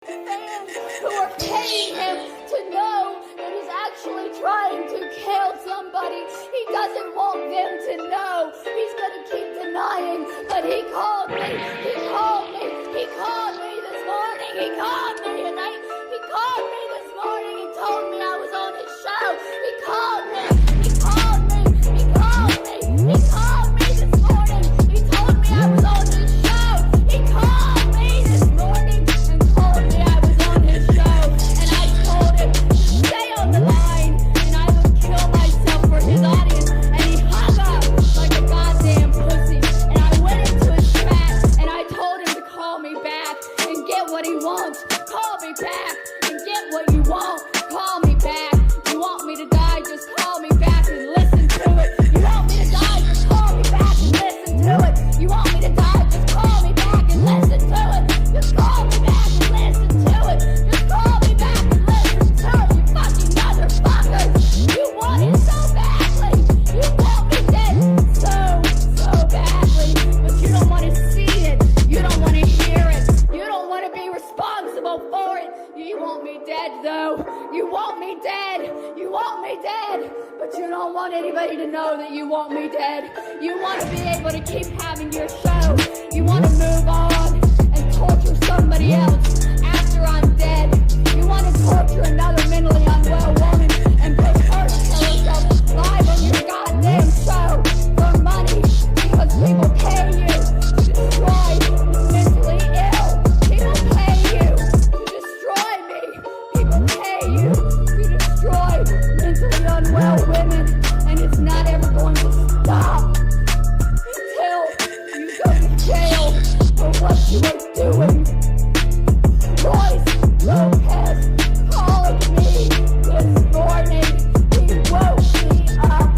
fans who are paying him to know that he's actually trying to kill somebody. He doesn't want them to know. He's going to keep denying, but he called me. He called me. He called me this morning. He called me tonight. He called me this morning. He told me I was on his show. He called me. He called me. He called me. He called me this morning. He told me I was on his show. He called me this morning and told me I was on his show. And I told him to stay on the line and I would kill myself for his audience. And he hung up like a goddamn pussy. And I went into his chat and I told him to call me back and get what he wants. Call me back and get what you want. Call me back. You want me to die? Just call me back and listen to it. You want me to die? Just call me back and listen to it. You want me to die? Just call me back and listen to it. Just call me back and listen to it. Just call me back and listen to it. You fucking motherfuckers. You want it so badly. You want me dead so badly. But you don't want to see it. You don't want to hear it. You don't want to be responsible for it. You want me dead though. You want me dead. You want me dead. But you don't want anybody to know that you want me dead. You want to be able to keep having your show. You want to move on and torture somebody else after I'm dead. You want to torture another mentally unwell woman and put her to kill herself live on your goddamn show for money because people pay you to destroy mentally ill. People pay you to destroy me. People pay you to destroy mentally unwell women, and it's not ever going to stop until you go to jail for what you are doing. Royce Lopez called me this morning. He woke me up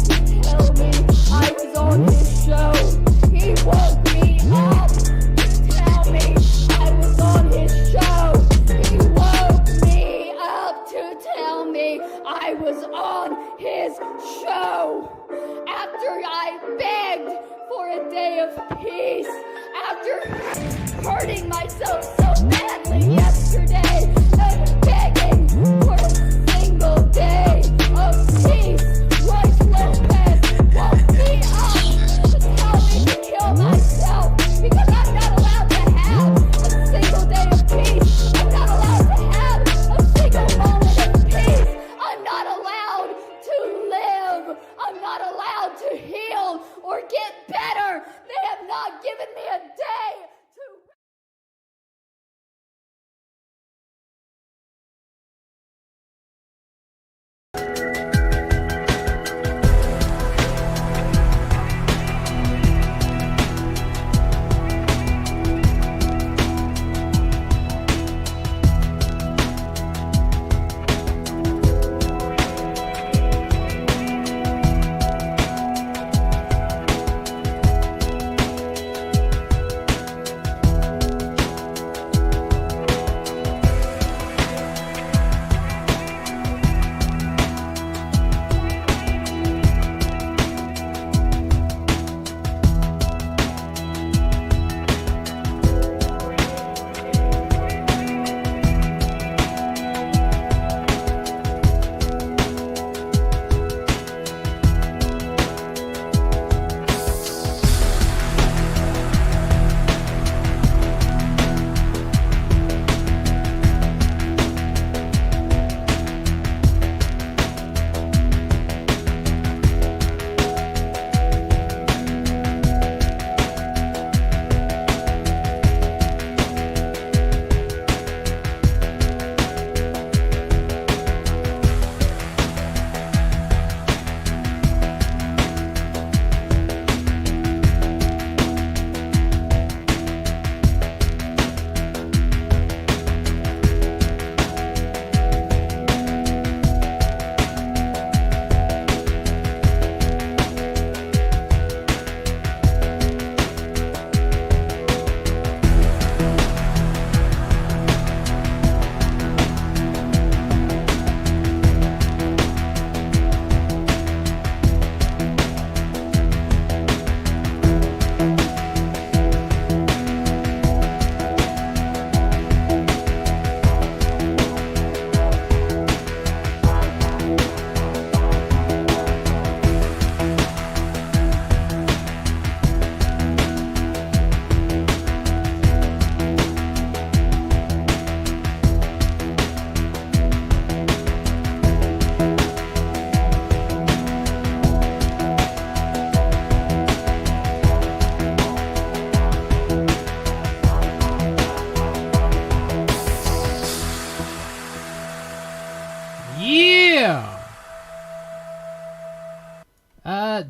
to tell me I was on his show. He woke me up to tell me I was on his show. He woke me up to tell me I was on his show. After I begged for a day of peace, after hurting myself so badly yesterday and begging for a single day of peace, Royce Lopez woke me up to tell me to kill myself because I'm not allowed to have a single day of peace. I'm not allowed to have a single moment of peace. I'm not allowed to live. I'm not allowed to heal or get better. They have not given me a day to...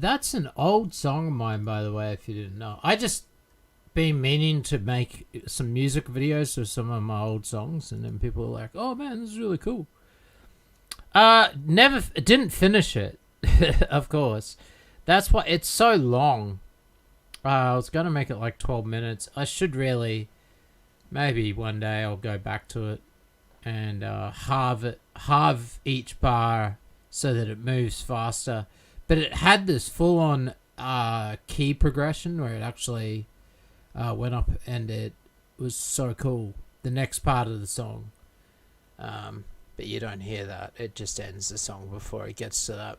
That's an old song of mine, by the way, if you didn't know. I just been meaning to make some music videos of some of my old songs, and then people were like, oh man, this is really cool. Didn't finish it, of course. That's why it's so long. I was going to make it like 12 minutes. I should really, maybe one day I'll go back to it and halve each bar so that it moves faster. But it had this full-on key progression where it actually went up, and it was so cool. The next part of the song. But you don't hear that. It just ends the song before it gets to that.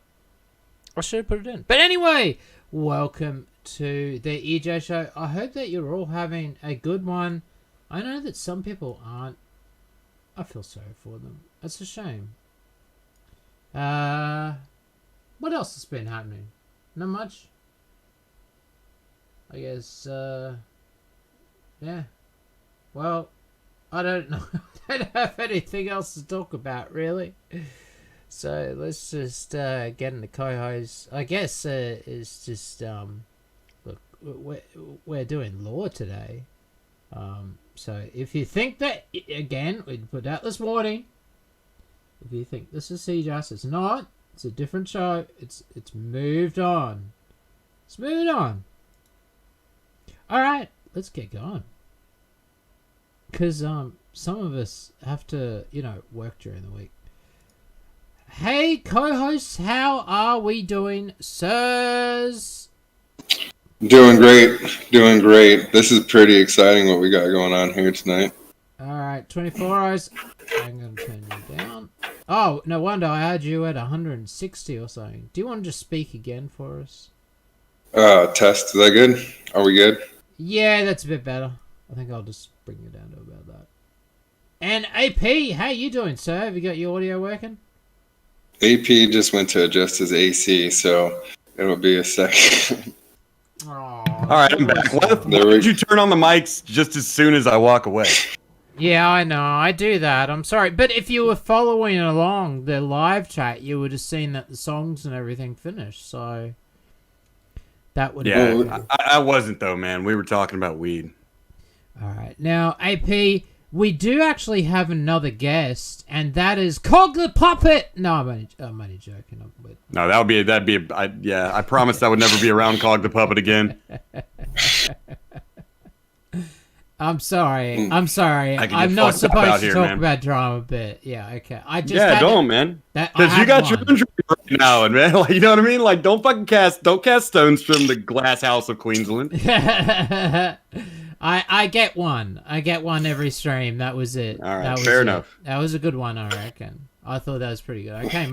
I should have put it in. But anyway, welcome to the EJ Show. I hope that you're all having a good one. I know that some people aren't. I feel sorry for them. It's a shame. What else has been happening? Not much. I guess, yeah. Well, I don't know. I don't have anything else to talk about, really. So let's just get into co-host. I guess it's just look, we're doing lore today. So if you think that, again, we put out this warning. If you think this is CJS, it's not. It's a different show. It's moved on. It's moving on. All right, let's get going. Because some of us have to, work during the week. Hey, co-hosts, how are we doing, sirs? Doing great. This is pretty exciting what we got going on here tonight. All right, 24 hours. I'm going to turn you down. Oh, no wonder I had you at 160 or something. Do you want to just speak again for us? Test. Is that good? Are we good? Yeah, that's a bit better. I think I'll just bring you down to about that. And AP, how you doing, sir? Have you got your audio working? AP just went to adjust his AC, so it'll be a second. Oh, all right, I'm back. Why did you turn on the mics just as soon as I walk away? Yeah, I know. I do that. I'm sorry. But if you were following along the live chat, you would have seen that the songs and everything finished. So that would have been... I wasn't, though, man. We were talking about weed. All right. Now, AP, we do actually have another guest, and that is Cog the Puppet. No, I'm only joking. No, I promised I would never be around Cog the Puppet again. I'm sorry. I'm not supposed to talk about drama, but yeah, okay. Don't, man. Because you got your own drama right now, and man, like, you know what I mean? Like, don't cast stones from the glass house of Queensland. I get one. I get one every stream. That was it. All right, fair enough. That was a good one, I reckon. I thought that was pretty good. Okay,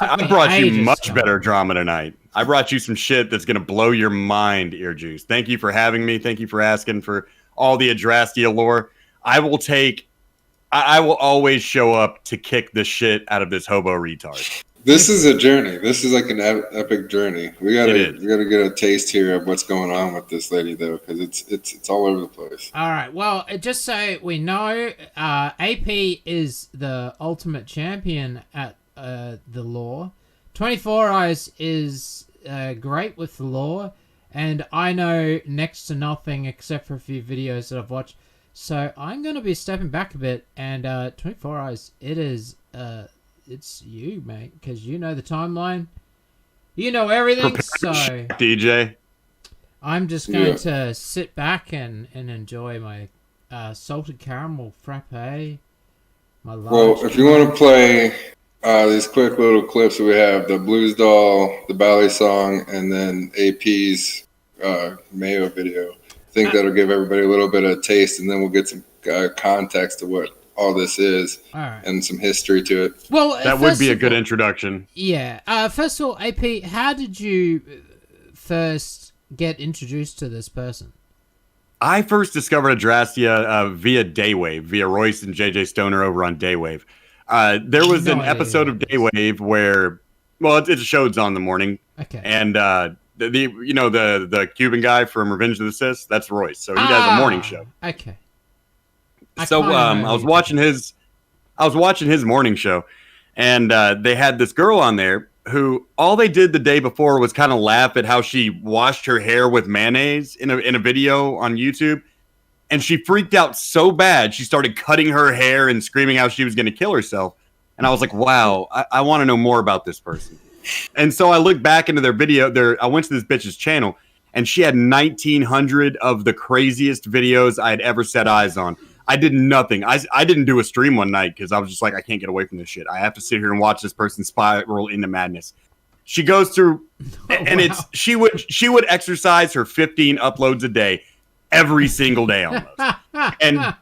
I brought you much better drama tonight. I brought you some shit that's going to blow your mind, EarJuice. Thank you for having me. Thank you for asking for all the Adrasdea lore. I will always show up to kick the shit out of this hobo retard. This is a journey. This is like an epic journey. We gotta get a taste here of what's going on with this lady, though, because it's all over the place. All right. Well, just so we know, AP is the ultimate champion at the lore. 24 Eyes is great with the lore, and I know next to nothing except for a few videos that I've watched. So I'm going to be stepping back a bit, and 24 Eyes, it's you, mate, because you know the timeline. You know everything, so... DJ. I'm just going to sit back and enjoy my salted caramel frappe. Well, if you want to play these quick little clips that we have, the Blues Doll, the ballet song, and then AP's Mayo video, I think that'll give everybody a little bit of taste, and then we'll get some context to what all this is, and some history to it. Well, that would be a good introduction. Yeah. First of all, AP, how did you first get introduced to this person? I first discovered Adrasdea via Daywave, via Royce and JJ Stoner over on Daywave. There was an episode of Daywave where, well, it's a show that's on in the morning. Okay. And the Cuban guy from Revenge of the Sis, that's Royce. So he does a morning show. Okay. So I was watching his morning show, and they had this girl on there, who all they did the day before was kind of laugh at how she washed her hair with mayonnaise in a video on YouTube. And she freaked out so bad, she started cutting her hair and screaming how she was going to kill herself. And I was like, wow, I want to know more about this person. And so I looked back into their video. I went to this bitch's channel, and she had 1,900 of the craziest videos I had ever set eyes on. I did nothing. I didn't do a stream one night because I was just like, I can't get away from this shit. I have to sit here and watch this person spiral into madness. She goes through, and wow. She would exercise her 15 uploads a day, every single day almost. And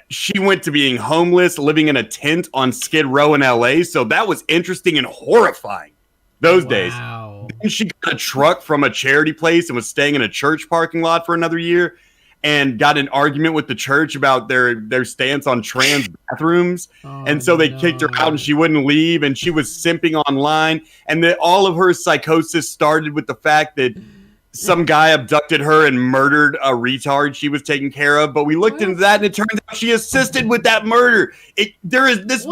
she went to being homeless, living in a tent on Skid Row in LA. So that was interesting and horrifying those days. Then she got a truck from a charity place and was staying in a church parking lot for another year. And got an argument with the church about their stance on trans bathrooms. And so they kicked her out and she wouldn't leave. And she was simping online. And all of her psychosis started with the fact that some guy abducted her and murdered a retard she was taking care of. But we looked into that and it turns out she assisted with that murder. This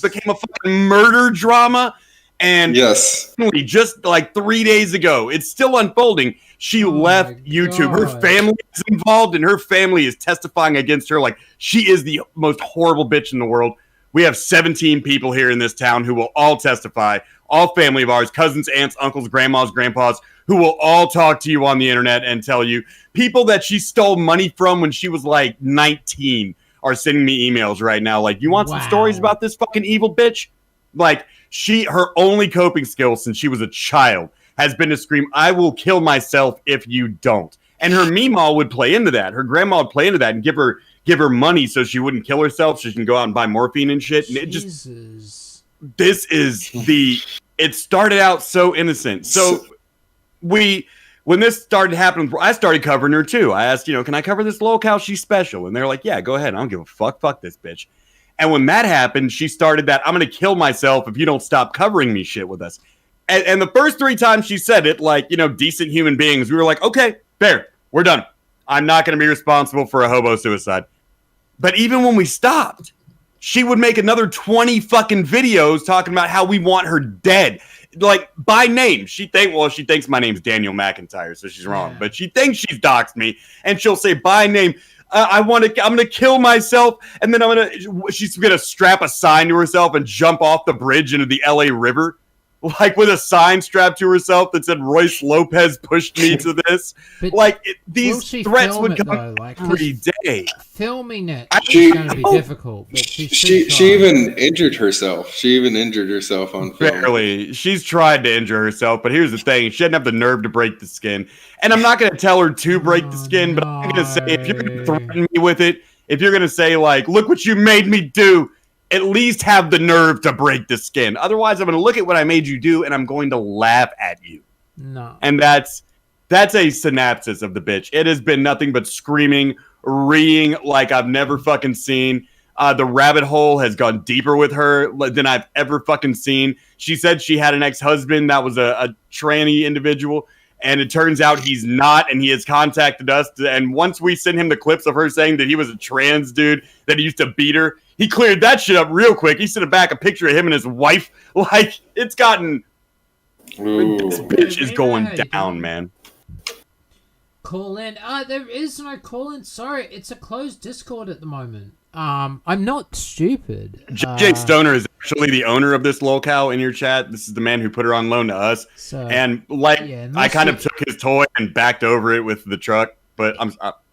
became a fucking murder drama. And yes, just like 3 days ago, it's still unfolding. She left YouTube. Her family is involved, and her family is testifying against her like she is the most horrible bitch in the world. We have 17 people here in this town who will all testify, all family of ours, cousins, aunts, uncles, grandmas, grandpas, who will all talk to you on the internet and tell you. People that she stole money from when she was like 19 are sending me emails right now like, you want some stories about this fucking evil bitch? Like, her only coping skill since she was a child has been to scream, I will kill myself if you don't. And her Meemaw would play into that. Her grandma would play into that and give her money so she wouldn't kill herself, so she can go out and buy morphine and shit. And it started out so innocent. So when this started happening, I started covering her too. I asked, can I cover this locale? She's special. And they're like, yeah, go ahead. I don't give a fuck. Fuck this bitch. And when that happened, she started that, I'm going to kill myself if you don't stop covering me shit with us. And the first 3 times she said it, like, decent human beings, we were like, okay, fair, we're done. I'm not going to be responsible for a hobo suicide. But even when we stopped, she would make another 20 fucking videos talking about how we want her dead. Like, by name. She thinks my name's Daniel McIntyre, so she's wrong. Yeah. But she thinks she's doxed me, and she'll say by name, I'm gonna kill myself, and then she's gonna strap a sign to herself and jump off the bridge into the LA River, like with a sign strapped to herself that said Royce Lopez pushed me to this. These threats would come every day. Filming it is going to be difficult. But she even injured herself. On film. Barely. She's tried to injure herself, but here's the thing: she doesn't have the nerve to break the skin. And I'm not going to tell her to break the skin, but I'm going to say if you're going to threaten me with it, if you're going to say like, "Look what you made me do," at least have the nerve to break the skin. Otherwise, I'm going to look at what I made you do, and I'm going to laugh at you. No. And that's a synopsis of the bitch. It has been nothing but screaming, reeing like I've never fucking seen. The rabbit hole has gone deeper with her than I've ever fucking seen. She said she had an ex-husband that was a tranny individual, and it turns out he's not, and he has contacted us. And once we sent him the clips of her saying that he was a trans dude, that he used to beat her, he cleared that shit up real quick. He sent back a picture of him and his wife. Like, it's gotten... Ooh. This bitch is going down, man. Call in. There is no call in. Sorry, it's a closed Discord at the moment. I'm not stupid. JJ Stoner is actually the owner of this locale in your chat. This is the man who put her on loan to us. I kind of took his toy and backed over it with the truck, but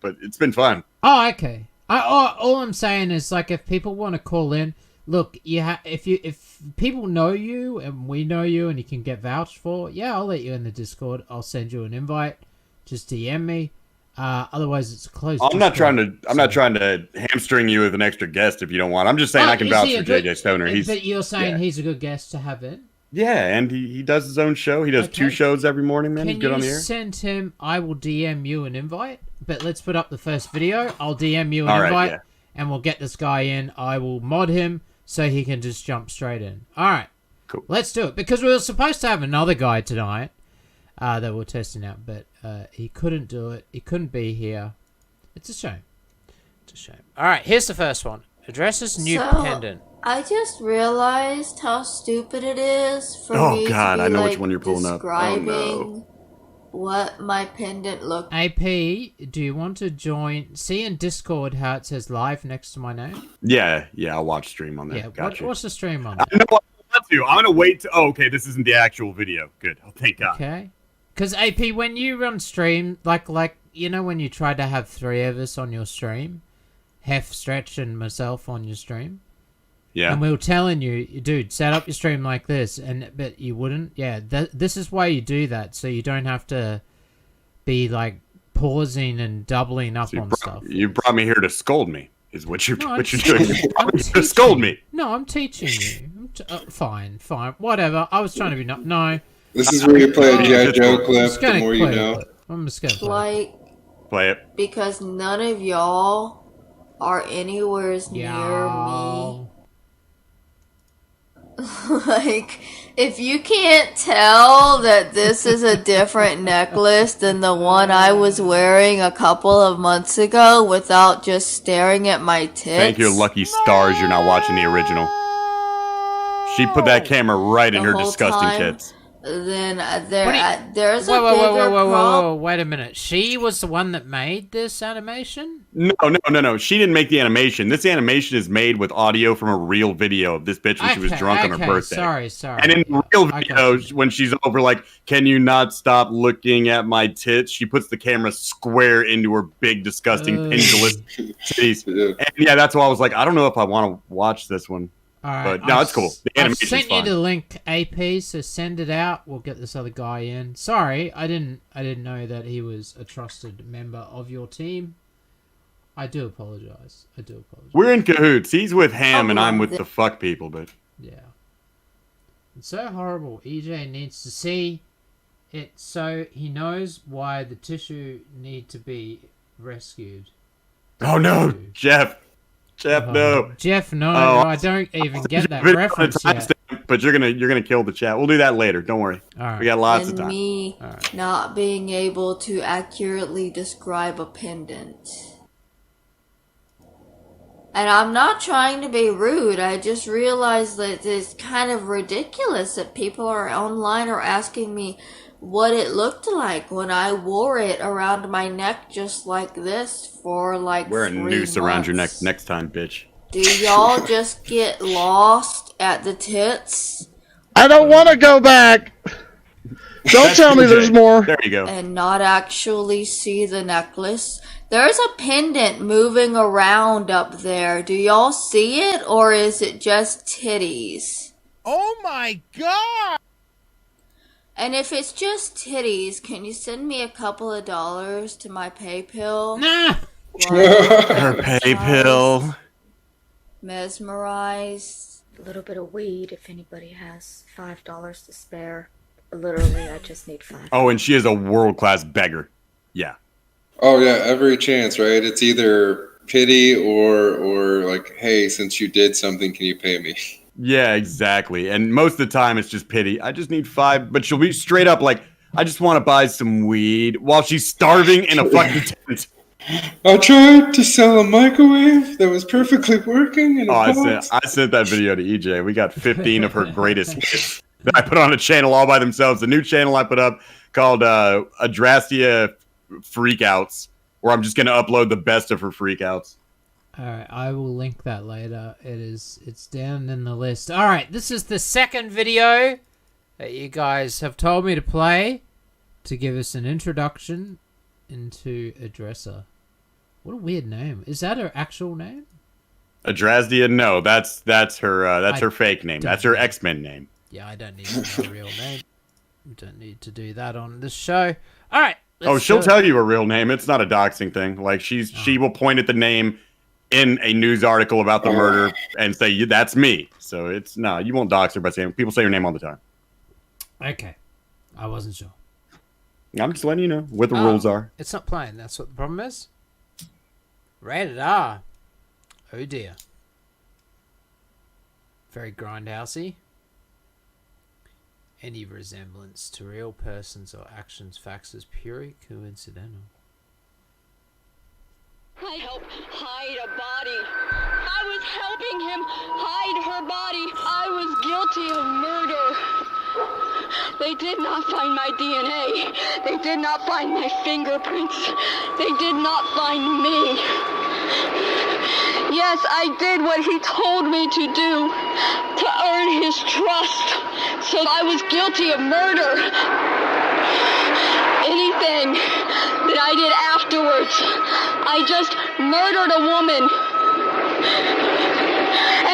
it's been fun. Oh, okay. All I'm saying is, like, if people want to call in, look, if people know you and we know you and you can get vouched for, yeah, I'll let you in the Discord. I'll send you an invite. Just DM me. Otherwise, it's closed. I'm not trying to hamstring you with an extra guest if you don't want. I'm just saying I can vouch for JJ Stoner. But you're saying he's a good guest to have in? Yeah, and he does his own show. He does 2 shows every morning, man. He's good on the air. Send him? I will DM you an invite. But let's put up the first video. I'll DM you an invite, and we'll get this guy in. I will mod him so he can just jump straight in. All right. Cool. Let's do it. Because we were supposed to have another guy tonight that we're testing out, but he couldn't do it. He couldn't be here. It's a shame. It's a shame. All right, here's the first one. Addressa's new So, pendant. I just realized how stupid it is for Oh, me God, to be I know like which one you're pulling up. Oh, describing what my pendant looked. AP, do you want to join? See in Discord how it says live next to my name? Yeah, I'll watch stream on that. Yeah, Gotcha. what's the stream on I there? know what I want to. I'm gonna wait. Oh, okay, this isn't the actual video. Good. Oh, thank God. Okay. Because AP, when you run stream, like you know when you tried to have 3 of us on your stream, Hef, Stretch, and myself on your stream, Yeah. and we were telling you, dude, set up your stream like this, but you wouldn't. Yeah, this is why you do that, so you don't have to be like pausing and doubling up on stuff. You brought me here to scold me. Is what you're No, doing? To scold me. No, I'm teaching you. Fine, whatever. I was trying to be no. This is where you play a G.I. Joe clip, the more you know. I'm just gonna play Play it. Because none of y'all are anywhere near me. Like, if you can't tell that this is a different necklace than the one I was wearing a couple of months ago without just staring at my tits. Thank your lucky stars you're not watching the original. She put that camera right in her disgusting tits. Then there's a bigger problem. Wait a minute. She was the one that made this animation? No. She didn't make the animation. This animation is made with audio from a real video of this bitch when she was drunk on her birthday. Sorry. And in the real video, when she's over like, can you not stop looking at my tits? She puts the camera square into her big, disgusting, pendulous titties. And yeah, that's why I was like, I don't know if I want to watch this one. All right, but no, it's cool. The I've animation's sent you fine. the link, AP, so send it out. We'll get this other guy in. Sorry, I didn't know that he was a trusted member of your team. I do apologize. We're in cahoots. He's with Ham and I'm with the fuck people, but yeah. It's so horrible. EJ needs to see it so he knows why the tissue need to be rescued. Oh no, Jeff, no. Jeff, no, I don't even get that reference yet. But you're gonna kill the chat. We'll do that later. Don't worry. All right. We got lots of time. Me not being able to accurately describe a pendant. And I'm not trying to be rude. I just realized that it's kind of ridiculous that people are online are asking me what it looked like when I wore it around my neck just like this for like Wear a 3 noose months. around your neck next time, bitch. Do y'all just get lost at the tits? I don't want to go back. Don't tell me there's more. There you go. And not actually see the necklace? There's a pendant moving around up there. Do y'all see it, or is it just titties? Oh my God! And if it's just titties, can you send me a couple of dollars to my PayPal? Nah. Her PayPal. Mesmerized. A little bit of weed if anybody has $5 to spare. Literally, I just need 5. Oh, and she is a world-class beggar. Yeah. Oh yeah, every chance, right? It's either pity or like, hey, since you did something, can you pay me? Yeah, exactly. And most of the time, it's just pity. I just need 5, but she'll be straight up like, I just want to buy some weed while she's starving in a fucking tent. I tried to sell a microwave that was perfectly working in a box. I sent that video to EJ. We got 15 of her greatest hits that I put on a channel all by themselves. The new channel I put up called Adrasdea Freakouts, where I'm just going to upload the best of her freakouts. Alright, I will link that later. It's down in the list. Alright, this is the second video that you guys have told me to play to give us an introduction into Adrasdea. What a weird name. Is that her actual name? Adrasdea? No, that's her fake name. That's her X-Men name. Yeah, I don't need to know her real name. Don't need to do that on this show. Alright. Oh, she'll tell you her real name. It's not a doxing thing. Like she will point at the name in a news article about the murder and say, that's me. So it's no, you won't dox her by saying, people say your name all the time. Okay. I wasn't sure. I'm just letting you know what the rules are. It's not playing. That's what the problem is. Rated R. Oh dear. Very grindhousey. Any resemblance to real persons or actions, facts is purely coincidental. I helped hide a body. I was him hide her body. I was guilty of murder. They did not find my DNA. They did not find my fingerprints. They did not find me. Yes, I did what he told me to do to earn his trust. So I was guilty of murder. Anything that I did afterwards, I just murdered a woman.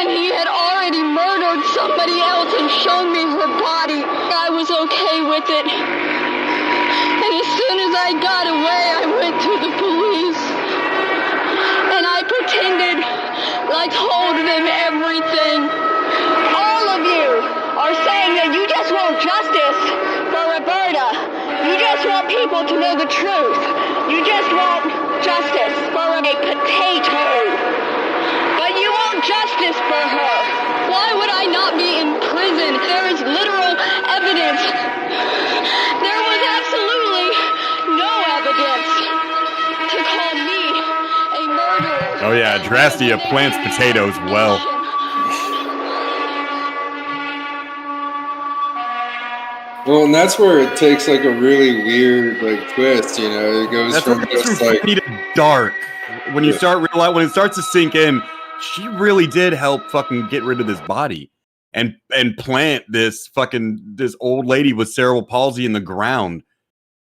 And he had already murdered somebody else and shown me her body. I was okay with it. And as soon as I got away, I went to the police. And I pretended like told them everything. All of you are saying that you just want justice for Roberta. You just want people to know the truth. You just want justice for a potato. But you want justice for her. Why would I not be in prison? There is literal evidence. There was absolutely no evidence to call me a murderer. Oh yeah, Adrasdea plants potatoes well. Well, and that's where it takes like a really weird like twist, you know. It goes from just like funny to dark. When you start realize, when it starts to sink in, she really did help fucking get rid of this body and plant this old lady with cerebral palsy in the ground.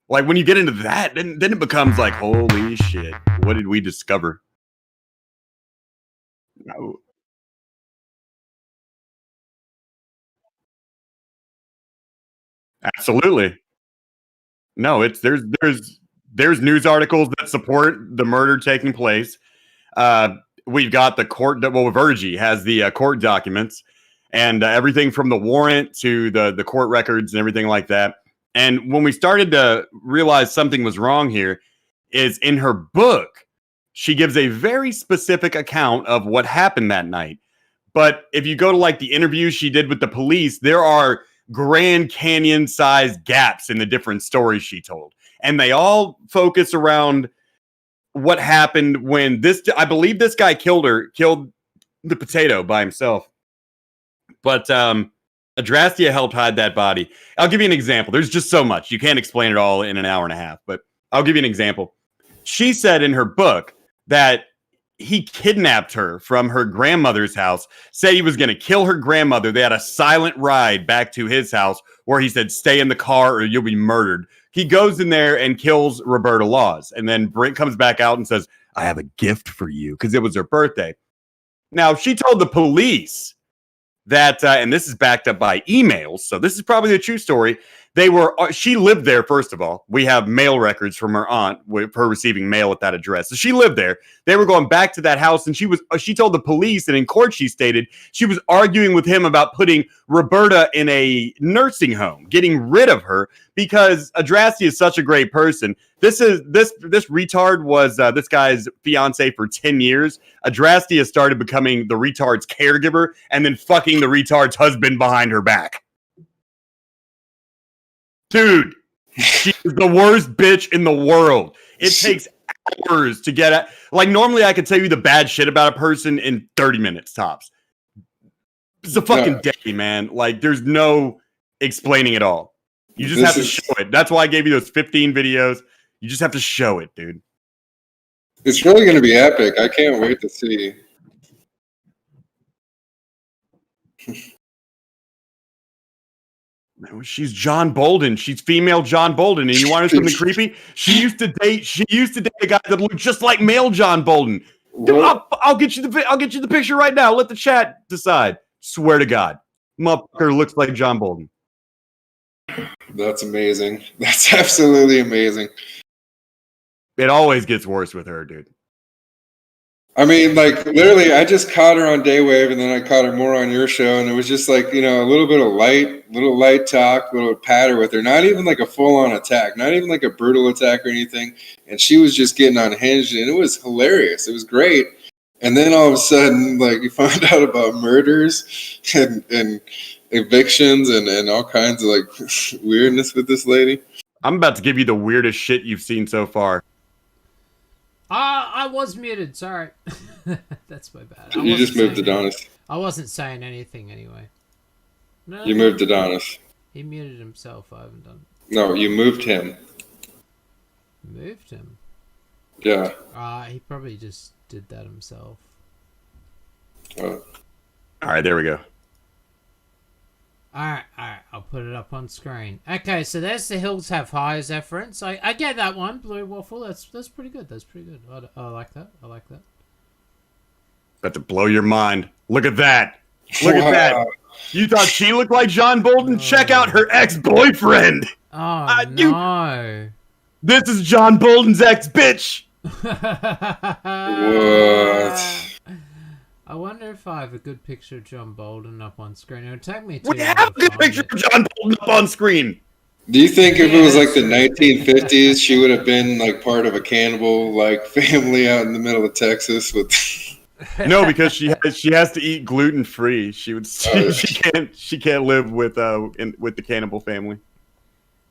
Like when you get into that, then it becomes like, holy shit, what did we discover? No. Absolutely. No, it's there's news articles that support the murder taking place. We've got the court. Well, Virgie has the court documents and everything from the warrant to the court records and everything like that. And when we started to realize something was wrong here, is in her book, she gives a very specific account of what happened that night. But if you go to like the interviews she did with the police, there are Grand Canyon sized gaps in the different stories she told. And they all focus around what happened when I believe this guy killed the potato by himself. But Adrasdea helped hide that body. I'll give you an example. There's just so much. You can't explain it all in an hour and a half, but I'll give you an example. She said in her book that he kidnapped her from her grandmother's house, said he was going to kill her grandmother. They had a silent ride back to his house where he said, stay in the car or you'll be murdered. He goes in there and kills Roberta Laws. And then Brent comes back out and says, I have a gift for you, because it was her birthday. Now, she told the police that, and this is backed up by emails, so this is probably the true story. She lived there, first of all. We have mail records from her aunt with her receiving mail at that address. So she lived there. They were going back to that house, and she told the police, and in court she stated she was arguing with him about putting Roberta in a nursing home, getting rid of her, because Adrasdea is such a great person. This retard was this guy's fiance for 10 years. Adrasdea started becoming the retard's caregiver and then fucking the retard's husband behind her back. Dude, she's the worst bitch in the world. It takes hours to get at. Like, normally I could tell you the bad shit about a person in 30 minutes tops. It's a fucking day, man. Like, there's no explaining it all. You just have to show it. That's why I gave you those 15 videos. You just have to show it, dude. It's really going to be epic. I can't wait to see. She's John Bolden. She's female John Bolden. And you want something creepy? She used to date a guy that looked just like male John Bolden. Dude, I'll get you the picture right now. Let the chat decide. Swear to God. Motherfucker looks like John Bolden. That's amazing. That's absolutely amazing. It always gets worse with her, dude. I mean, like, literally, I just caught her on Daywave, and then I caught her more on your show, and it was just like, you know, a little bit of light talk, little patter with her. Not even like a full-on attack, not even like a brutal attack or anything. And she was just getting unhinged, and it was hilarious. It was great. And then all of a sudden, like, you find out about murders and evictions and all kinds of, like, weirdness with this lady. I'm about to give you the weirdest shit you've seen so far. I was muted, sorry. That's my bad. You just moved Adonis. I wasn't saying anything anyway. No, You moved Adonis. he muted himself. I haven't done. No, you moved him. Moved him. Yeah. He probably just did that himself. All right, there we go. Alright, I'll put it up on screen. Okay, so there's the Hills Have Highs reference. I get that one, Blue Waffle. That's pretty good. That's pretty good. I like that. I like that. About to blow your mind. Look at that. Look at that. You thought she looked like John Bolton? Check out her ex-boyfriend. Oh, no. This is John Bolton's ex-bitch. What? I wonder if I have a good picture of John Bolton up on screen. It would take me We have a good picture of John Bolton up on screen. Do you think if it was like the 1950s, she would have been like part of a cannibal like family out in the middle of Texas with? No, because she has to eat gluten free. She can't live with the cannibal family.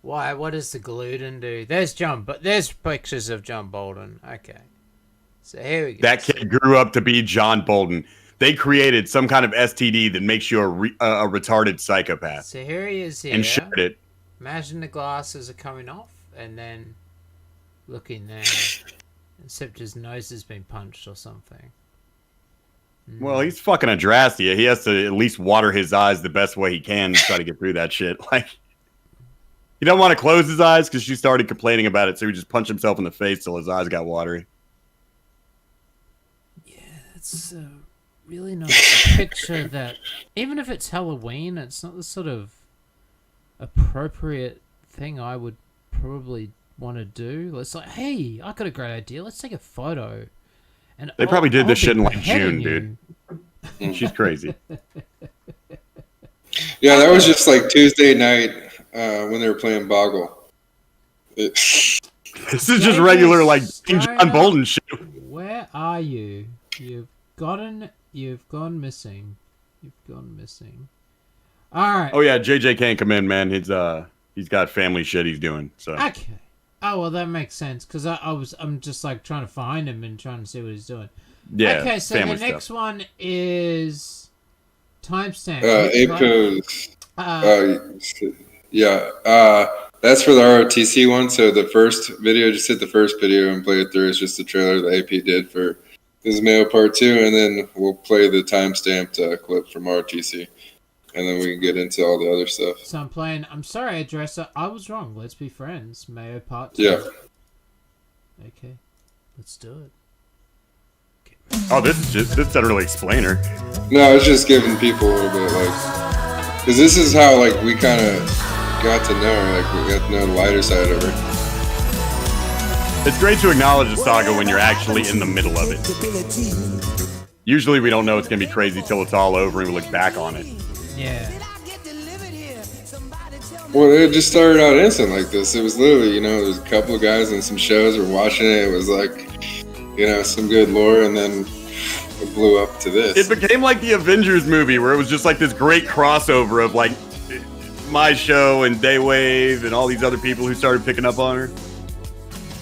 Why? What does the gluten do? There's pictures of John Bolton. Okay. So here we go. That kid grew up to be John Bolton. They created some kind of STD that makes you a retarded psychopath. So here he is here. And shared it. Imagine the glasses are coming off, and then looking there. Except his nose has been punched or something. Well, he's fucking Adrasdea. He has to at least water his eyes the best way he can to try to get through that shit. Like, he don't want to close his eyes because she started complaining about it, so he just punched himself in the face till his eyes got watery. It's a really nice picture that, even if it's Halloween, it's not the sort of appropriate thing I would probably want to do. It's like, hey, I got a great idea. Let's take a photo. And they probably did this shit in like June, dude. She's crazy. Yeah, that was just like Tuesday night when they were playing Boggle. This is just regular like John Bolton shit. Where are you? You've gone missing. You've gone missing. All right. Oh yeah, JJ can't come in, man. He's got family shit he's doing. So okay. Oh well, that makes sense because I'm just like trying to find him and trying to see what he's doing. Yeah. Okay, so the next one is timestamp. That's for the ROTC one. So the first video, just hit the first video and play it through. It's just the trailer that AP did for this Mayo Part 2, and then we'll play the timestamped clip from ROTC, and then we can get into all the other stuff. So I'm playing. I'm sorry, Adrasdea. I was wrong. Let's be friends. Mayo Part 2. Yeah. Okay, let's do it. Oh, this doesn't really explain her. No, it's just giving people a little bit like, because this is how like we kind of got to know her. Like we got to know the lighter side of her. It's great to acknowledge a saga when you're actually in the middle of it. Usually we don't know it's gonna be crazy till it's all over and we look back on it. Yeah. Well, it just started out innocent like this. It was literally, there was a couple of guys in some shows were watching it. It was like, some good lore, and then it blew up to this. It became like the Avengers movie where it was just like this great crossover of like my show and Daywave and all these other people who started picking up on her.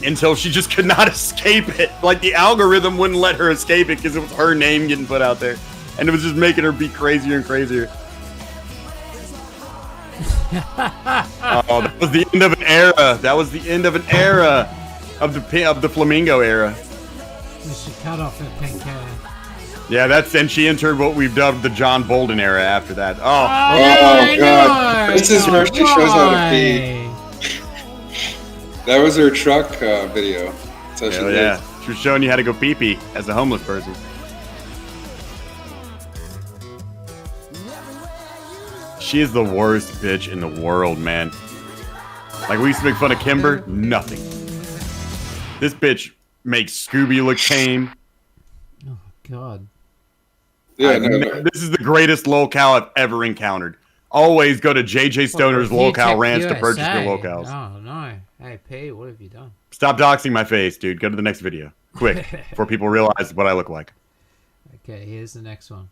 Until she just could not escape it. Like the algorithm wouldn't let her escape it because it was her name getting put out there. And it was just making her be crazier and crazier. Oh, that was the end of an era. That was the end of an era of the Flamingo era. You should cut off her pink hair. Yeah, and she entered what we've dubbed the John Bolton era after that. Oh God. This is where she shows how to pee. That was her truck video. So she was showing you how to go pee-pee as a homeless person. She is the worst bitch in the world, man. Like, we used to make fun of Kimber. Nothing. This bitch makes Scooby look tame. Oh, God. Yeah, this is the greatest locale I've ever encountered. Always go to JJ Stoner's locale ranch to purchase your locales. Oh, no. Hey, P, what have you done? Stop doxing my face, dude. Go to the next video. Quick, before people realize what I look like. Okay, here's the next one.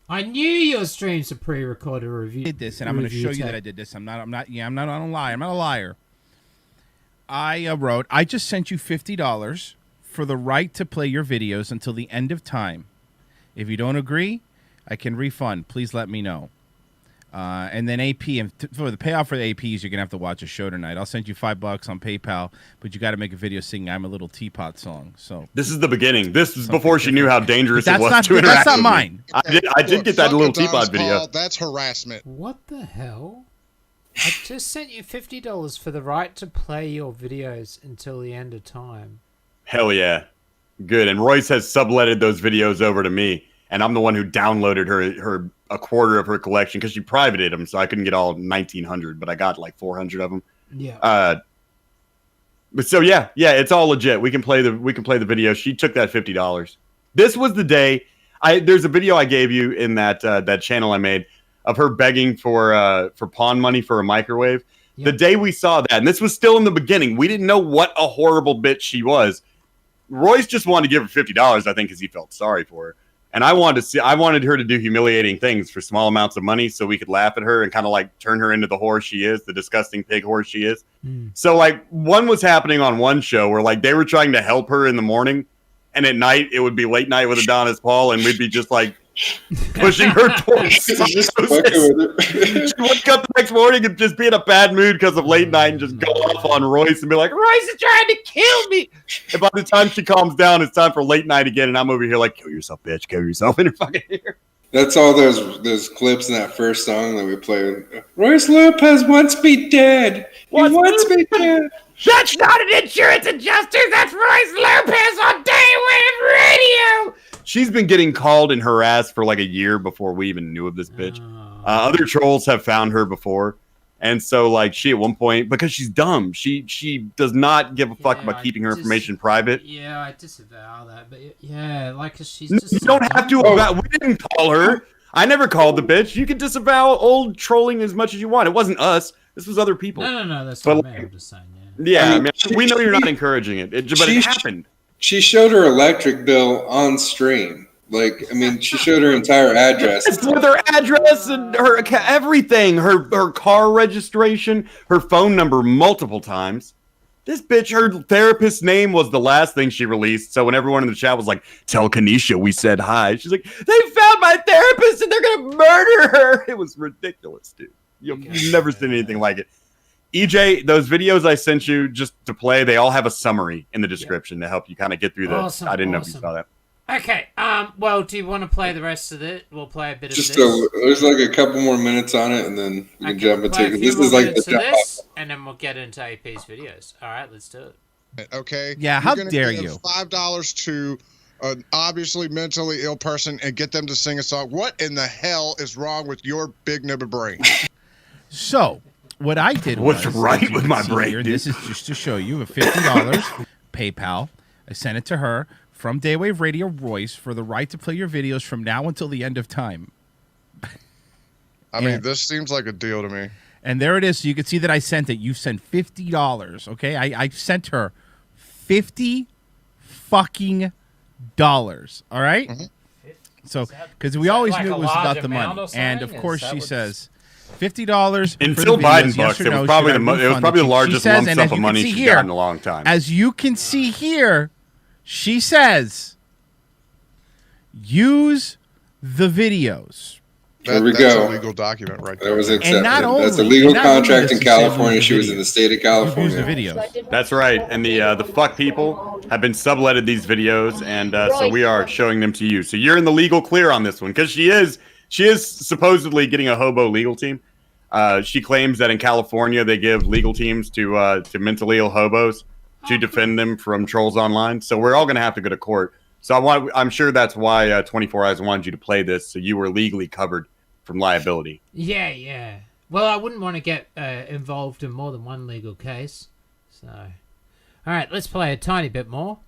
I knew your streams are pre-recorded review. I did this, and I'm going to show you that I did this. I'm not a liar. I'm not a liar. I wrote, I just sent you $50 for the right to play your videos until the end of time. If you don't agree, I can refund. Please let me know. And then AP, and for the payoff for the APs, you're gonna have to watch a show tonight. I'll send you $5 on PayPal, but you got to make a video singing "I'm a Little Teapot" song. So this is the beginning. This is before she knew how dangerous it was to interact. That's not with mine. Me. I did get that little teapot video. That's harassment. What the hell? I just sent you $50 for the right to play your videos until the end of time. Hell yeah, good. And Royce has subletted those videos over to me, and I'm the one who downloaded her a quarter of her collection because she privated them, so I couldn't get all 1,900, but I got like 400 of them. Yeah. But so yeah, it's all legit. We can play the video. She took that $50. This was the day. There's a video I gave you in that channel I made of her begging for pawn money for a microwave. Yep. The day we saw that, and this was still in the beginning, we didn't know what a horrible bitch she was. Royce just wanted to give her $50, I think, because he felt sorry for her. And I wanted her to do humiliating things for small amounts of money so we could laugh at her and kind of like turn her into the whore she is, the disgusting pig whore she is. So like one was happening on one show where like they were trying to help her in the morning, and at night it would be late night with Adonis Paul, and we'd be just like pushing her towards She would wake up the next morning and just be in a bad mood because of late night and just go off on Royce and be like, Royce is trying to kill me. And by the time she calms down, it's time for late night again, and I'm over here like, kill yourself, bitch, kill yourself in her fucking ear. That's all those clips in that first song that we played. Royce Lopez once be dead. He once be dead. That's not an insurance adjuster. That's Royce Lopez on Daywave Radio. She's been getting called and harassed for like a year before we even knew of this bitch. Other trolls have found her before. And so like she at one point, because she's dumb, she does not give a fuck about keeping her information private. Yeah, I disavow that. But yeah, like she's just you don't have to we didn't call her. I never called the bitch. You can disavow old trolling as much as you want. It wasn't us. This was other people. No, that's not me. I'm just saying, yeah. I mean, we know you're not encouraging it, but it happened. She showed her electric bill on stream. Like, I mean, she showed her entire address. With her address and her everything, her car registration, her phone number multiple times. This bitch, her therapist's name was the last thing she released. So when everyone in the chat was like, tell Kanisha we said hi, she's like, they found my therapist and they're going to murder her. It was ridiculous, dude. You've never seen anything like it. EJ, those videos I sent you just to play, they all have a summary in the description to help you kind of get through this. Awesome, I didn't know if you saw that. Okay, well, do you want to play the rest of it? We'll play a bit of this. There's like a couple more minutes on it, and then we can jump into it. This is like the this, and then we'll get into AP's videos. All right, let's do it. Okay. Yeah, how dare you? $5 to an obviously mentally ill person and get them to sing a song. What in the hell is wrong with your big nibba brain? So, what I did What's right with my brain, dude? This is just to show you a $50 PayPal. I sent it to her from Daywave Radio Royce for the right to play your videos from now until the end of time. I mean, this seems like a deal to me. And there it is. So you can see that I sent it. You sent $50. Okay, I sent her $50 fucking dollars. All right. So because we always knew it was about the money, and of course she says $50 until Biden bucks. It was probably the largest lump sum of money she's gotten in a long time. As you can see here, she says, use the videos. There we That's go. a legal document right there. That was accepted. That's a legal contract in California. She was in the state of California. Use the videos. That's right. And the fuck people have been subletted these videos, and so we are showing them to you. So you're in the legal clear on this one, because she is supposedly getting a hobo legal team. She claims that in California they give legal teams to mentally ill hobos to defend them from trolls online. So we're all going to have to go to court. So I'm sure that's why 24 Eyes wanted you to play this, so you were legally covered from liability. Yeah. Well, I wouldn't want to get involved in more than one legal case. So, all right, let's play a tiny bit more.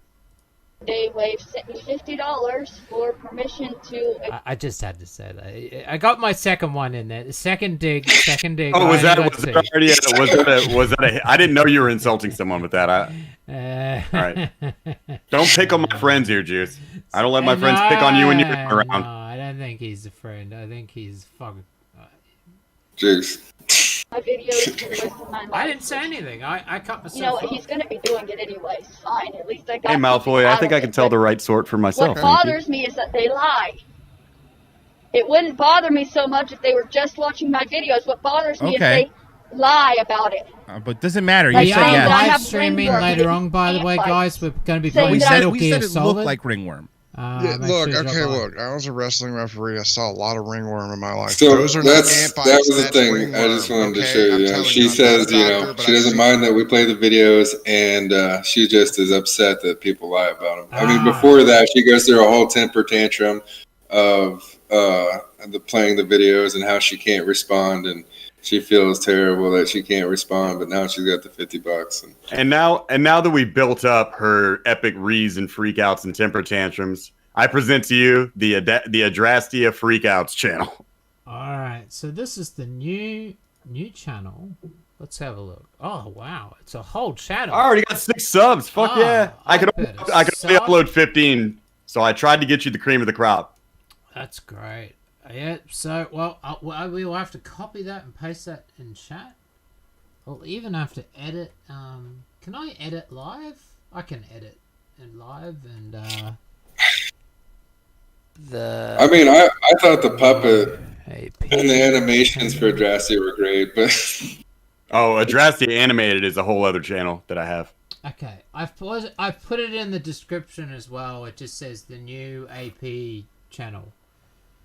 Daywave sent me $50 for permission to. I just had to say that. I got my second one in there. Second dig. Oh, was that I didn't know you were insulting someone with that. All right. Don't pick on my friends here, Juice. I don't let my friends pick on you when you're around. No, I don't think he's a friend. I think he's fucking. Juice. my videos for the rest of my life. I didn't say anything. I cut myself You know what? off. He's going to be doing it anyway. Fine. At least I got Hey, Malfoy, I think I can tell the right sort for myself. What bothers me is that they lie. It wouldn't bother me so much if they were just watching my videos. What bothers me is they lie about it. But doesn't matter. We You are said yes. live streaming later on, by the way, guys. We're going to be playing we Metal said Gear it Solid. looked like ringworm. Yeah, look. I was a wrestling referee. I saw a lot of ringworm in my life. So Those are that not was the that's thing. ringworm, I just wanted to okay? show you. I'm Yeah. telling She you, I'm says, not a doctor, but she I've doesn't seen mind that we play the videos, and she just is upset that people lie about them. I mean, before that, she goes through a whole temper tantrum of playing the videos and how she can't respond, and she feels terrible that she can't respond. But now she's got the $50. And now that we built up her epic rees and freakouts and temper tantrums, I present to you the Adrasdea Freakouts channel. All right, so this is the new channel. Let's have a look. Oh wow, it's a whole channel. I already got 6 subs. Fuck yeah! I could only upload 15, so I tried to get you the cream of the crop. That's great. Yeah. So well, we will have to copy that and paste that in chat. I'll even have to edit. Can I edit live? I can edit in live and. I mean, I thought the puppet and the animations for Adrasdea were great, but oh, Adrasdea Animated is a whole other channel that I have. Okay, I've put it in the description as well. It just says the new AP channel.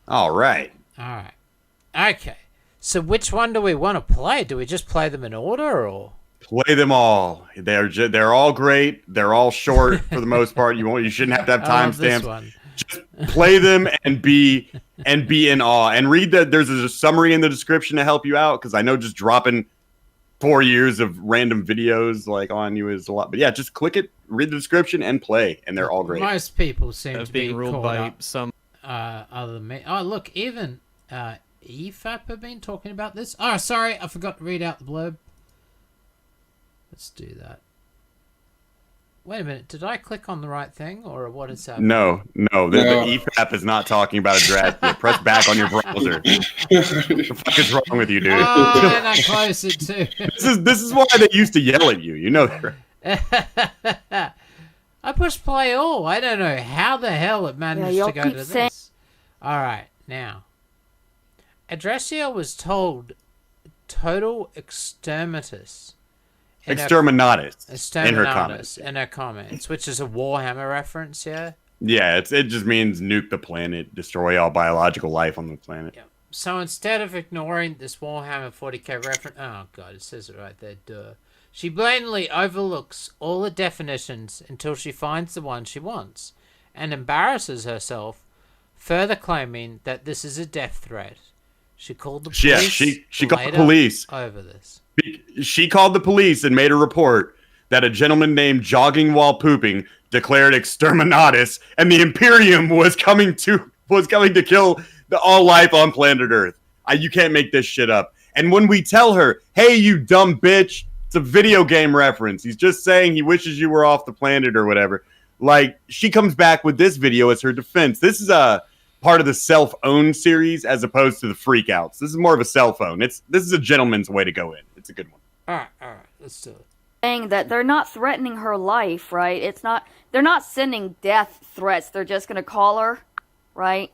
All right. All right. Okay. So which one do we want to play? Do we just play them in order or? Play them all. They're all great. They're all short for the most part. You shouldn't have to have timestamps. Just play them and be in awe. And read that. There's a summary in the description to help you out, because I know just dropping 4 years of random videos like on you is a lot. But yeah, just click it, read the description, and play. And they're all great. Most people seem to be ruled caught by up, some. Other than me. Oh look, even EFAP have been talking about this. Oh, sorry, I forgot to read out the blurb. Let's do that. Wait a minute, did I click on the right thing, or what is happening? No. The EFAP is not talking about Adrasdea. Press back on your browser. What the fuck is wrong with you, dude? Oh, and I closed it too. This is why they used to yell at you. You know that. I pushed play all. I don't know how the hell it managed to go to this. All right, now. Adrasdea was told total exterminatus. Exterminatus in her comments, which is a Warhammer reference, yeah? Yeah, it just means nuke the planet, destroy all biological life on the planet. Yeah. So instead of ignoring this Warhammer 40k reference, oh god, it says it right there, duh. She blatantly overlooks all the definitions until she finds the one she wants, and embarrasses herself, further claiming that this is a death threat. She called the police. Yeah, she called the police over this. She called the police and made a report that a gentleman named Jogging While Pooping declared exterminatus, and the Imperium was coming to kill all life on planet Earth. You can't make this shit up. And when we tell her, "Hey, you dumb bitch," it's a video game reference. He's just saying he wishes you were off the planet or whatever. Like, she comes back with this video as her defense. This is a part of the self-owned series as opposed to the freakouts. This is more of a cell phone. This is a gentleman's way to go in. It's a good one. All right, let's do it. Saying that they're not threatening her life, right? They're not sending death threats. They're just gonna call her, right?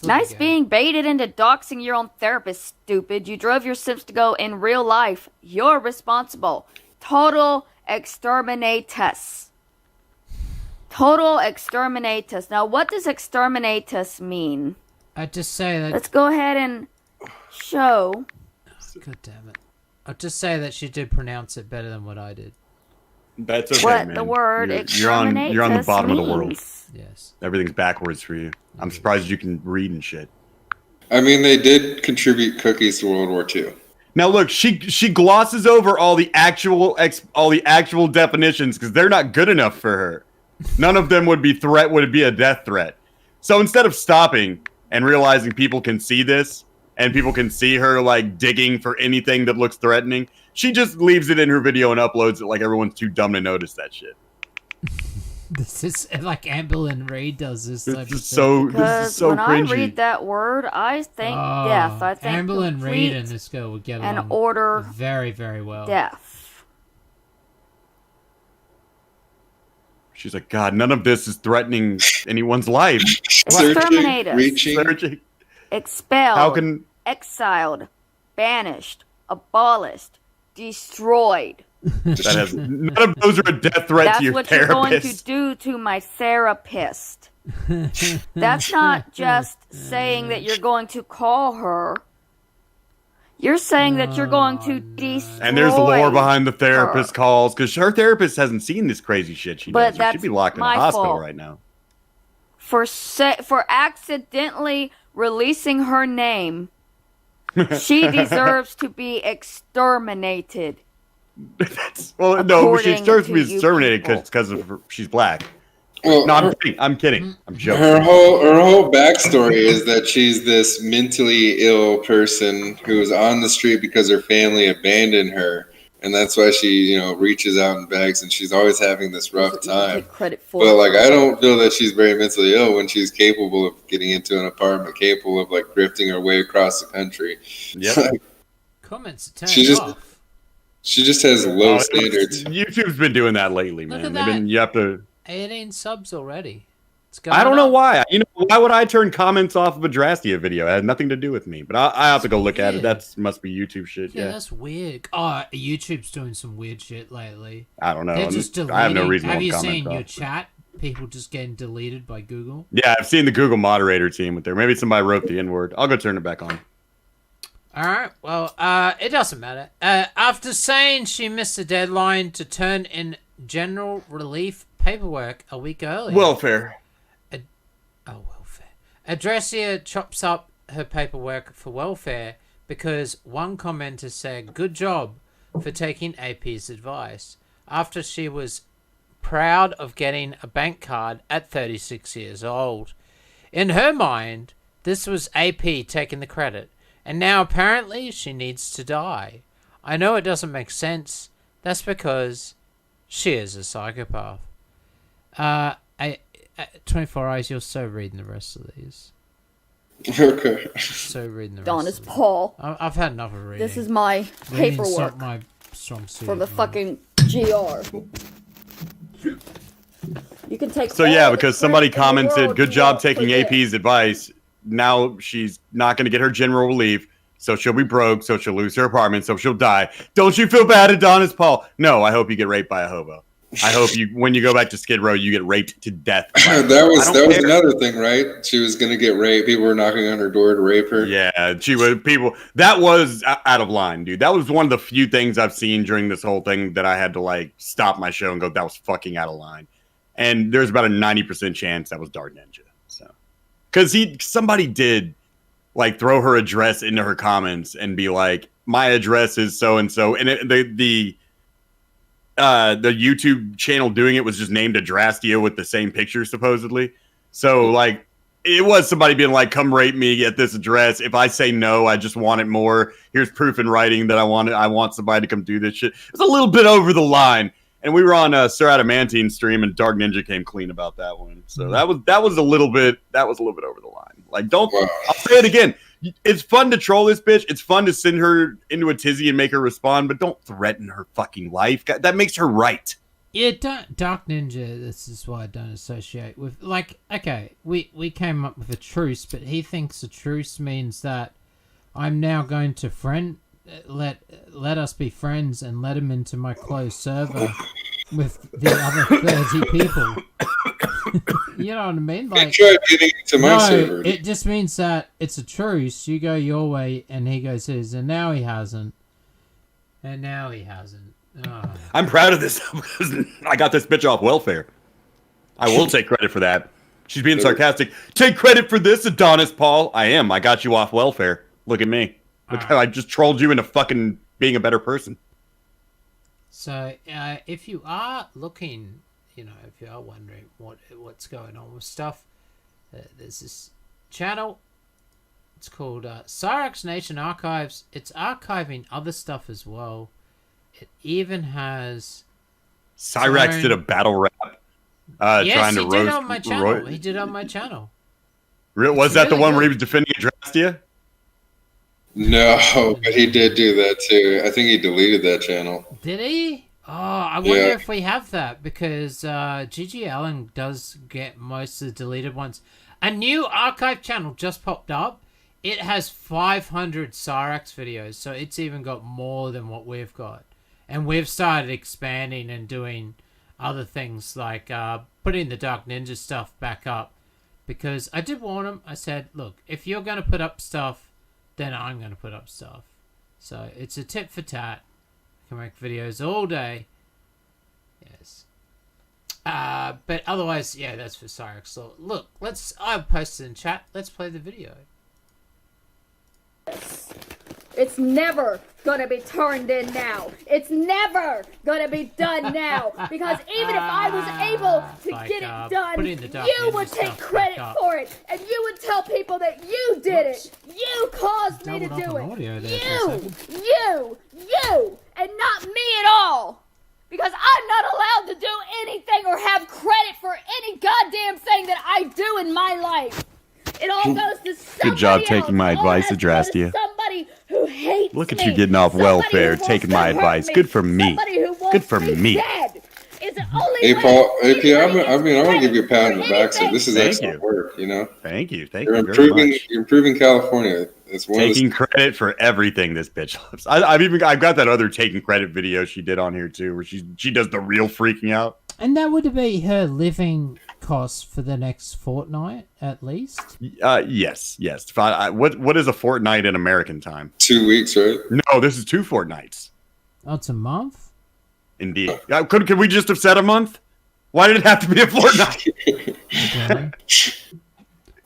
Nice being baited into doxing your own therapist, stupid. You drove your Sims to go in real life. You're responsible. Total exterminatus. Total exterminatus. Now, what does exterminatus mean? I just say that. Let's go ahead and show. God damn it. I'll just say that she did pronounce it better than what I did. That's okay, what man. The word you're on the bottom means. of the world. Yes. Everything's backwards for you. I'm surprised you can read and shit. I mean, they did contribute cookies to World War II. Now look, she glosses over all the actual definitions because they're not good enough for her. None of them would be a death threat. So instead of stopping and realizing people can see this and people can see her like digging for anything that looks threatening, she just leaves it in her video and uploads it like everyone's too dumb to notice that shit. This is like Amberlynn Reed does this. This is so when cringy. I read that word, I think death. I think Amberlynn Reed and this girl would get along and order very, very well. Death. She's like, God, none of this is threatening anyone's life. Exterminate us. Searching. Expelled. Exiled. Banished. Abolished. Destroyed. None of those are a death threat to your therapist. That's what you're going to do to my therapist. That's not just saying that you're going to call her. You're saying that you're going to destroy. And there's lore behind the therapist calls, because her therapist hasn't seen this crazy shit she does. She should be locked in the hospital right now. For accidentally releasing her name, she deserves to be exterminated. No, she deserves to be exterminated because she's black. Well, no, I'm kidding. I'm joking. Her whole backstory is that she's this mentally ill person who's on the street because her family abandoned her, and that's why she, reaches out and begs, and she's always having this rough time. But I don't feel that she's very mentally ill when she's capable of getting into an apartment, capable of grifting her way across the country. Yep. Comments turned off. She just has low standards. YouTube's been doing that lately, man. You have to. 18 subs already. I don't know why. Why would I turn comments off of a Adrasdea video? It had nothing to do with me. But I have to go look at it. That must be YouTube shit. Yeah, that's weird. Oh, YouTube's doing some weird shit lately. I don't know. They're just deleting. I have no reason to Have you comment seen off. your chat? People just getting deleted by Google? Yeah, I've seen the Google moderator team with there. Maybe somebody wrote the N-word. I'll go turn it back on. Alright, well, it doesn't matter. After saying she missed the deadline to turn in general relief paperwork a week earlier. Welfare. Welfare. Adrasdea chops up her paperwork for welfare because one commenter said, "Good job for taking AP's advice," after she was proud of getting a bank card at 36 years old. In her mind, this was AP taking the credit, and now apparently she needs to die. I know it doesn't make sense. That's because she is a psychopath. 24 Eyes, you're so reading the rest of these. Okay. So reading the rest Don is of Paul. I've had enough of reading. This is my paperwork. My strong suit for the fucking GR. You can take. So yeah, because somebody commented, "Good job taking AP's advice." Now she's not going to get her general relief, so she'll be broke, so she'll lose her apartment, so she'll die. Don't you feel bad, Adonis Paul? No, I hope you get raped by a hobo. I hope when you go back to Skid Row, you get raped to death. that was another thing, right? She was going to get raped. People were knocking on her door to rape her. Yeah, she would. That was out of line, dude. That was one of the few things I've seen during this whole thing that I had to stop my show and go, that was fucking out of line. And there's about a 90% chance that was Dark Ninja. So, because somebody did throw her address into her comments and be like, my address is so and so, and the YouTube channel doing it was just named Adrasdea with the same picture supposedly. So it was somebody being like, come rape me at this address. If I say no, I just want it more. Here's proof in writing that I want somebody to come do this shit. It was a little bit over the line. And we were on Sir Adamantine's stream, and Dark Ninja came clean about that one. So that was a little bit over the line. I'll say it again. It's fun to troll this bitch. It's fun to send her into a tizzy and make her respond, but don't threaten her fucking life. That makes her right. Yeah, Dark Ninja, this is why I don't associate with... okay, we came up with a truce, but he thinks a truce means that I'm now going to let us be friends and let him into my closed server with the other 30 people. You know what I mean? Try getting into my server. It just means that it's a truce. You go your way and he goes his, and now he hasn't. Oh. I'm proud of this because I got this bitch off welfare. I will take credit for that. She's being sarcastic. Take credit for this, Adonis Paul. I am. I got you off welfare. Look at me. Look how I just trolled you into fucking being a better person. So, if you are looking, if you are wondering what's going on with stuff, there's this channel. It's called Cyrax Nation Archives. It's archiving other stuff as well. It even has... Cyrax did a battle rap. Yes, trying to he roast did on my channel. He did on my channel. Was that the one where he was defending Adrasdea? No, but he did do that too. I think he deleted that channel. Did he? Oh, I wonder if we have that, because GG Allen does get most of the deleted ones. A new archive channel just popped up. It has 500 Cyrax videos, so it's even got more than what we've got. And we've started expanding and doing other things, like putting the Dark Ninja stuff back up. Because I did warn him. I said, look, if you're going to put up stuff, then I'm going to put up stuff. So it's a tit for tat. I can make videos all day. Yes. But otherwise, yeah, that's for Cyrax. So look, I'll post it in chat. Let's play the video. It's never gonna be turned in now. It's never gonna be done now. Because even if I was able to get it done, you would take credit for it. And you would tell people that you did it. You caused me to do it. You, and not me at all. Because I'm not allowed to do anything or have credit for any goddamn thing that I do in my life. It all goes to somebody Good job else. taking my advice, Adrasdea. Somebody who hates Look at me. you getting off welfare, taking my advice. Good for me. Good for me. Hey, Paul, AP, I want to give you a pat on the back. So this is excellent work, you know? Thank you. Thank You're you very much. You're improving California. It's one taking credit for everything this bitch loves. I've got that other taking credit video she did on here too, where she does the real freaking out. And that would be her living costs for the next fortnight, at least. Yes. What is a fortnight in American time? 2 weeks, right? No, this is 2 fortnights. Oh, it's a month? Indeed. Could we just have said a month? Why did it have to be a fortnight? Okay.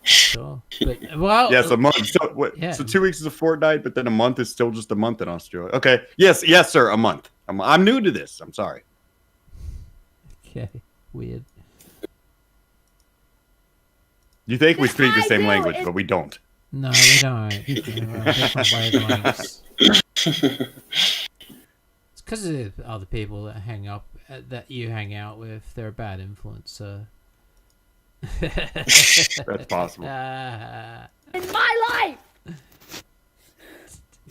Sure. But, well, yes, a month. So 2 weeks is a fortnight, but then a month is still just a month in Australia. Okay. Yes, sir. A month. I'm new to this. I'm sorry. Okay. Weird. You think we speak the same language, but we don't. No, we don't. Different wavelengths. It's because of other people that you hang out with. They're a bad influence. So. That's possible. In my life.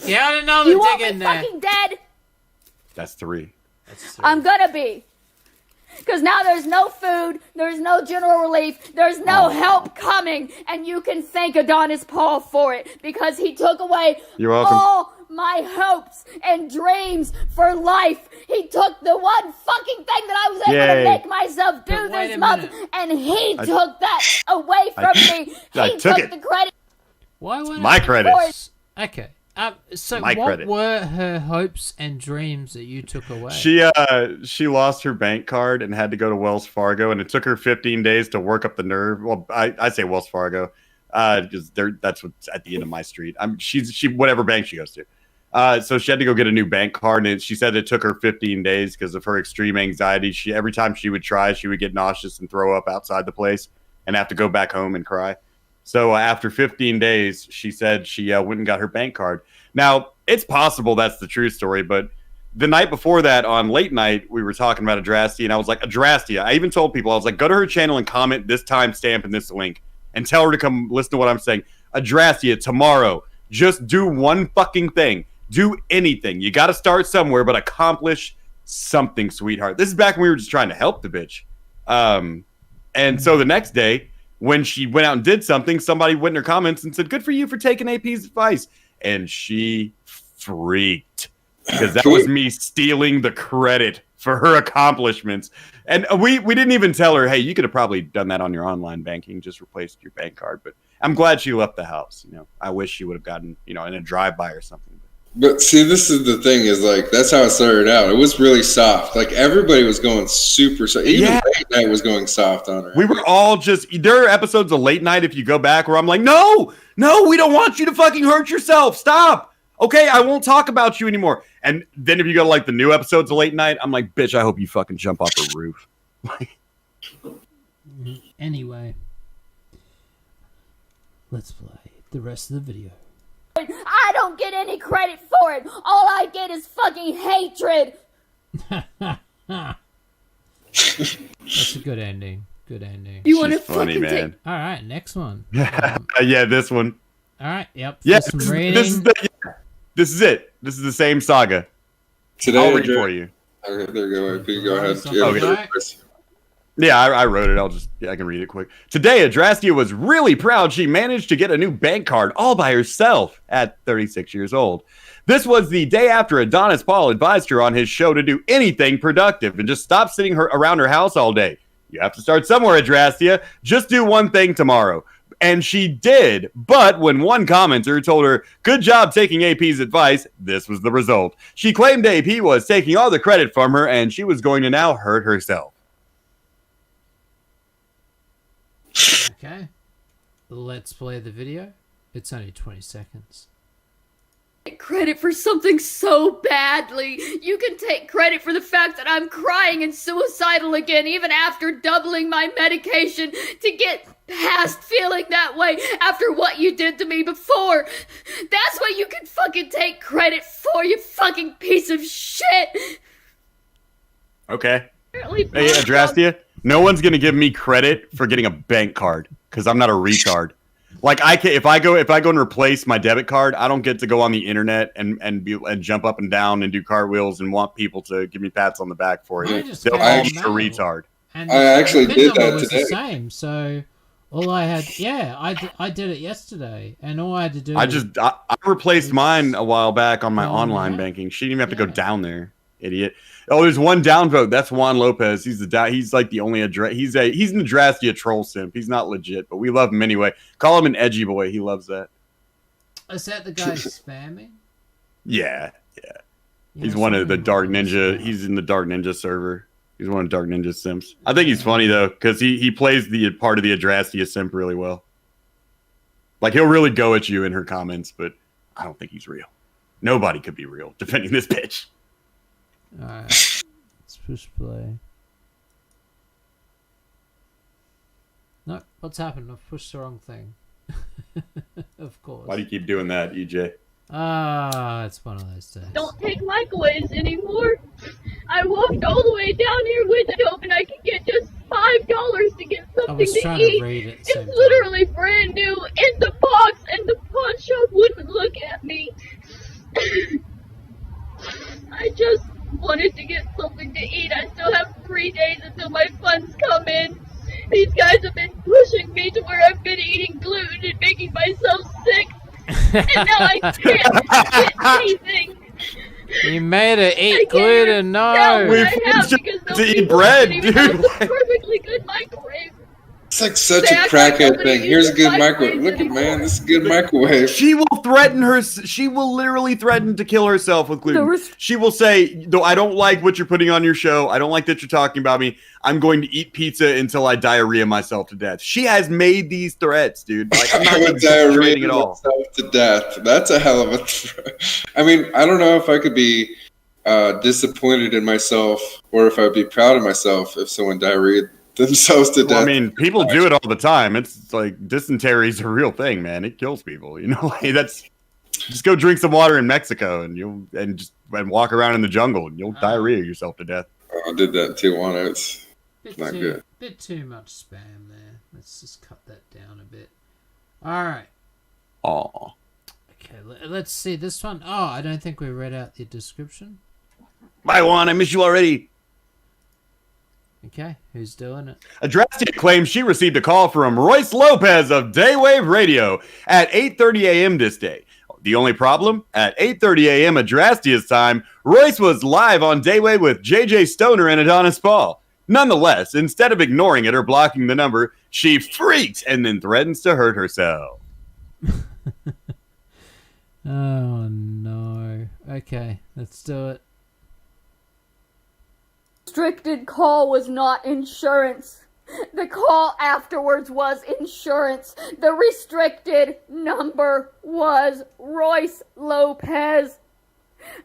Yeah, I didn't know the dig in there. Fucking dead. That's 3. I'm gonna be. Because now there's no food, there's no general relief, there's no help coming, and you can thank Adonis Paul for it, because he took away all my hopes and dreams for life. He took the one fucking thing that I was able to make myself do this month, and he took that away from me. He took the credit. Why would my credits? Okay. So what were her hopes and dreams that you took away? She lost her bank card and had to go to Wells Fargo, and it took her 15 days to work up the nerve. Well, I say Wells Fargo because that's what's at the end of my street. She whatever bank she goes to. So she had to go get a new bank card, and she said it took her 15 days because of her extreme anxiety. Every time she would try, she would get nauseous and throw up outside the place and have to go back home and cry. So after 15 days, she said she went and got her bank card. Now, it's possible that's the true story, but the night before that on late night, we were talking about Adrasdea, and I was like, Adrasdea, I even told people, I was like, go to her channel and comment this timestamp and this link and tell her to come listen to what I'm saying. Adrasdea, tomorrow, just do one fucking thing. Do anything. You got to start somewhere, but accomplish something, sweetheart. This is back when we were just trying to help the bitch. And so the next day, when she went out and did something, somebody went in her comments and said, good for you for taking AP's advice. And she freaked because that was me stealing the credit for her accomplishments. And we didn't even tell her, hey, you could have probably done that on your online banking, just replaced your bank card. But I'm glad she left the house. You know, I wish she would have gotten, in a drive-by or something. But see, this is the thing is like, that's how it started out. It was really soft. Like everybody was going super soft. Even Late Night was going soft on her. We were all there are episodes of Late Night, if you go back, where I'm like, no, we don't want you to fucking hurt yourself. Stop. Okay, I won't talk about you anymore. And then if you go to like the new episodes of Late Night, I'm like, bitch, I hope you fucking jump off a roof. Anyway, let's play the rest of the video. I don't get any credit for it. All I get is fucking hatred. That's a good ending. Good ending. You want to funny, fucking man. take... All right, next one. Yeah, this one. All right, yep. Yeah, some this reading. this is it. This is the same saga. Today, I'll read for you. Okay, there you go. You go ahead. Okay. Yeah, I wrote it. I can read it quick. Today, Adrasdea was really proud she managed to get a new bank card all by herself at 36 years old. This was the day after Adonis Paul advised her on his show to do anything productive and just stop sitting around her house all day. You have to start somewhere, Adrasdea. Just do one thing tomorrow. And she did. But when one commenter told her, good job taking AP's advice, this was the result. She claimed AP was taking all the credit from her and she was going to now hurt herself. Okay. Let's play the video. It's only 20 seconds. Credit for something so badly. You can take credit for the fact that I'm crying and suicidal again even after doubling my medication to get past feeling that way after what you did to me before. That's what you can fucking take credit for, you fucking piece of shit. Okay. Hey, Adrasdea, no one's gonna give me credit for getting a bank card because I'm not a retard. Like if I go and replace my debit card, I don't get to go on the internet and jump up and down and do cartwheels and want people to give me pats on the back for it. They'll call me a retard. And I actually did that was today. The same. So all I had, I did it yesterday, and all I had to do. I replaced mine a while back on my online banking. She didn't even have to go down there, idiot. Oh, there's one downvote. That's Juan Lopez. He's like the only he's an Adrasdea troll simp. He's not legit, but we love him anyway. Call him an edgy boy. He loves that. Is that the guy spamming? Yeah. He's one of the Dark Ninja. He's in the Dark Ninja server. He's one of Dark Ninja's simps. I think he's funny though, because he plays the part of the Adrasdea simp really well. Like he'll really go at you in her comments, but I don't think he's real. Nobody could be real defending this bitch. Alright, let's push play. No, what's happened? I've pushed the wrong thing. Of course. Why do you keep doing that, EJ? It's one of those days. Don't take microwaves anymore. I walked all the way down here with it, hoping I could get just $5 to get something to eat. It's literally brand new in the box, and the pawn shop wouldn't look at me. I just wanted to get something to eat. I still have 3 days until my funds come in. These guys have been pushing me to where I've been eating gluten and making myself sick. And now I can't get anything. You made her eat gluten, no. We forced you to eat bread, dude. Perfectly good microwave. It's like such a crackhead thing. Here's a good microwave. Look at man, this is a good microwave. She will literally threaten to kill herself with gluten. She will say, though I don't like what you're putting on your show. I don't like that you're talking about me. I'm going to eat pizza until I diarrhea myself to death. She has made these threats, dude. Like, I'm not exaggerating at all. Myself to death. That's a hell of a threat. I mean, I don't know if I could be disappointed in myself or if I'd be proud of myself if someone diarrheaed themselves to death. Well, I mean, people do it all the time. It's like dysentery is a real thing, man. It kills people. You know, like, that's just go drink some water in Mexico and walk around in the jungle and you'll diarrhea yourself to death. I did that in Tijuana. It's not good. Bit too much spam there. Let's just cut that down a bit. All right. Oh. Okay, let's see this one. Oh, I don't think we read out the description. Bye, Juan. I miss you already. Okay, who's doing it? Adrasdea claims she received a call from Royce Lopez of Daywave Radio at 8:30 a.m. this day. The only problem? At 8:30 a.m. Adrastea's time, Royce was live on Daywave with JJ Stoner and Adonis Paul. Nonetheless, instead of ignoring it or blocking the number, she freaks and then threatens to hurt herself. Oh, no. Okay, let's do it. Restricted call was not insurance. The call afterwards was insurance. The restricted number was Royce Lopez.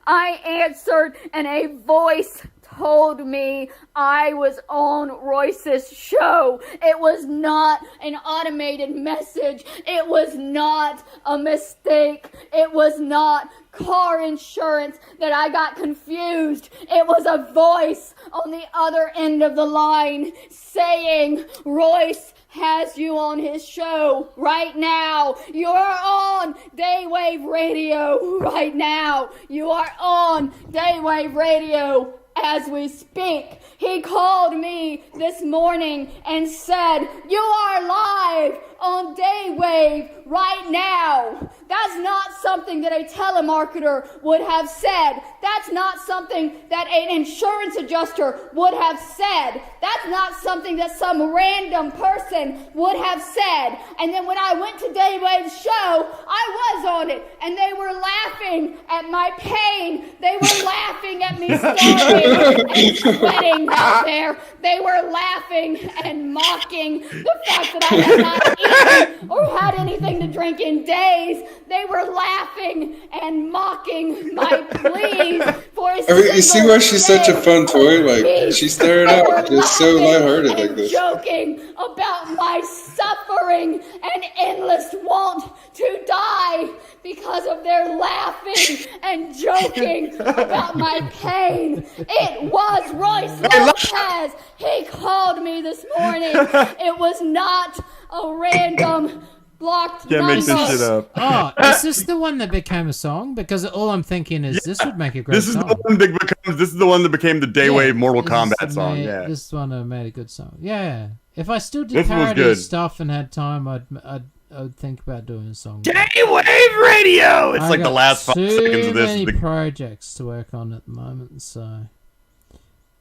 I answered and a voice told me I was on Royce's show. It was not an automated message. It was not a mistake. It was not car insurance that I got confused. It was a voice on the other end of the line saying, Royce has you on his show right now. You're on Daywave Radio right now. You are on Daywave Radio as we speak. He called me this morning and said, you are live on Daywave right now. That's not something that a telemarketer would have said. That's not something that an insurance adjuster would have said. That's not something that some random person would have said. And then when I went to Daywave's show, I was on it, and they were laughing at my pain. They were laughing at me starving and sweating out there. They were laughing and mocking the fact that I had not eaten or had anything to drink in days. They were laughing and mocking my pleas for a you see why she's such a fun toy? Like, she started out just so lighthearted like this. Joking about my suffering and endless want to die because of their laughing and joking about my pain. It was Royce Lopez. He called me this morning. It was not a random blocked Can't make this shit up. Oh, is this the one that became a song? Because all I'm thinking is this would make a great song. This is the one that became the Daywave Mortal Kombat song. Yeah, this one made a good song. Yeah, if I still did parody stuff and had time, I'd think about doing a song. Daywave Radio. It's like the last 5 seconds of this. Too many projects to work on at the moment, so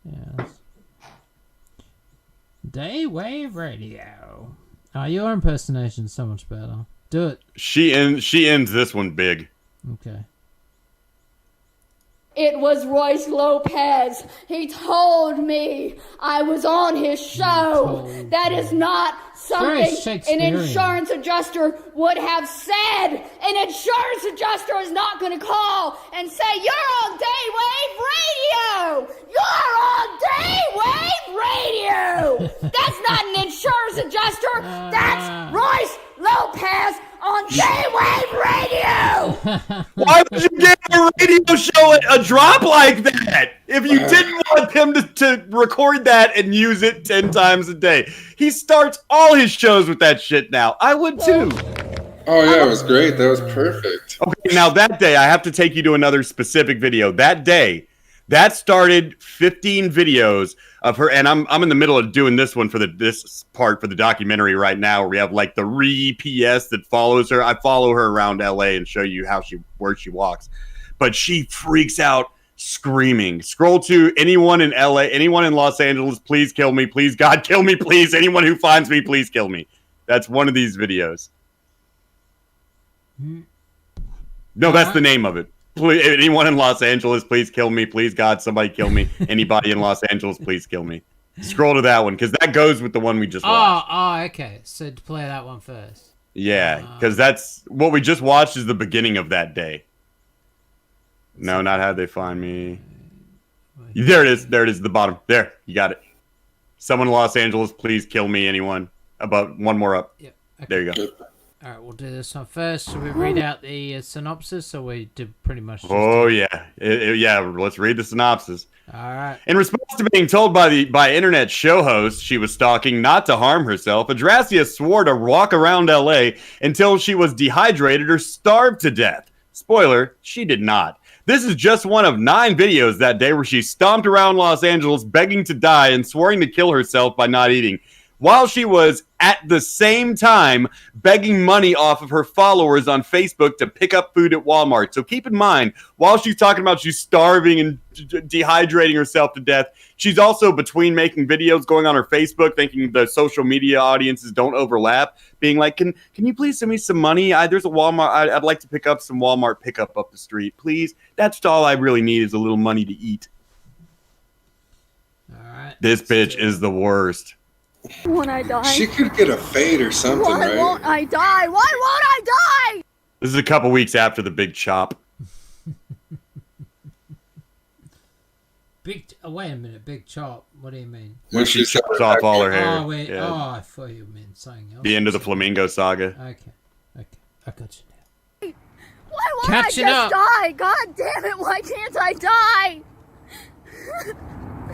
yeah. Daywave Radio. Oh, your impersonation's so much better. Do it. She ends this one big. Okay. It was Royce Lopez. He told me I was on his show. That is not something an insurance adjuster would have said. An insurance adjuster is not going to call and say, you're on Daywave Radio. You're on Daywave Radio. That's not an insurance adjuster. That's Royce Lopez on Daywave Radio. Why would you give a radio show a drop like that if you didn't want him to record that and use it 10 times a day? He starts all his shows with that shit now. I would too. Oh yeah, it was great. That was perfect. Okay, now that day, I have to take you to another specific video. That day, that started 15 videos of her, and I'm in the middle of doing this one for this part for the documentary right now, where we have like the PS that follows her. I follow her around LA and show you where she walks, but she freaks out screaming. Scroll to anyone in LA, anyone in Los Angeles, please kill me, please God kill me, please. Anyone who finds me, please kill me. That's one of these videos. No, that's the name of it. Please, anyone in Los Angeles, please kill me. Please, God, somebody kill me. Anybody in Los Angeles, please kill me. Scroll to that one, because that goes with the one we just watched. Oh, okay. So to play that one first. Yeah, because that's what we just watched is the beginning of that day. No, not how they find me. There it is. There it is, the bottom. There, you got it. Someone in Los Angeles, please kill me. Anyone. About one more up. Yep. Okay. There you go. All right, we'll do this one first. Should we read out the synopsis, or we did pretty much? Yeah. Let's read the synopsis. All right. In response to being told by internet show host she was stalking not to harm herself, Adrasdea swore to walk around LA until she was dehydrated or starved to death. Spoiler: she did not. This is just one of 9 videos that day where she stomped around Los Angeles begging to die and swearing to kill herself by not eating, while she was at the same time begging money off of her followers on Facebook to pick up food at Walmart. So keep in mind, while she's talking about she's starving and dehydrating herself to death, she's also between making videos, going on her Facebook, thinking the social media audiences don't overlap, being like, can you please send me some money? There's a Walmart. I'd like to pick up some Walmart pickup up the street, please. That's all I really need is a little money to eat. All right. This bitch is the worst. Won't I die? She could get a fade or something, Why right? won't I die? Why won't I die? This is a couple weeks after the big chop. Big. Oh, wait a minute. Big chop. What do you mean? When she chops off all her hair. Oh wait. Yeah. Oh, I thought you meant something else. The end of the Flamingo Saga. Okay. I got you now. Why won't Catching I just up. die? God damn it! Why can't I die?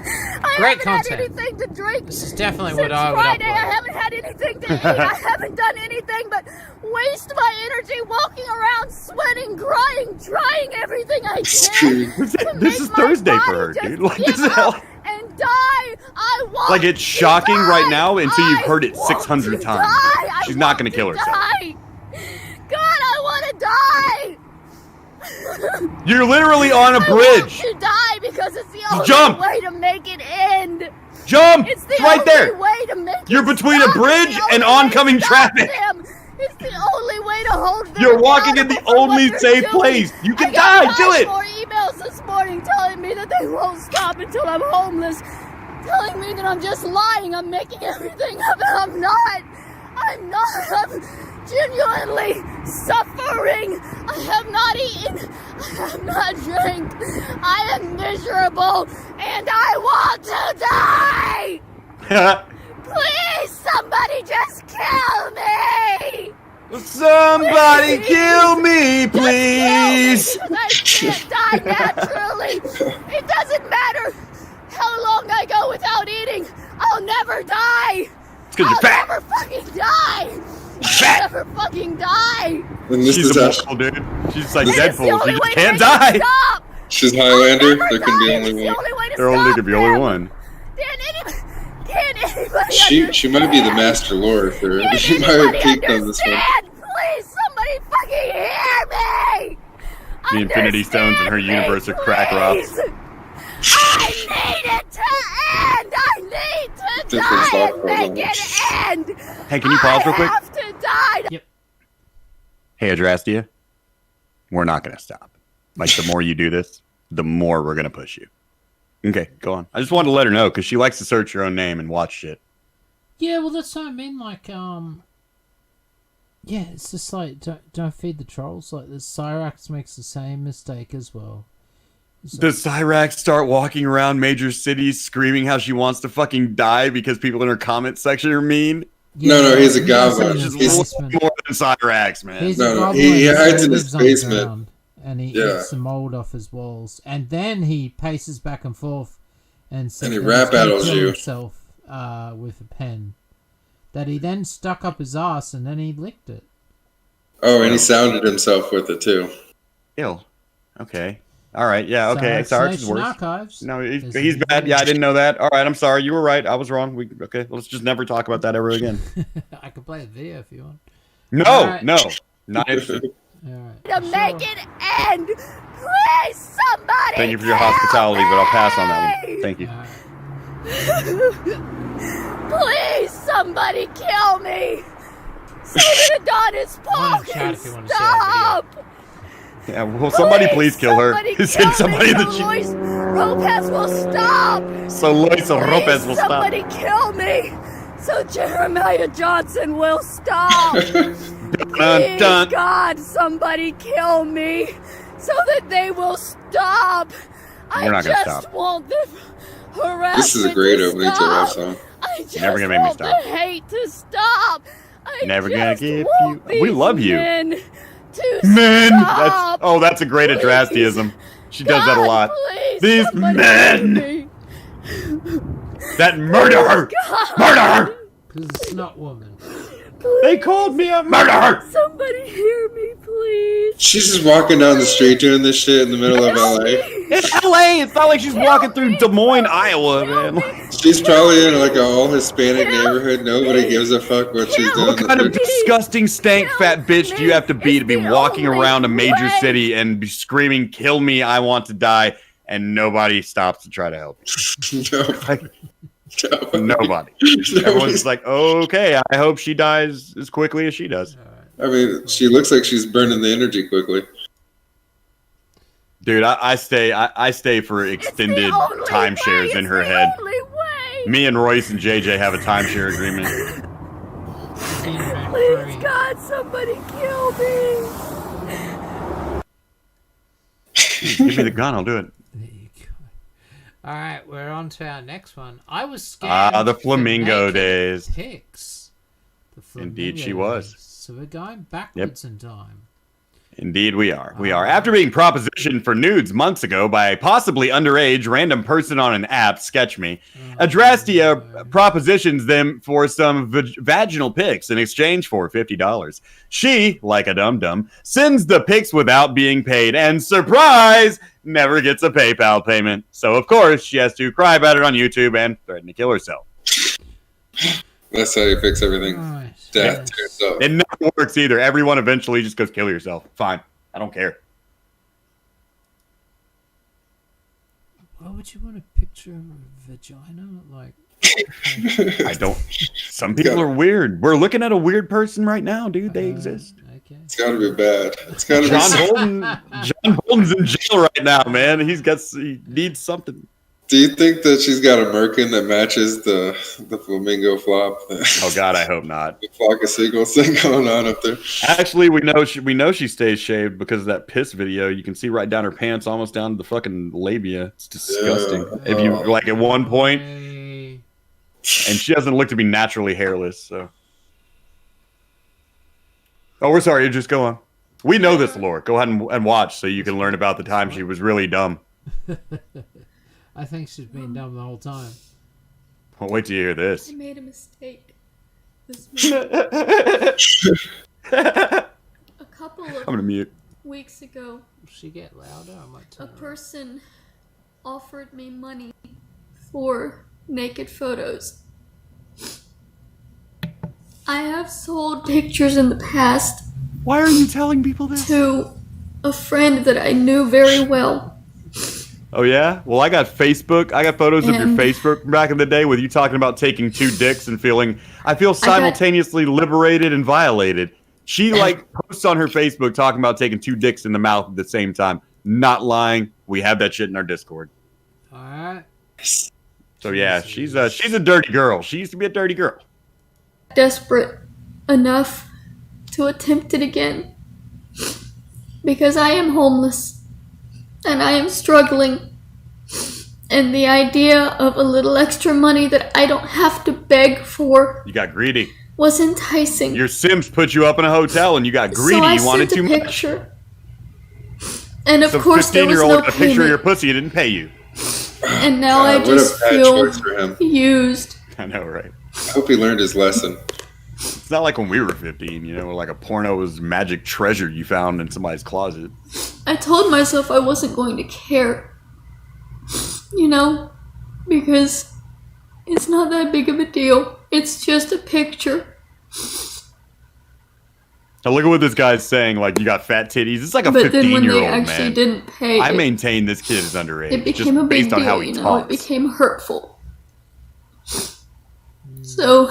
I Great haven't content. had anything to drink. This is definitely since what I would Friday. upload. I haven't had anything to eat. I haven't done anything but waste my energy walking around, sweating, crying, trying everything I can. This is Thursday for her, dude. Like, this is hell. And die. I want Like, it's shocking right now until you've heard it 600 times. Die. She's not going to kill herself. Die. God, I want to die. You're literally on a I bridge. want to die because it's the only Jump. way to make it end. Jump! It's the right only there. way to make You're it between stop. a bridge It's the and only way to oncoming stop traffic. them. It's the only way to hold them You're walking in the accountable for what only they're safe doing. place. You can I got die. Do 5 it. more emails this morning telling me that they won't stop until I'm homeless. Telling me that I'm just lying. I'm making everything up, and I'm not. I'm genuinely suffering. I have not eaten. I have not drank. I am miserable, and I want to die. Please, somebody just kill me. Somebody kill me, please. Because I can't die naturally. It doesn't matter how long I go without eating. I'll never die. It's because you're fat. I'll never fucking die. Fat. I'll never fucking die. And this She's is immortal, dude. She's like It's the Deadpool. only She way just to can't make it die. stop. She's Highlander. I'll There never can be die. only It's the one. only way to There only stop could be only them. one. Can anybody She might be the understand? master lord for Can she might have anybody peaked on this one. understand? Please, somebody fucking hear me! The Infinity Stones in her Understand me, universe are crack rocks. please. I need it to end! I need to Different die software and make launch. it end! Hey, can you pause real quick? I have to die! Yep. Hey, Adrasdea, we're not going to stop. Like, the more you do this, the more we're going to push you. Okay, go on. I just wanted to let her know, because she likes to search her own name and watch shit. Yeah, well, that's what I mean. Like, yeah, it's just like don't feed the trolls. Like, the Cyrax makes the same mistake as well. Does Cyrax start walking around major cities screaming how she wants to fucking die because people in her comment section are mean? Yeah, no, he's a goblin. He's He's more than Cyrax, man. He's No, a no, goblin. he hides in his lives basement. underground, and he Yeah. eats the mold off his walls, and then he paces back and forth, and says he that rap he's gonna battles kill you. himself with a pen. That he then stuck up his ass, and then he licked it. Oh, and he sounded himself with it too. Ill. Okay. All right. Yeah. Okay. Cyrax is worse. Archives. No, he's bad. Yeah, I didn't know that. All right. I'm sorry. You were right. I was wrong. Okay. Let's just never talk about that ever again. I can play a video if you want. No. Alright. No. Not interested. Alright. To make it end! Please, somebody Thank you for your kill hospitality, but I'll pass on that one. me! Thank you. Please, somebody kill me! So that Adonis Paul Chat can if you want to see that stop! Yeah. Well, somebody please kill her. Send somebody so that Luis Lopez will stop! so Luis Lopez will stop. Somebody kill me! So Jeremiah Johnson will stop! Please, Dun. God, somebody kill me! So that they will stop! We're not gonna just stop. want the harassment This is a great to opening to a stop. rap song. I just Never gonna make me want stop. the hate to stop. I Never just gonna give want you- We these love you. Men to Men. stop. That's a great Adrasteism. She does that a God, lot. please, These somebody men kill me. that murder her. God, Murder her. Because it's not woman. They called me a murderer. somebody hear me, please. She's just walking down the street doing this shit in the middle of LA. It's LA. It's not like she's walking through Des Moines, Iowa, man. She's probably in like an all Hispanic neighborhood. Nobody gives a fuck what she's doing. What kind of disgusting, stank, fat bitch do you have to be walking around a major city and be screaming, "Kill me! I want to die," and nobody stops to try to help you? Nobody. Everyone's just like, okay, I hope she dies as quickly as she does. I mean, she looks like she's burning the energy quickly. Dude, I stay for extended timeshares in her head. Me and Royce and JJ have a timeshare agreement. Please, God, somebody kill me. Give me the gun, I'll do it. There you go. All right, we're on to our next one. I was scared. The flamingo days. Pics. The flamingo Indeed, she was. days. So we're going backwards in time. Indeed, we are. We are. After being propositioned for nudes months ago by a possibly underage random person on an app, Sketch Me, Adrasdea propositions them for some vaginal pics in exchange for $50. She, like a dum-dum, sends the pics without being paid, and surprise, never gets a PayPal payment. So, of course, she has to cry about it on YouTube and threaten to kill herself. That's how you fix everything. Death to yourself. It never works either. Everyone eventually just goes, kill yourself. Fine. I don't care. Why would you want a picture of a vagina? Like, I don't. Some people are weird. We're looking at a weird person right now, dude. They exist. Okay. It's got to be bad. It's got to be. John Bolton's in jail right now, man. He needs something. Do you think that she's got a merkin that matches the flamingo flop? Oh God, I hope not. The flock of seagulls thing going on up there. Actually, we know she stays shaved because of that piss video. You can see right down her pants, almost down to the fucking labia. It's disgusting. Yeah. If you like at one point, and she doesn't look to be naturally hairless. So, oh, we're sorry. You just go on. We know this lore. Go ahead and watch so you can learn about the time she was really dumb. I think she's been dumb the whole time. Well, wait till you hear this. I made a mistake. This a couple of weeks ago, She get louder. I might turn a person offered me money for naked photos. I have sold pictures in the past. Why are you telling people this? To a friend that I knew very well. Oh yeah? Well, I got Facebook. I got photos of your Facebook back in the day with you talking about taking 2 dicks and I feel simultaneously liberated and violated. She posts on her Facebook talking about taking 2 dicks in the mouth at the same time. Not lying. We have that shit in our Discord. All right. So yeah, she's a dirty girl. She used to be a dirty girl. Desperate enough to attempt it again. Because I am homeless. And I am struggling. And the idea of a little extra money that I don't have to beg for. You got greedy. Was enticing. Your Sims put you up in a hotel and you got greedy. So I you wanted sent too a picture. And of Some course there was no got a picture of payment. your pussy and didn't pay you. And now I what just a bad feel choice for him. used. I know, right? I hope he learned his lesson. It's not like when we were 15, like a porno was magic treasure you found in somebody's closet. I told myself I wasn't going to care. Because it's not that big of a deal. It's just a picture. Now look at what this guy's saying, you got fat titties. It's like a 15-year-old man. But then when they actually didn't pay, I maintain this kid is underage. it became a big based on deal, how he talks. It became hurtful. So...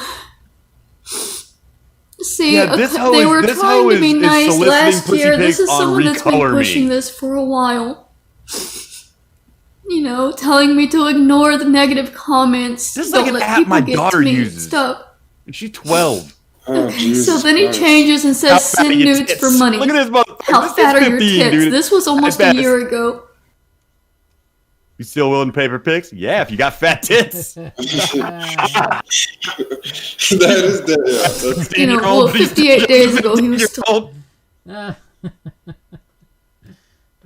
See, they were trying to be nice last year. This is someone that's been pushing this for a while. Telling me to ignore the negative comments. This is like an app my daughter uses. Stuff. And she's 12. Oh, okay, so then he changes and says, send nudes for money. Look at this motherfucker. How fat are your tits? Dude. This was almost a year ago. You still willing to pay for pics? Yeah, if you got fat tits. That is dead. Yeah. Well, 58 days ago, he was still... Oh,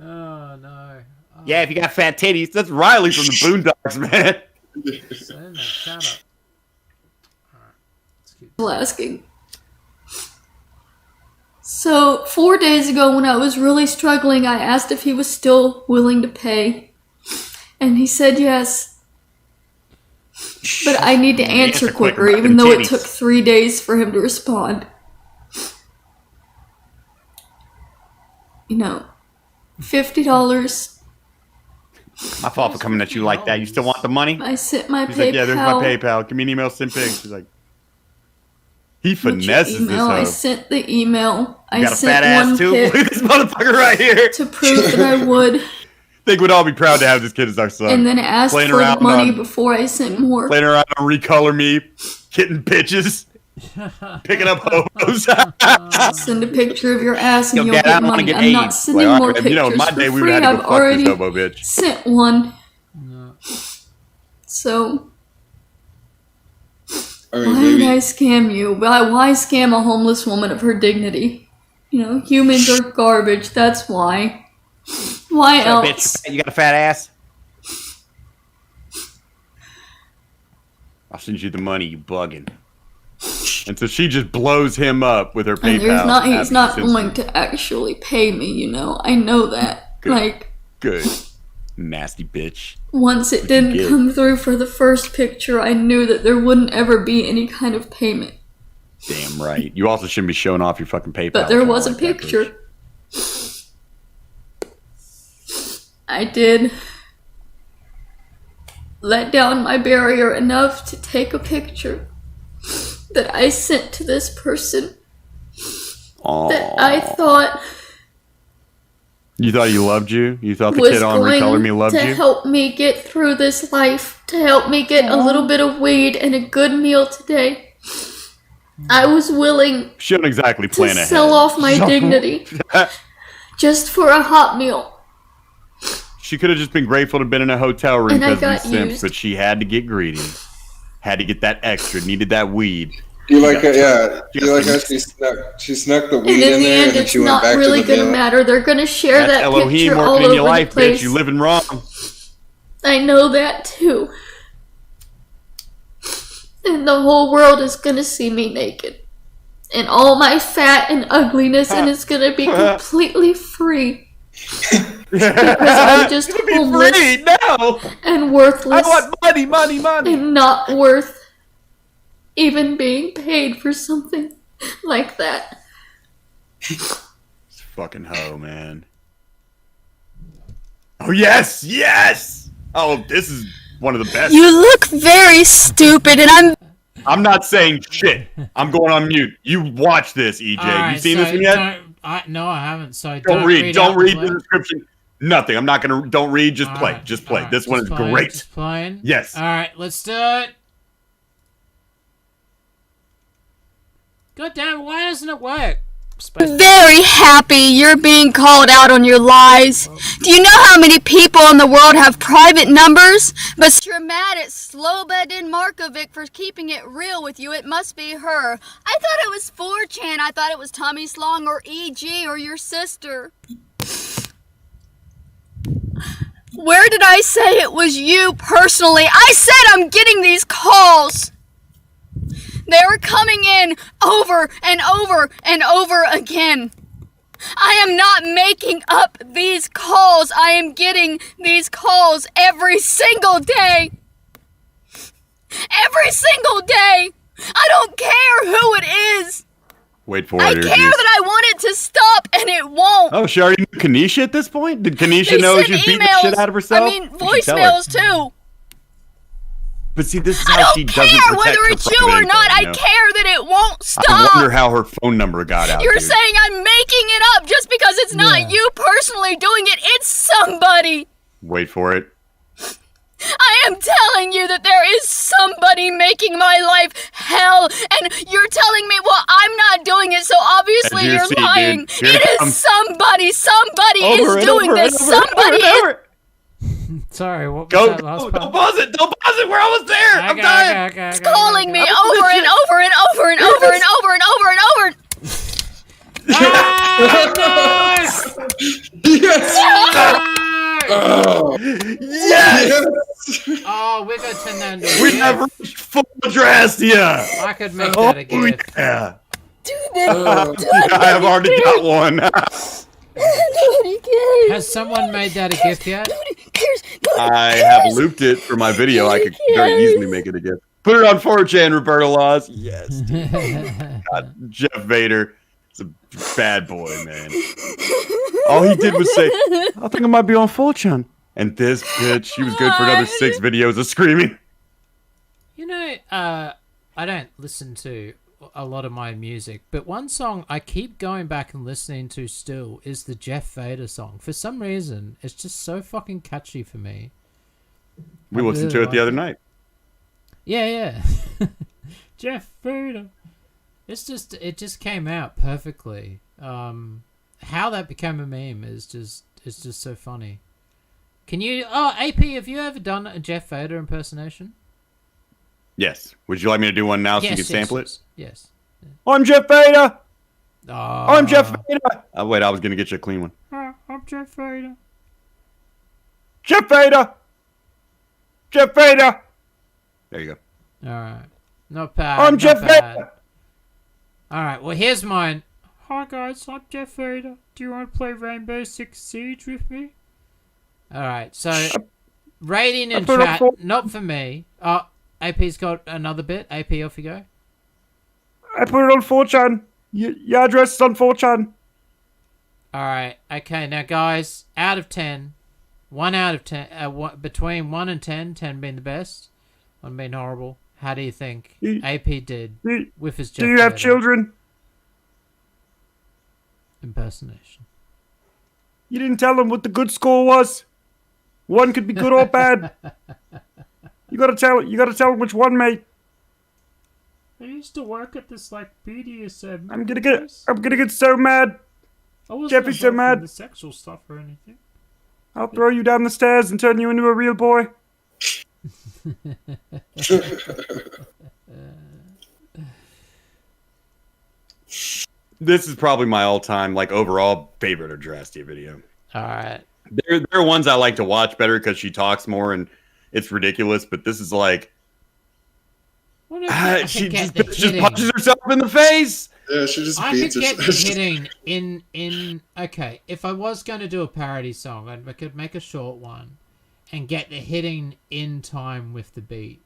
no. Oh. Yeah, if you got fat titties. That's Riley from the Boondocks, man. Shut up. Still asking. So, 4 days ago, when I was really struggling, I asked if he was still willing to pay. And he said yes. But I need to answer quicker, even though it took 3 days for him to respond. $50. My fault for coming at you like that. You still want the money? I sent my PayPal. He's like, yeah, there's my PayPal. Give me an email, send pics. She's like, he finesses this hoe. I sent the email. You got a fat ass too? Look at this motherfucker right here. To prove that I would. I think we'd all be proud to have this kid as our son. And then asked for the money before I sent more. Playing around on Recolor Me, getting bitches, picking up hoes. Send a picture of your ass and you'll get money. I'm not sending more pictures my day for we free. would have to I've go fuck already this hobo bitch. sent one. No. So, I mean, why maybe. did I scam you? Why scam a homeless woman of her dignity? You know, humans are garbage, that's why. Why So, else? bitch, you got a fat ass? I'll send you the money, you bugging. And so she just blows him up with her PayPal. And he's not going to actually pay me, you know. I know that. Good. Like, good. Nasty bitch. Once it didn't come through for the first picture, I knew that there wouldn't ever be any kind of payment. Damn right. You also shouldn't be showing off your fucking PayPal. But there was a picture. I did let down my barrier enough to take a picture that I sent to this person. Aww. That I thought... You thought he loved you? You thought the kid on Recolor Me loved you? To help me get through this life, to help me get a little bit of weed and a good meal today. I was willing Shouldn't exactly plan to ahead. sell off my dignity just for a hot meal. She could have just been grateful to have been in a hotel room And I because of got simps, used. but she had to get greedy. Had to get that extra, needed that weed. You like how, yeah, you like how she snuck the weed And in in the there end, and then it's she went not back really to the gonna meal? matter. They're gonna share That's that Elohim picture working all in over your the life, place. bitch. You living wrong. I know that too. And the whole world is gonna see me naked. And all my fat and ugliness, and it's gonna be completely free. Because I'm just homeless free? No. and worthless. I want money, money, money. And not worth even being paid for something like that. It's fucking hoe, man. Oh, yes, yes. Oh, this is one of the best. You look very stupid, and I'm not saying shit. I'm going on mute. You watch this, EJ. Alright, you seen so this one yet? No, I haven't. So Don't read. Don't read out the description. Nothing. I'm not gonna. Don't read. Just play. Alright, Just play. alright, This one is just playing, great. Just playing. Yes. All right, let's do it. God damn! Why doesn't it work? very happy you're being called out on your lies. Do you know how many people in the world have private numbers? But you're mad at Slobodin Markovic for keeping it real with you. It must be her. I thought it was 4chan. I thought it was Tommy Slong or EG or your sister. Where did I say it was you personally? I said I'm getting these calls. They were coming in over and over and over again. I am not making up these calls. I am getting these calls every single day. Every single day. I don't care who it is. Wait for I it. care that I want it to stop and it won't. Oh, she already knew Kanisha at this point? Did Kanisha They know sent she was beating the emails. shit out of herself? I mean, voicemails too. But see, this is I how she don't doesn't care protect whether her it's you private or info, not. I you know? care that it won't I stop. wonder how her phone number got out. You're dude. saying I'm making it up just because it's not you personally doing it. It's somebody. Wait for it. I am telling you that there is somebody making my life hell, and you're telling me, well, I'm not doing it, so obviously As you you're see, dude, lying. here It is comes- somebody. Somebody Over is and doing over and this. over and Somebody over and is. over. Sorry, what was Go, that last go, part? don't pause it, don't pause it, we're almost there. I'm done. It's calling me over and over and over and over and over and over and over. Oh, Yes! Oh, we're gonna turn that into We have reached full Adrasdea. I could make Oh, that a gift. yeah. Oh. I have already got one. Has someone made that a gift yet? I have looped it for my video. I could very easily make it a gift. Put it on 4chan, Roberto Laws. Yes. Dude. God, Jeff Vader is a bad boy, man. All he did was say, I think I might be on 4chan. And this bitch, she was good for another 6 videos of screaming. You know, I don't listen to a lot of my music, but one song I keep going back and listening to still is the Jeff Vader song. For some reason, it's just so fucking catchy for me. We listened to it the other night. Yeah. Jeff Vader. It just came out perfectly. How that became a meme is just so funny. Can you? Oh, AP, have you ever done a Jeff Vader impersonation? Yes. Would you like me to do one now so Yes, you can sample it? Yes. I'm Jeff Vader. Oh. I'm Jeff Vader. Oh, wait, I was gonna get you a clean one. I'm Jeff Vader. Jeff Vader. Jeff Vader. There you go. All right. Not bad. I'm not Jeff bad. Vader. All right. Well, here's mine. Hi guys, I'm Jeff Vader. Do you want to play Rainbow Six Siege with me? All right. So, rating in chat, not for me. AP's got another bit. AP, off you go. I put it on 4chan. Your address is on 4chan. All right. Okay. Now, guys, out of 10, 1 out of 10, between 1 and 10, 10 being the best, 1 being horrible. How do you think AP did with his Jeff Do you have Vader children? impersonation? You didn't tell them what the good score was. One could be good or bad. You gotta tell them which one, mate. I used to work at this like BDSM. I'm gonna get so mad. I wasn't Jeffy's so mad. The sexual stuff or anything. I'll throw you down the stairs and turn you into a real boy. This is probably my all-time, like, overall favorite Adrasdea video. All right. There are ones I like to watch better because she talks more and it's ridiculous, but this is like... she just punches herself in the face! Yeah, she just I beats could get herself. the hitting in... Okay, if I was going to do a parody song, I could make a short one and get the hitting in time with the beat.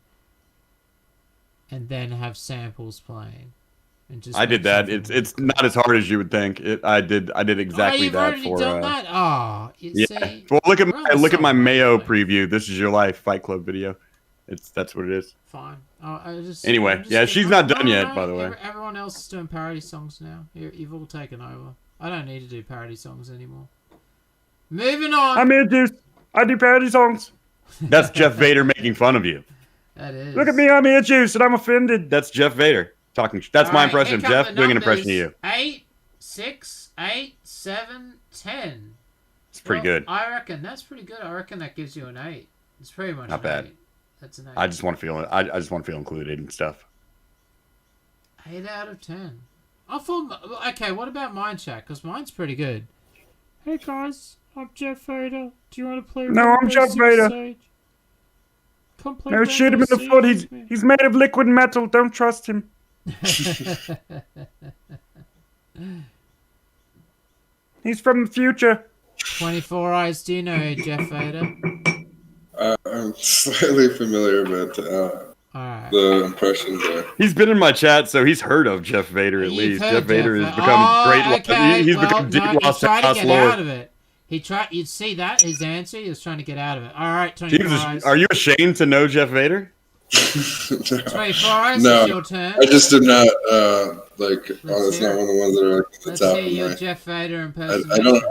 And then have samples playing. I did that. It's not as hard as you would think. I did exactly that for. Done that? Oh, yeah. See, well, look at my Mayo preview. This is your life Fight Club video. That's what it is. Fine. Anyway, she's not done yet. By the way, everyone else is doing parody songs now. You've all taken over. I don't need to do parody songs anymore. Moving on. I'm EarJuice. I do parody songs. That's Jeff Vader making fun of you. That is. Look at me. I'm EarJuice, and I'm offended. That's Jeff Vader. Talking. That's my impression of Jeff doing an impression of you. 8, 6, 8, 7, 10. It's pretty good. I reckon that's pretty good. I reckon that gives you an 8. It's pretty much not bad. 8. That's an 8. I just want to feel. I just want to feel included and stuff. 8 out of 10. I thought. Okay, what about mine, chat? Because mine's pretty good. Hey guys, I'm Jeff Vader. Do you want to play? No, I'm Jeff Vader. Come play. No, shoot him in the foot. He's made of liquid metal. Don't trust him. He's from the future. 24 Eyes, do you know Jeff Vader? I'm slightly familiar, but the impressions are... He's been in my chat, so he's heard of Jeff Vader at least. Jeff Vader has become great. Okay. He's become deep lost to get lore. out of it. You'd see that, his answer, he was trying to get out of it. All right, 24 Eyes. Are you ashamed to know Jeff Vader? 24 Eyes, no, it's your turn. I just did not, it's not one of the ones that are like at the top of your my... Jeff Vader impersonation. I don't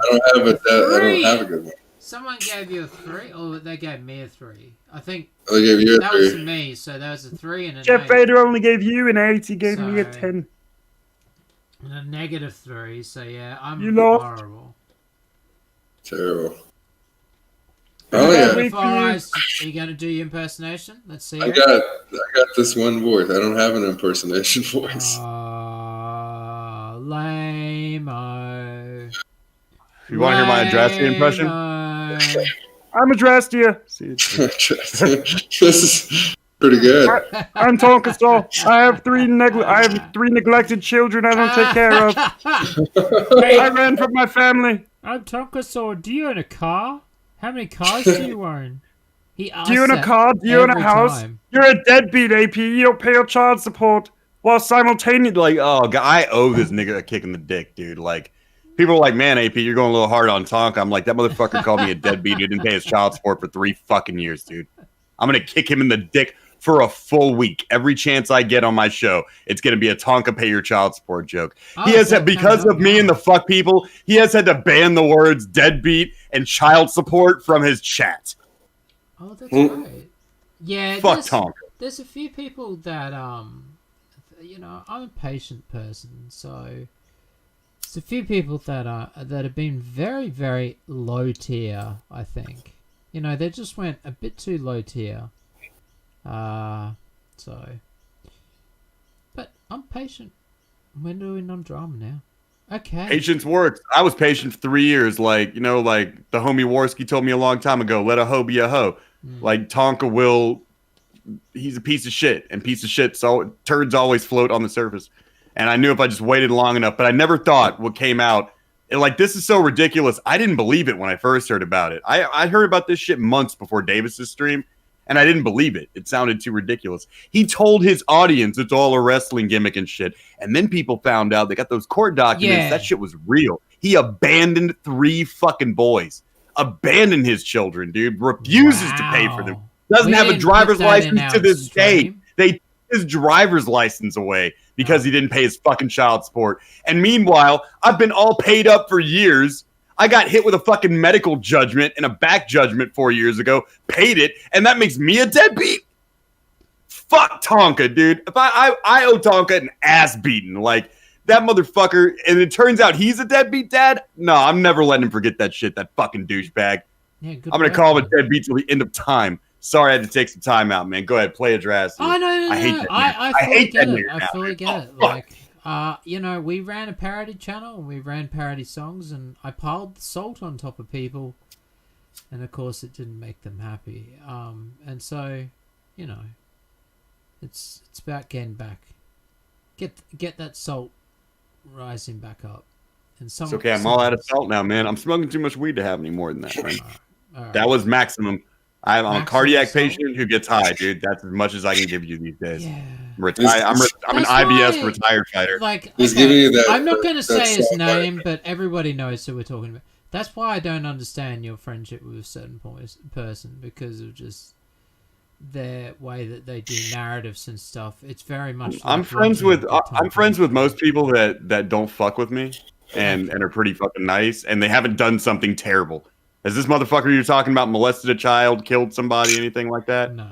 have a good one. Someone gave you a 3, or they gave me a 3. I think they gave you a 3. That was me, so that was a 3 and a Jeff Vader only gave you an 8. He gave me a 10. And a -3, so yeah, I'm horrible. Terrible. Oh yeah. Are you gonna do your impersonation? Let's see. I got this one voice. I don't have an impersonation voice. Lame-o. You want to hear my Adrasdea impression? I'm Adrasdea. This is pretty good. I'm Tonkasaw. I have 3 neglected children I don't take care of. I ran from my family. I'm Tonkasaw. Do you own a car? How many cars do you own? Do you own a car? Do you own a house? You're a deadbeat, AP. You don't pay your child support while simultaneously, oh God, I owe this nigga a kick in the dick, dude. Like, people are like, man, AP, you're going a little hard on Tonka. I'm like, that motherfucker called me a deadbeat. He didn't pay his child support for 3 fucking years, dude. I'm gonna kick him in the dick for a full week. Every chance I get on my show, it's going to be a Tonka pay your child support joke. He has had, because of me and the fuck people, he has had to ban the words deadbeat and child support from his chat. Oh, that's right. Yeah, fuck Tonka. There's a few people that, you know, I'm a patient person, so there's a few people that have been very, very low tier, I think. You know, they just went a bit too low tier. So. But I'm patient. We're doing non-drama now. Okay. Patience works. I was patient for 3 years. Like, you know, like the homie Warski told me a long time ago, let a hoe be a hoe. Like Tonka will, he's a piece of shit, and piece of shit, so turds always float on the surface. And I knew if I just waited long enough, but I never thought what came out. And like, this is so ridiculous. I didn't believe it when I first heard about it. I heard about this shit months before Davis's stream, and I didn't believe it. It sounded too ridiculous. He told his audience it's all a wrestling gimmick and shit. And then people found out, they got those court documents. Yeah. That shit was real. He abandoned 3 fucking boys. Abandoned his children, dude. Refuses to pay for them. Doesn't have a driver's license to this day. They took his driver's license away because he didn't pay his fucking child support. And meanwhile, I've been all paid up for years. I got hit with a fucking medical judgment and a back judgment 4 years ago, paid it, and that makes me a deadbeat? Fuck Tonka, dude. If I owe Tonka an ass beating, like that motherfucker, and it turns out he's a deadbeat dad? No, I'm never letting him forget that shit, that fucking douchebag. Yeah, I'm going to call him a deadbeat till the end of time. Sorry I had to take some time out, man. Go ahead, play Adrasdea. Oh, no. I hate that. I hate that. I fully get it. Like, you know, we ran a parody channel and we ran parody songs, and I piled salt on top of people, and of course it didn't make them happy. And so, you know, it's about getting back, get that salt rising back up. And it's okay. I'm all out of salt now, man. I'm smoking too much weed to have any more than that. Right? Right. That was maximum. I'm a cardiac patient who gets high, dude. That's as much as I can give you these days. Yeah. I'm an IBS retired fighter. Like, okay, I'm not going to say his name, but everybody knows who we're talking about. That's why I don't understand your friendship with a certain person, because of just their way that they do narratives and stuff. It's very much. Like I'm friends with most people that don't fuck with me and are pretty fucking nice, and they haven't done something terrible. Has this motherfucker you're talking about molested a child, killed somebody, anything like that? No.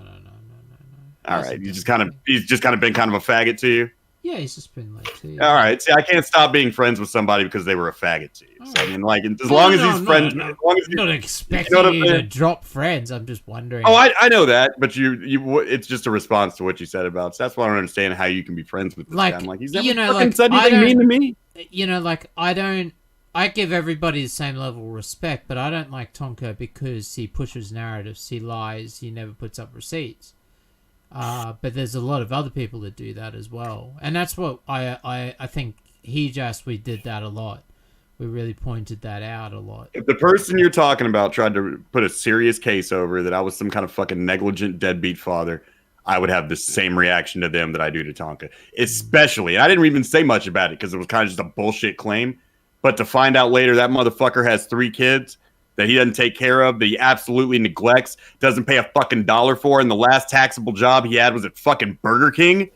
All right, he's just kind of been kind of a faggot to you. Yeah, he's just been like to you. All right, see, I can't stop being friends with somebody because they were a faggot to you. So, I mean, like, as long as he's friends, as long as I'm not expecting you to drop friends. I'm just wondering. Oh, I know that, but it's just a response to what you said about. So that's why I don't understand how you can be friends with this guy. I'm like, he's never fucking said anything mean to me. You know, like, I give everybody the same level of respect, but I don't like Tonka because he pushes narratives, he lies, he never puts up receipts. But there's a lot of other people that do that as well, and that's what I think we did that a lot. We really pointed that out a lot. If the person you're talking about tried to put a serious case over that I was some kind of fucking negligent deadbeat father, I would have the same reaction to them that I do to Tonka. Especially, and I didn't even say much about it because it was kind of just a bullshit claim. But to find out later that motherfucker has 3 kids that he doesn't take care of, that he absolutely neglects, doesn't pay a fucking dollar for, and the last taxable job he had was at fucking Burger King.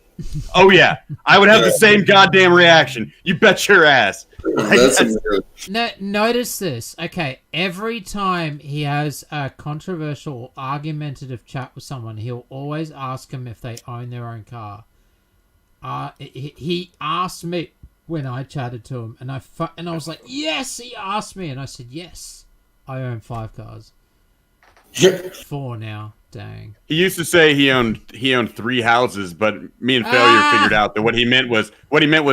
Oh yeah, I would have the same goddamn reaction. You bet your ass. Notice this. Okay, every time he has a controversial or argumentative chat with someone, he'll always ask them if they own their own car. He asked me when I chatted to him, and I was like, yes, he asked me, and I said, yes, I own 5 cars. 4 now. Dang. He used to say he owned 3 houses, but me and Failure figured out that what he meant was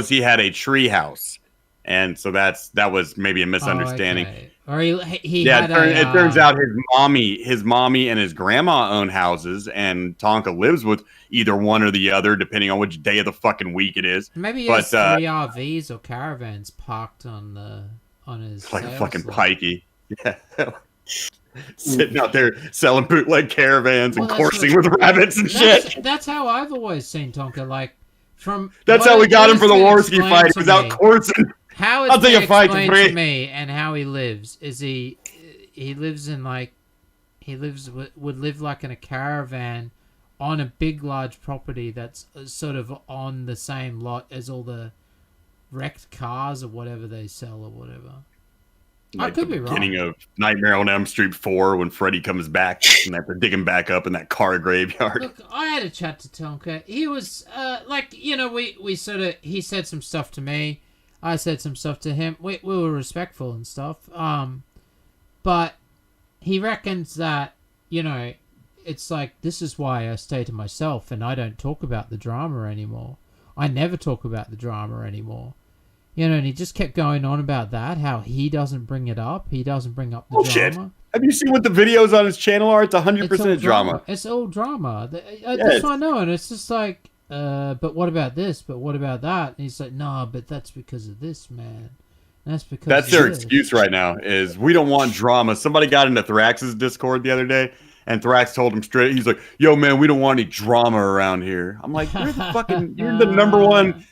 he had a tree house, and so that was maybe a misunderstanding. Okay. Or he yeah. It turns out his mommy and his grandma own houses, and Tonka lives with either one or the other, depending on which day of the fucking week it is. Maybe he has 3 RVs or caravans parked on his like a fucking pikey. Yeah. Sitting out there selling bootleg caravans and coursing with rabbits and shit. That's how I've always seen Tonka. Like, that's how we got him for the Warski fight. He was out coursing. How it's been explained to me and how he lives is he lives in like would live like in a caravan on a big large property that's sort of on the same lot as all the wrecked cars or whatever they sell or whatever. Like I could be wrong. Beginning of Nightmare on Elm Street 4 when Freddy comes back and they have to dig him back up in that car graveyard. Look, I had a chat to Tonka. He was we sort of, he said some stuff to me. I said some stuff to him. We were respectful and stuff. But he reckons that you know, it's like, this is why I stay to myself and I don't talk about the drama anymore. I never talk about the drama anymore. You know, and he just kept going on about that, how he doesn't bring it up. He doesn't bring up the drama. Have you seen what the videos on his channel are? It's 100% drama. It's all drama. That's what I know. And it's just like, but what about this? But what about that? And he's like, no, but that's because of this, man. That's because that's their excuse right now is we don't want drama. Somebody got into Thrax's Discord the other day, and Thrax told him straight. He's like, "Yo, man, we don't want any drama around here." I'm like, "You're the number one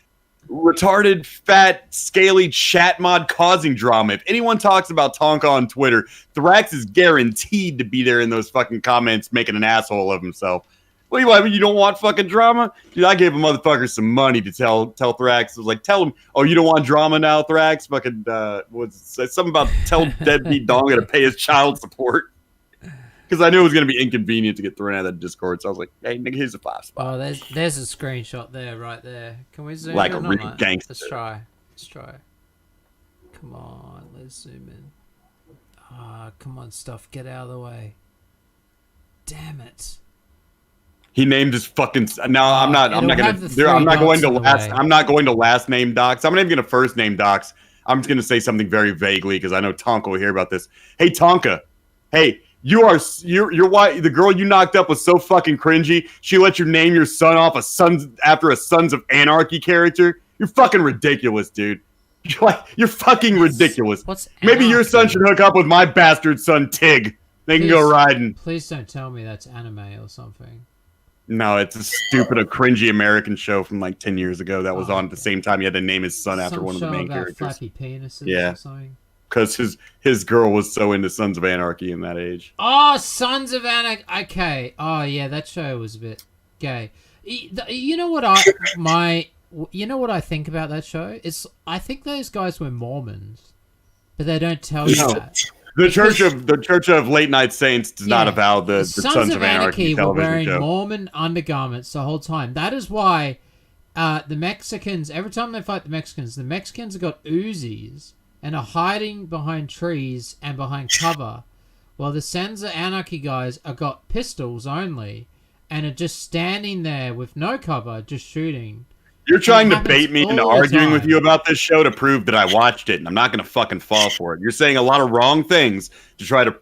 retarded, fat, scaly chat mod causing drama. If anyone talks about Tonka on Twitter, Thrax is guaranteed to be there in those fucking comments making an asshole of himself." What, you don't want fucking drama? Dude, I gave a motherfucker some money to tell Thrax. I was like, tell him, oh, you don't want drama now, Thrax? Fucking, something about tell deadbeat Donga to pay his child support. Because I knew it was going to be inconvenient to get thrown out of that Discord. So I was like, hey, nigga, here's a 5 spot. Oh, there's a screenshot there, right there. Can we zoom like in a real on that? gangster. Let's try. Come on, let's zoom in. Ah, come on, stuff, get out of the way. Damn it. He named his fucking. No, I'm not going to last name docs. I'm not even going to first name docs. I'm just going to say something very vaguely because I know Tonka will hear about this. Hey, Tonka. Hey, you're why the girl you knocked up was so fucking cringy. She let you name your son off after a Sons of Anarchy character. You're fucking ridiculous, dude. You're fucking ridiculous. Maybe your son should hook up with my bastard son Tig. They can go riding. Please don't tell me that's anime or something. No, it's a stupid, cringy American show from like 10 years ago that was on at the same time. He had to name his son after one of the main characters. Flappy penises or something. Because his girl was so into Sons of Anarchy in that age. Oh, Sons of Anarchy. Okay. Oh, yeah, that show was a bit gay. You know what I think about that show? I think those guys were Mormons, but they don't tell you that. The Church of Late Night Saints does not avow the Sons of Anarchy were wearing show. Mormon undergarments the whole time. That is why the Mexicans, every time they fight the Mexicans have got Uzis and are hiding behind trees and behind cover, while the Sons of Anarchy guys have got pistols only and are just standing there with no cover, just shooting. You're trying to bait me into arguing with you about this show to prove that I watched it, and I'm not going to fucking fall for it. You're saying a lot of wrong things to try to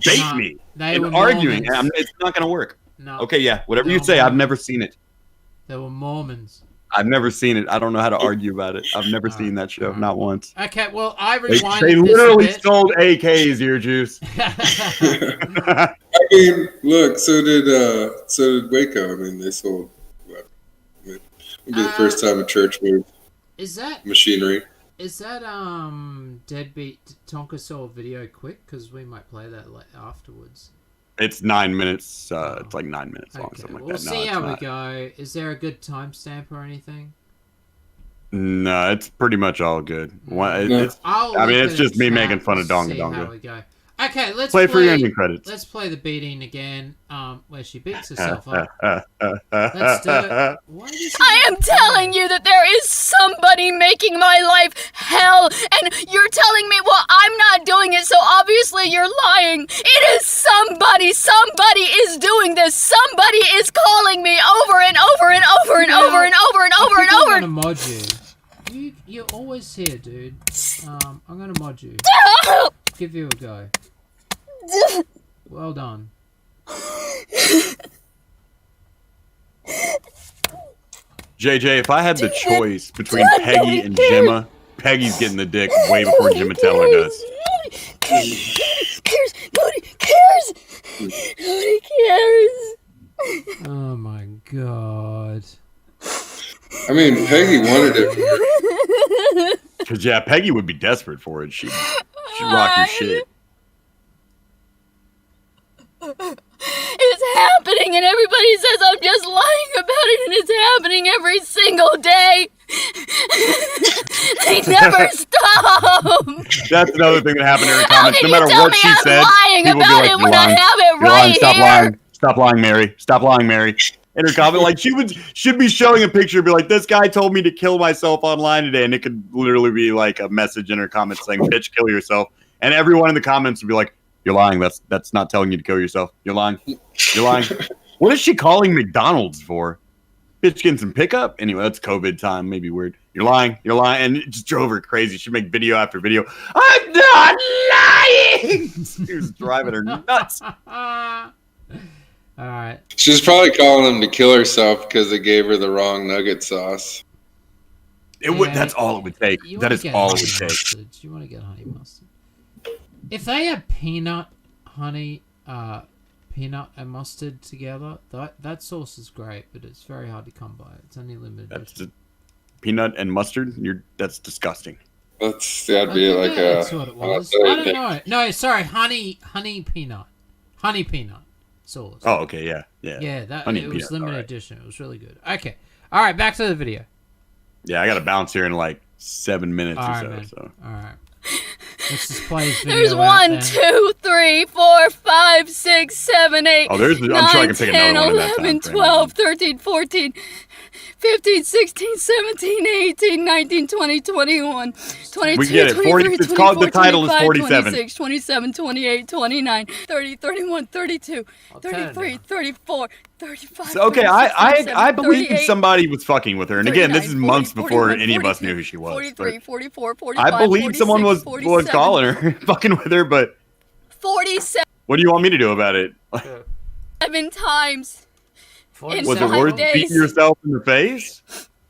bait me in arguing. It's not going to work. No. Okay, yeah, whatever you say. I've never seen it. They were Mormons. I've never seen it. I don't know how to argue about it. I've never seen that show, not once. Okay, well, I rewinded They literally sold AKs, EarJuice. I mean, look, so did Waco. I mean, they sold. It'll be the first time a church moved. Is that machinery? Is that Deadbeat Tonka saw a video quick? Because we might play that afterwards. It's 9 minutes. It's like 9 minutes long, something like that. We'll see how we go. Is there a good timestamp or anything? No, it's pretty much all good. It's just me making fun of Donga Donga. How we go. Okay, let's play for your ending credits. Let's play the beating again, where she beats herself up. Let's do it. I am telling you that there is somebody making my life hell, and you're telling me, well, I'm not doing it, so obviously you're lying. It is somebody. Somebody is doing this. Somebody is calling me over and over and over and over and over and over and over. I'm gonna mod you. You're always here, dude. I'm gonna mod you. Give you a go. Well done. JJ, if I had the choice between Peggy and Gemma, Peggy's getting the dick way before Gemma Teller does. Nobody cares. Nobody cares. Oh my god. I mean, Peggy wanted it. Because, yeah, Peggy would be desperate for it. She'd rock your shit. It's happening, and everybody says I'm just lying about it, and it's happening every single day. They never stop. That's another thing that happened in her comments. No matter what she said, lying people about be like, it when I have it right Stop here. lying. Stop lying, Mary. Stop lying, Mary. In her comment, like should be showing a picture, be like, this guy told me to kill myself online today, and it could literally be like a message in her comments saying, bitch, kill yourself. And everyone in the comments would be like, You're lying. That's not telling you to kill yourself. You're lying. You're lying. What is she calling McDonald's for? Bitch getting some pickup? Anyway, that's COVID time. Maybe weird. You're lying. You're lying. And it just drove her crazy. She'd make video after video. I'm not lying! He was driving her nuts. All right. She's probably calling him to kill herself because they gave her the wrong nugget sauce. That's all it would take. That is all it would take. You want to get honey mustard. If they have peanut, honey, peanut and mustard together, that sauce is great, but it's very hard to come by. It's only limited. That's peanut and mustard? That's disgusting. That'd be like that's what it was. I don't know. No, sorry, honey peanut. Honey peanut sauce. Oh, okay, yeah. Yeah, it was limited edition. It was really good. Okay. All right, back to the video. Yeah, I got to bounce here in like 7 minutes All or right, so. Man. So. All right. Let's just play this video. There's 1, 2, 3, 4, 5, 6, 7, 8, I'm sure I can pick 10, another one in that 11, time 12, 13, 14, 15, 16, 17, 18, 19, 20, 21, 22, we get it. 23, it's called 24, the title 25, is 47. 26, 27, 28, 29, 30, 31, 32, 33, 34, 35. Okay, 36, I believe 38, somebody was fucking with her. And again, this is 39, months 40, before 41, any of us 42, knew who she was. 43, 44, 45, I believe 46, someone was 47, calling her, fucking with her, but 47 what do you want me to do about it? times in Was it 5 worth days. beating yourself in the face?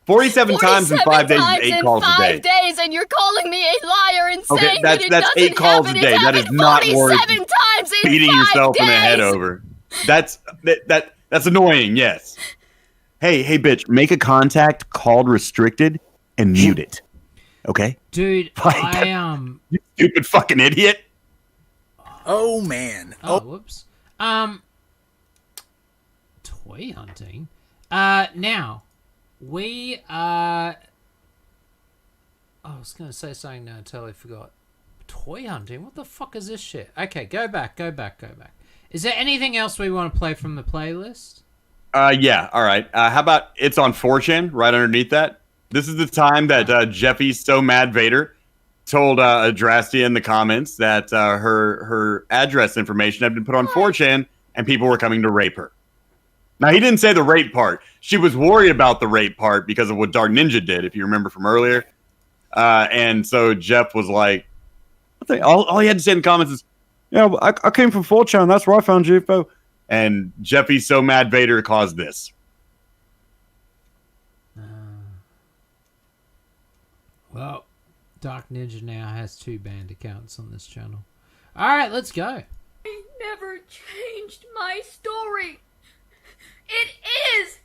47 times in 5 days is 8 calls a day. 5 days, and you're calling me a liar and saying Okay, that it that's doesn't 8 calls a happen. day. It's That is happened not worth 47 times in beating 5 yourself days. in the head over. That's annoying. Yes. Hey, bitch! Make a contact called restricted and mute it. Okay, dude. You stupid fucking idiot. Oh man. Oh, whoops. Toy hunting. Now we I was gonna say something now. I totally forgot. Toy hunting. What the fuck is this shit? Okay, go back. Is there anything else we want to play from the playlist? Yeah. All right. How about it's on 4chan right underneath that? This is the time that Jeffy's so mad Vader told Adrasdea in the comments that her address information had been put on 4chan and people were coming to rape her. Now, he didn't say the rape part. She was worried about the rape part because of what Dark Ninja did, if you remember from earlier. And so Jeff was like, all he had to say in the comments is, yeah, I came from 4chan. That's where I found GFO. And Jeffy's so mad Vader caused this. Well, Dark Ninja now has 2 banned accounts on this channel. Alright, let's go. I never changed my story. It is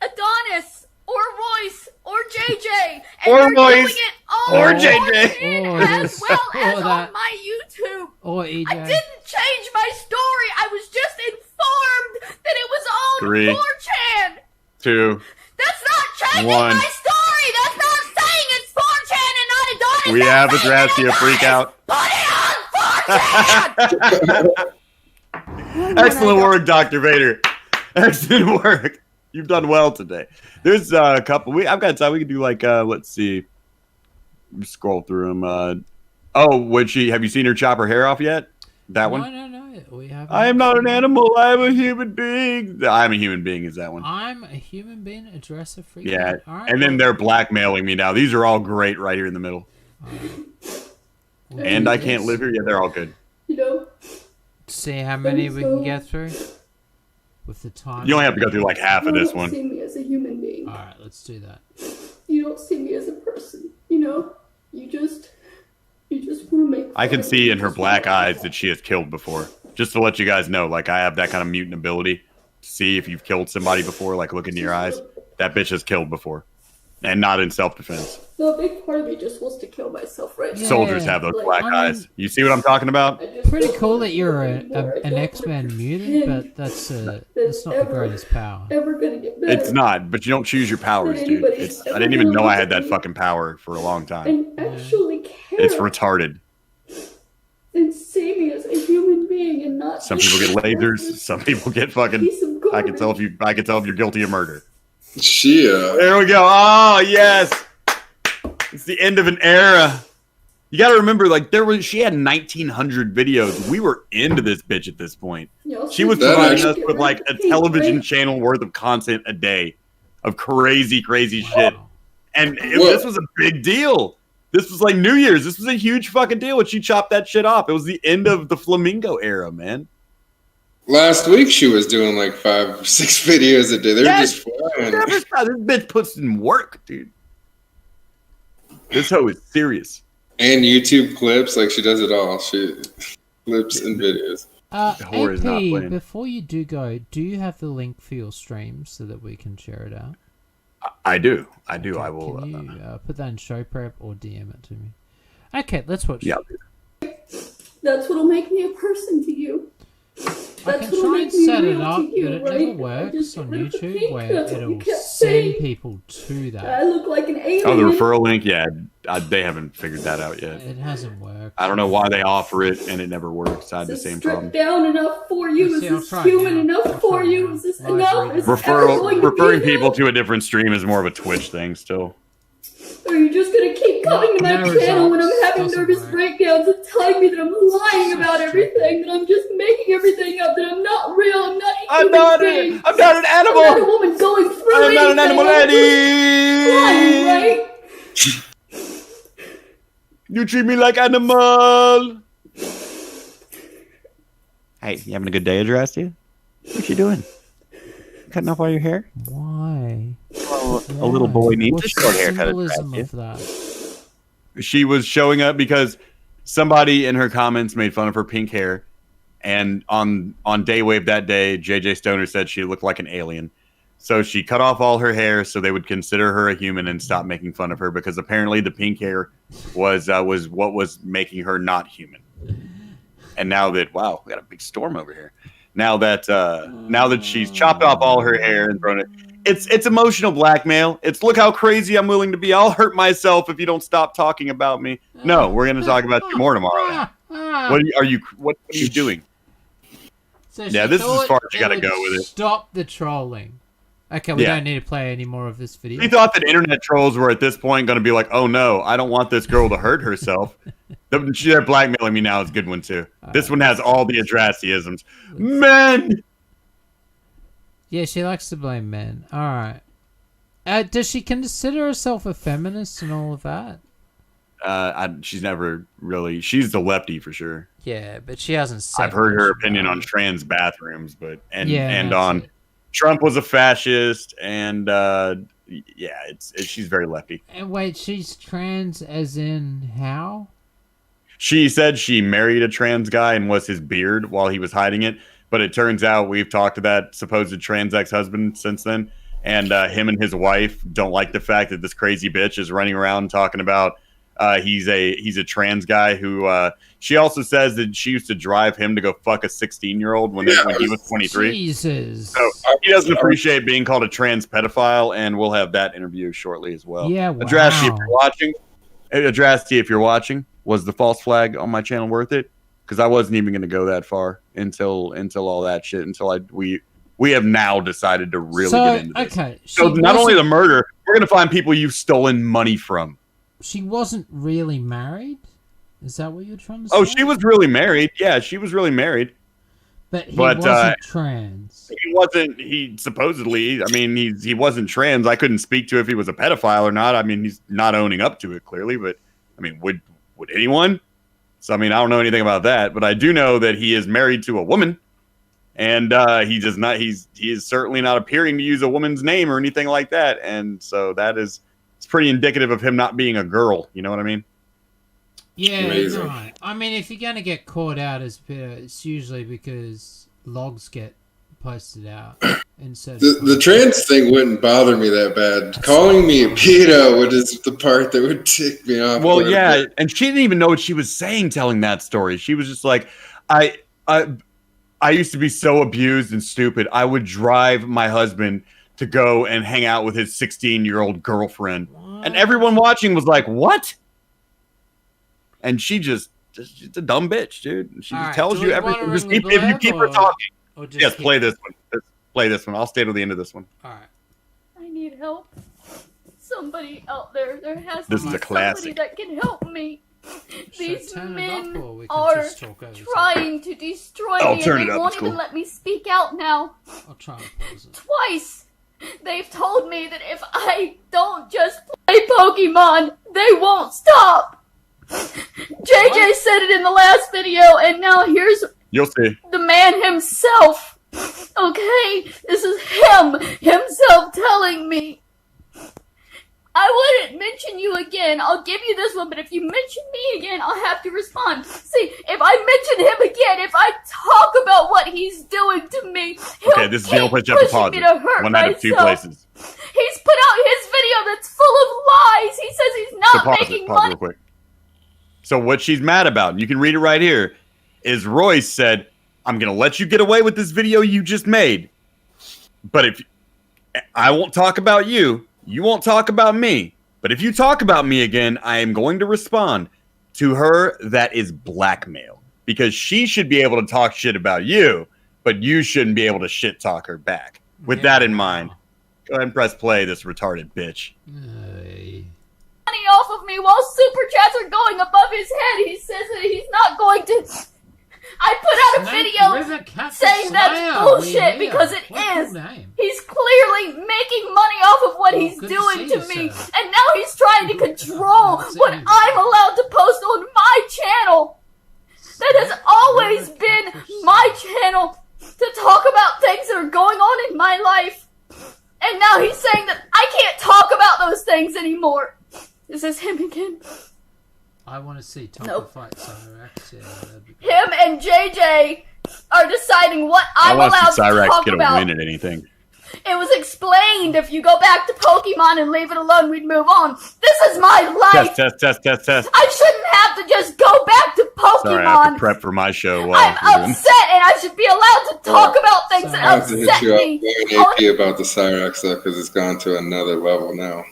Adonis or Royce or JJ. And or you're Royce doing it all or JJ. as well as on my YouTube. Or EJ. I didn't change my story. I was just informed that it was on 3, 4chan. 2, That's not changing 1. my story. That's not saying it's 4chan and not Adonis. We have Adrasdea freak out. Put it on 4chan. Excellent work, Dr. Vader. Excellent work. You've done well today. There's a couple. I've got time. We can do like, let's see. Scroll through them. Have you seen her chop her hair off yet? That one? No. We haven't. I am not an animal. I am a human being. I'm a human being is that one. I'm a human being, a dresser freak. Yeah. Right, and then they're blackmailing me now. These are all great right here in the middle. And I can't live here. Yeah, they're all good. You know. See how many we can get through with the time. You only have to go through like half of this one. You don't see me as a human being. All right, let's do that. You don't see me as a person. You know. You just want to make. I can see in her black eyes that she has killed before. Just to let you guys know, like I have that kind of mutant ability to see if you've killed somebody before. Like look into your eyes. That bitch has killed before, and not in self-defense. No, a big part of me just wants to kill myself right now. Soldiers have those black eyes. You see what I'm talking about? Pretty cool that you're an X-Men mutant, but that's not the greatest power. Ever gonna get better. It's not, but you don't choose your powers, dude. I didn't even know I had that fucking power for a long time. And actually care. It's retarded. And see me as a human being and not. Some people get lasers. Some people get fucking. I can tell if you're guilty of murder. Shia. There we go. Oh yes, it's the end of an era. You got to remember, like she had 1,900 videos. We were into this bitch at this point. She was providing us with like a television channel worth of content a day, of crazy shit, and this was a big deal. This was like New Year's. This was a huge fucking deal when she chopped that shit off. It was the end of the Flamingo era, man. Last week she was doing like 5 or 6 videos a day. They're just flying. This bitch puts in work, dude. This hoe is serious. And YouTube clips, like she does it all. She clips and videos. AP, before you do go, do you have the link for your stream so that we can share it out? I do. I will. Can you put that in show prep or DM it to me? Okay, let's watch. Yeah. That's what'll make me a person to you. I can try and set it up, but it never works on YouTube where it'll send people to that. I look like an alien. Oh, the referral link? Yeah, they haven't figured that out yet. It hasn't worked. I don't know why they offer it and it never works. I had the same problem. Down enough for you? Is this human enough for you? Is this enough? Referring people to a different stream is more of a Twitch thing still. Or are you just going to keep coming to my channel when I'm having nervous breakdowns and telling me that I'm lying about everything, that I'm just making everything up, that I'm not real, I'm not I'm not an animal! I'm not a woman going through I'm not an animal lady! Lying, right? You treat me like animal! Hey, you having a good day, Adrasdea? What you doing? Cutting off all your hair? Why? Well, a little boy needs a short haircut. Of that? She was showing up because somebody in her comments made fun of her pink hair, and on Daywave that day, JJ Stoner said she looked like an alien. So she cut off all her hair so they would consider her a human and stop making fun of her, because apparently the pink hair was what was making her not human. And now that, wow, we got a big storm over here. Now that she's chopped off all her hair and thrown it, it's emotional blackmail. It's look how crazy I'm willing to be. I'll hurt myself if you don't stop talking about me. No, we're gonna talk about you more tomorrow. What are you doing? So yeah, this is as far as you gotta go with it. Stop the trolling. Okay, we don't need to play any more of this video. She thought that internet trolls were at this point going to be like, oh no, I don't want this girl to hurt herself. They're blackmailing me now. It's a good one too. This one has all the Adrasdeisms. Men! Yeah, she likes to blame men. Alright. Does she consider herself a feminist and all of that? She's never really... She's the lefty for sure. Yeah, but she hasn't said I've heard her opinion on trans bathrooms, but and on... Trump was a fascist, and she's very lefty. And wait, she's trans as in how? She said she married a trans guy and was his beard while he was hiding it, but it turns out we've talked to that supposed trans ex-husband since then, and him and his wife don't like the fact that this crazy bitch is running around talking about he's a trans guy who she also says that she used to drive him to go fuck a 16-year-old when he was 23. Jesus. So he doesn't appreciate being called a trans pedophile, and we'll have that interview shortly as well. Yeah, wow. Adrasdea, if you're watching, was the false flag on my channel worth it? Because I wasn't even going to go that far until all that shit. We have now decided to really get into this. Okay. So not only the murder, we're going to find people you've stolen money from. She wasn't really married? Is that what you're trying to say? Oh, she was really married. Yeah, she was really married. But he wasn't trans. He wasn't. He supposedly. I mean, he wasn't trans. I couldn't speak to if he was a pedophile or not. I mean, he's not owning up to it clearly. But I mean, would anyone? So I mean, I don't know anything about that. But I do know that he is married to a woman, and he does not. He is certainly not appearing to use a woman's name or anything like that. And so that is. It's pretty indicative of him not being a girl. You know what I mean? Yeah, right. I mean, if you're going to get caught out as pedo, it's usually because logs get posted out. The trans thing wouldn't bother me that bad. Calling me a pedo is the part that would tick me off. Well, yeah, and she didn't even know what she was saying telling that story. She was just like, I used to be so abused and stupid. I would drive my husband to go and hang out with his 16-year-old girlfriend. What? And everyone watching was like, what? And she's a dumb bitch, dude. She just tells you everything. Just if you keep her talking. Yes, play this one. Play this one. I'll stay till the end of this one. All right. I need help. Somebody out there. There has to be a classic. somebody that can help me. these men are trying to destroy me, and they won't even let me speak out now. I'll try and pause it. Twice, they've told me that if I don't just play Pokemon, they won't stop. JJ said it in the last video, and now here's You'll see. the man himself. Okay, this is himself telling me. I wouldn't mention you again. I'll give you this one, but if you mention me again, I'll have to respond. See, if I mention him again, if I talk about what he's doing to me, okay, this is the only place you have to pause it. One out of two places. He's put out his video that's full of lies. He says he's not making money. Real quick. So what she's mad about, and you can read it right here, is Royce said, I'm going to let you get away with this video you just made, but if I won't talk about you, you won't talk about me. But if you talk about me again, I am going to respond. To her, that is blackmail. Because she should be able to talk shit about you, but you shouldn't be able to shit talk her back. With that in mind, go ahead and press play, this retarded bitch. Money off of me while super chats are going above his head. He says that he's not going to... I put out a video saying that's bullshit because it is. He's clearly making money off of what he's doing to me. And now he's trying to control what I'm allowed to post on my channel. That has always been my channel, to talk about things that are going on in my life. And now he's saying that I can't talk about those things anymore. Is this him again? I want to see Tonka fight Cyrax. Yeah, him and JJ are deciding what I'm allowed to talk about. I want to see Cyrax get a win at anything. It was explained if you go back to Pokemon and leave it alone, we'd move on. This is my life. Test. I shouldn't have to just go back to Pokemon. Sorry, I have to prep for my show. I'm upset, and I should be allowed to talk about things that upset me. I have to hit you up AP about the Cyrax stuff because it's gone to another level now.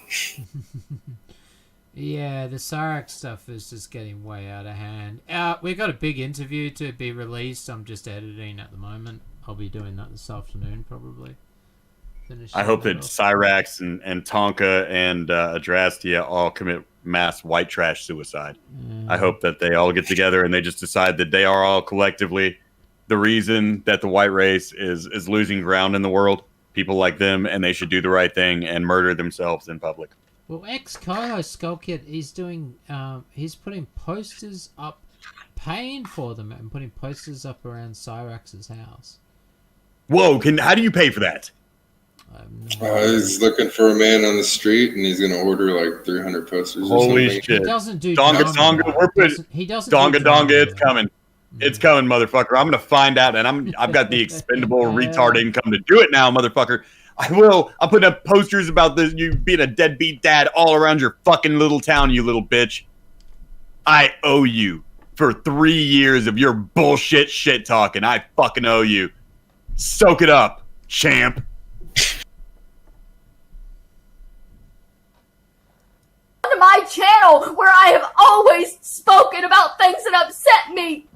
Yeah, the Cyrax stuff is just getting way out of hand. We've got a big interview to be released. I'm just editing at the moment. I'll be doing that this afternoon, probably. I hope that Cyrax and Tonka and Adrasdea all commit mass white trash suicide. I hope that they all get together and they just decide that they are all collectively the reason that the white race is losing ground in the world. People like them, and they should do the right thing and murder themselves in public. Well, ex-co-host Skull Kid, he's doing, he's putting posters up, paying for them, and putting posters up around Cyrax's house. Whoa, how do you pay for that? He's looking for a man on the street, and he's going to order like 300 posters. Holy shit! He doesn't do Donga. We're putting Donga. It's coming. It's coming, motherfucker. I'm going to find out, and I've got the expendable retard income to do it now, motherfucker. I will. I'll put up posters about this, you being a deadbeat dad all around your fucking little town, you little bitch. I owe you for 3 years of your bullshit shit talking. I fucking owe you. Soak it up, champ. On my channel, where I have always spoken about things that upset me.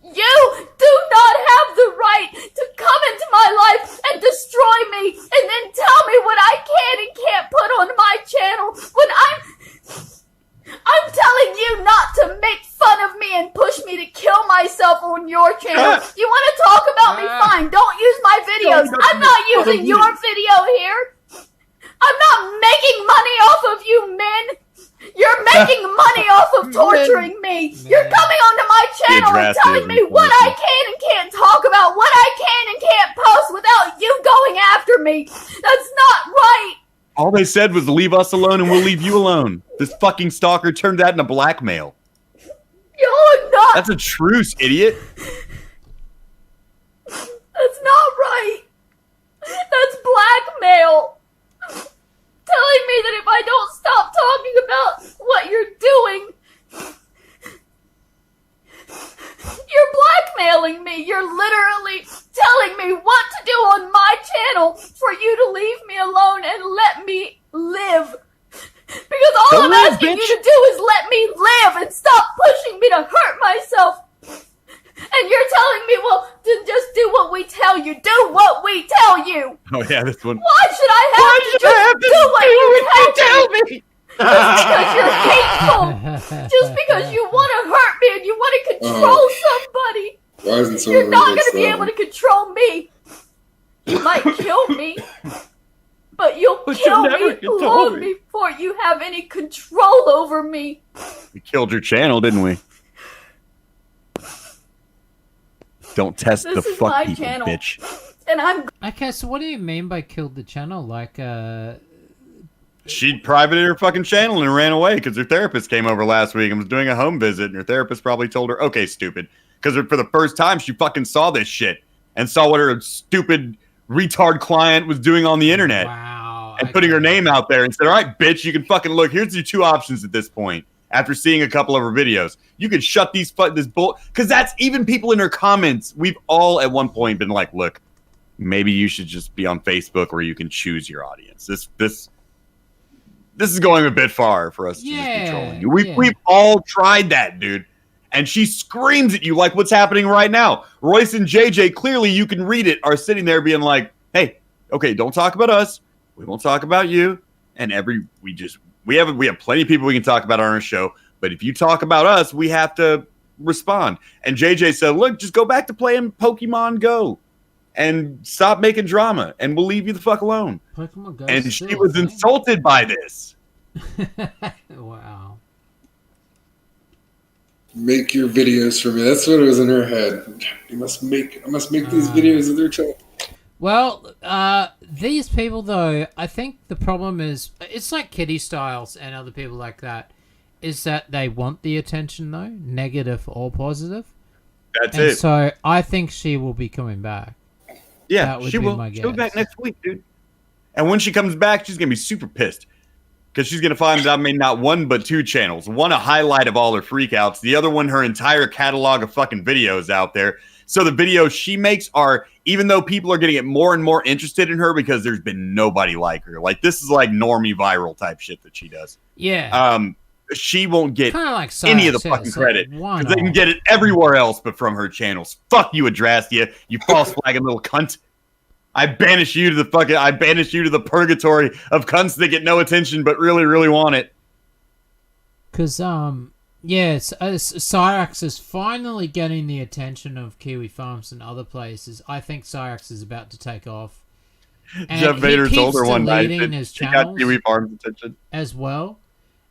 You do not have the right to come into my life and destroy me and then tell me what I can and can't put on my channel when I'm telling you not to make fun of me and push me to kill myself on your channel. You want to talk about me? Fine. Don't use my videos. I'm not using your video here. I'm not making money off of you men. You're making money off of torturing me. You're coming onto my channel and telling me what I can and can't talk about, what I can and can't post without you going after me. That's not right. All they said was leave us alone and we'll leave you alone. This fucking stalker turned that into blackmail. You're not. That's a truce, idiot. That's not right. That's blackmail. Telling me that if I don't stop talking about what you're doing, you're blackmailing me. You're literally telling me what to do on my channel for you to leave me alone and let me live. Because all I'm asking you to do is let me live and stop pushing me to hurt myself. And you're telling me, well, then just do what we tell you. Do what we tell you. Oh, yeah, this one. Why should I have to just do what you tell me? Just because you're hateful. Just because you want control somebody. Why isn't someone You're not ready gonna be able to control me. You might kill me, but you'll kill me long before you have any control over me. We killed your channel, didn't we? Don't test This the is fuck my people, channel. bitch. And I'm Okay, so what do you mean by killed the channel? Like, She privated her fucking channel and ran away because her therapist came over last week and was doing a home visit, and her therapist probably told her, okay, stupid. Because for the first time, she fucking saw this shit and saw what her stupid retard client was doing on the internet. Wow. And putting her name out there and said, all right, bitch, you can fucking look. Here's your two options at this point. After seeing a couple of her videos, you could shut this bull, because that's even people in her comments. We've all at one point been like, look, maybe you should just be on Facebook where you can choose your audience. This is going a bit far for us to just be trolling you. We've all tried that, dude. And she screams at you like what's happening right now. Royce and JJ, clearly you can read it, are sitting there being like, hey, okay, don't talk about us. We won't talk about you. And we have plenty of people we can talk about on our show. But if you talk about us, we have to respond. And JJ said, look, just go back to playing Pokemon Go and stop making drama, and we'll leave you the fuck alone. Pokemon Go and she was insulted by this. Wow. Make your videos for me. That's what was in her head. I must make these videos of their child. Well, these people though, I think the problem is it's like Kitty Styles and other people like that, is that they want the attention though, negative or positive. That's it. So I think she will be coming back. Yeah, she will. She'll be back next week, dude. And when she comes back, she's gonna be super pissed. Because she's going to find that I made not one but two channels. One a highlight of all her freakouts. The other one her entire catalog of fucking videos out there. So the videos she makes are, even though people are getting more and more interested in her because there's been nobody like her. Like, this is like normie viral type shit that she does. Yeah. She won't get like any of the fucking credit. Because they can get it everywhere else but from her channels. Fuck you, Adrasdea, you false flagging little cunt. I banish you to the purgatory of cunts that get no attention but really, really want it. Because, Cyrax is finally getting the attention of Kiwi Farms and other places. I think Cyrax is about to take off. And Jeff Vader told her one night that his she got Kiwi Farms attention. As well.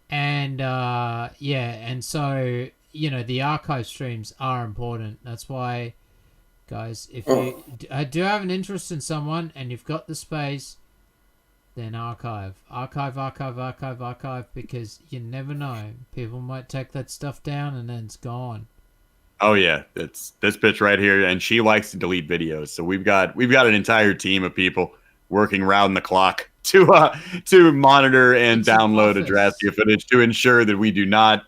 And, and so, the archive streams are important. That's why... Guys, if you do have an interest in someone and you've got the space, then archive, because you never know. People might take that stuff down and then it's gone. Oh yeah, it's this bitch right here, and she likes to delete videos. So we've got an entire team of people working round the clock to monitor and download Adrasdea footage to ensure that we do not